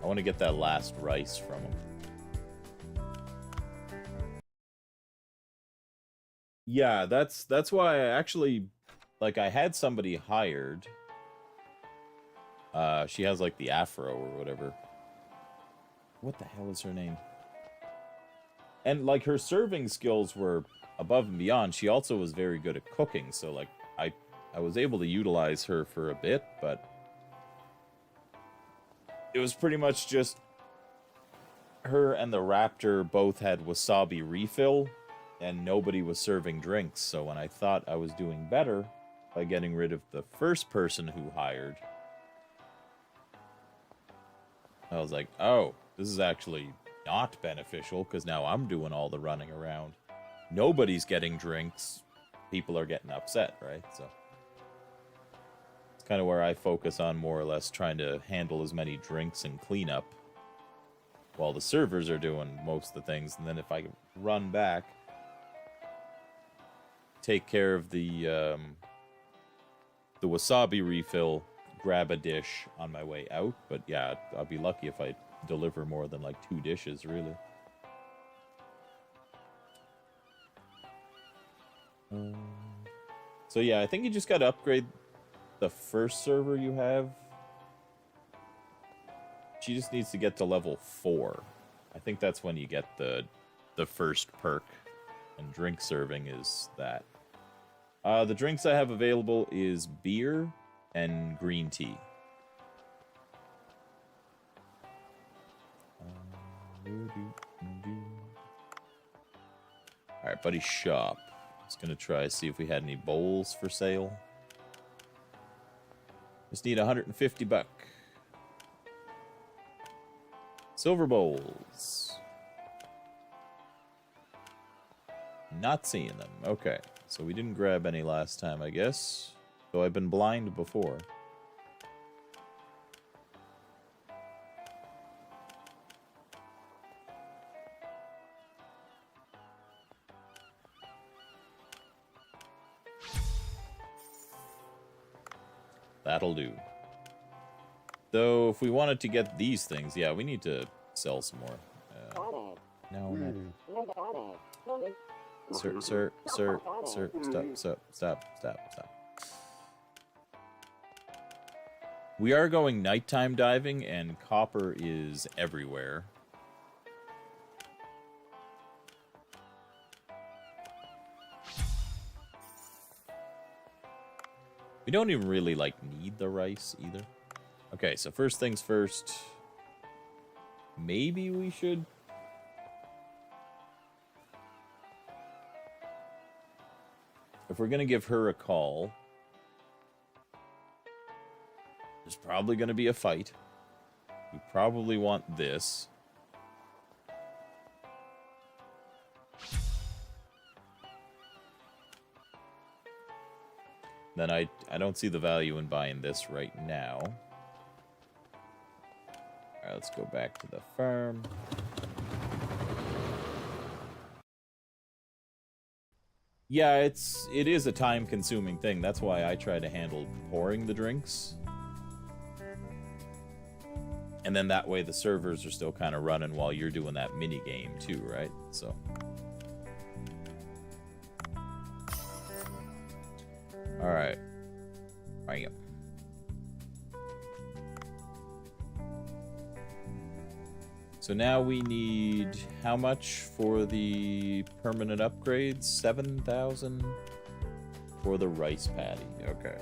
I want to get that last rice from him. Yeah, that's why I actually, like, I had somebody hired. She has, like, the afro or whatever. What the hell is her name? And, like, her serving skills were above and beyond. She also was very good at cooking, so, like, I was able to utilize her for a bit, but it was pretty much just her and the Raptor both had wasabi refill, and nobody was serving drinks. So when I thought I was doing better by getting rid of the first person who hired, I was like, oh, this is actually not beneficial, because now I'm doing all the running around. Nobody's getting drinks. People are getting upset, right? So it's kind of where I focus on more or less trying to handle as many drinks and cleanup while the servers are doing most of the things. And then if I run back, take care of the wasabi refill, grab a dish on my way out. But yeah, I'll be lucky if I deliver more than like 2 dishes, really. So yeah, I think you just got to upgrade the first server you have. She just needs to get to level 4. I think that's when you get the first perk, and drink serving is that. The drinks I have available is beer and green tea. Alright, buddy, shop. Just gonna try to see if we had any bowls for sale. Just need 150 buck. Silver bowls. Not seeing them. Okay, so we didn't grab any last time, I guess. Though I've been blind before. That'll do. Though, if we wanted to get these things, yeah, we need to sell some more. No. Sir, stop. We are going nighttime diving, and copper is everywhere. We don't even really, like, need the rice, either. Okay, so first things first. Maybe we should... If we're gonna give her a call... There's probably gonna be a fight. We probably want this. Then I don't see the value in buying this right now. Alright, let's go back to the farm. Yeah, it is a time-consuming thing. That's why I try to handle pouring the drinks. And then that way the servers are still kind of running while you're doing that mini game too, right? So... Alright. Bring it. So now we need how much for the permanent upgrades? 7,000 for the rice paddy. Okay.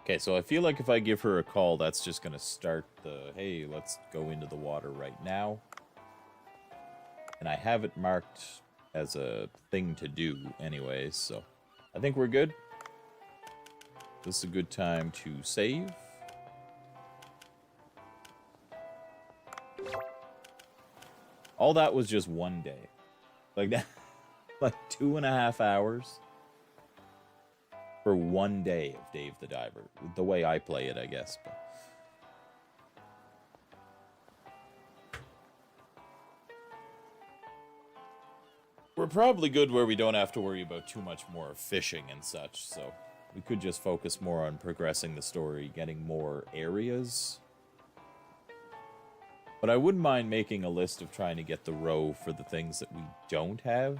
Okay, so I feel like if I give her a call, that's just going to start the, hey, let's go into the water right now. And I have it marked as a thing to do anyways, so I think we're good. This is a good time to save. All that was just one day. Like that, like 2.5 hours. For one day of Dave the Diver. The way I play it, I guess. But... We're probably good where we don't have to worry about too much more fishing and such, so we could just focus more on progressing the story, getting more areas. But I wouldn't mind making a list of trying to get the row for the things that we don't have.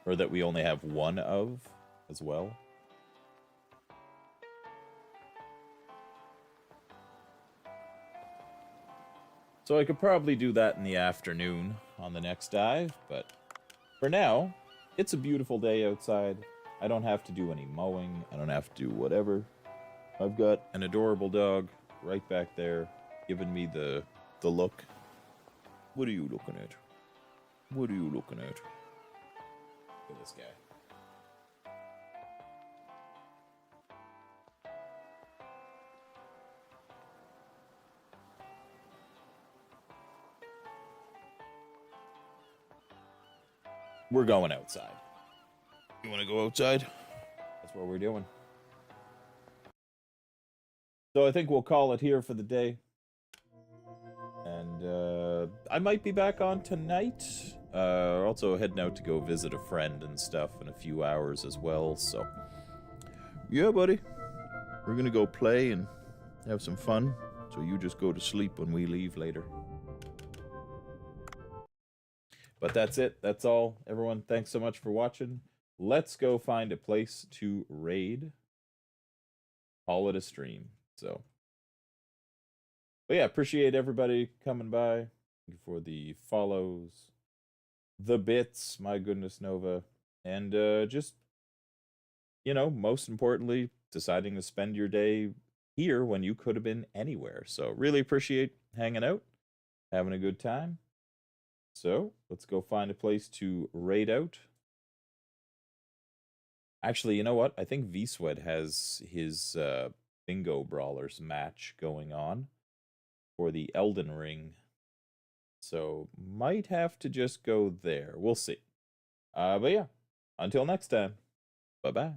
Or that we only have one of. As well. So I could probably do that in the afternoon on the next dive, but for now, it's a beautiful day outside. I don't have to do any mowing. I don't have to do whatever. I've got an adorable dog right back there giving me the look. What are you looking at? What are you looking at? Look at this guy. We're going outside. You want to go outside? That's what we're doing. So I think we'll call it here for the day. And I might be back on tonight. Also heading out to go visit a friend and stuff in a few hours as well. So, yeah, buddy. We're going to go play and have some fun. So you just go to sleep when we leave later. But that's it. That's all. Everyone, thanks so much for watching. Let's go find a place to raid. Call it a stream. So, but yeah, appreciate everybody coming by. Thank you for the follows, the bits, my goodness, Nova. And just, you know, most importantly, deciding to spend your day here when you could have been anywhere. So really appreciate hanging out, having a good time. So, let's go find a place to raid out. Actually, you know what? I think V-Sweat has his Bingo Brawlers match going on for the Elden Ring. So, might have to just go there. We'll see. But yeah, until next time. Bye-bye.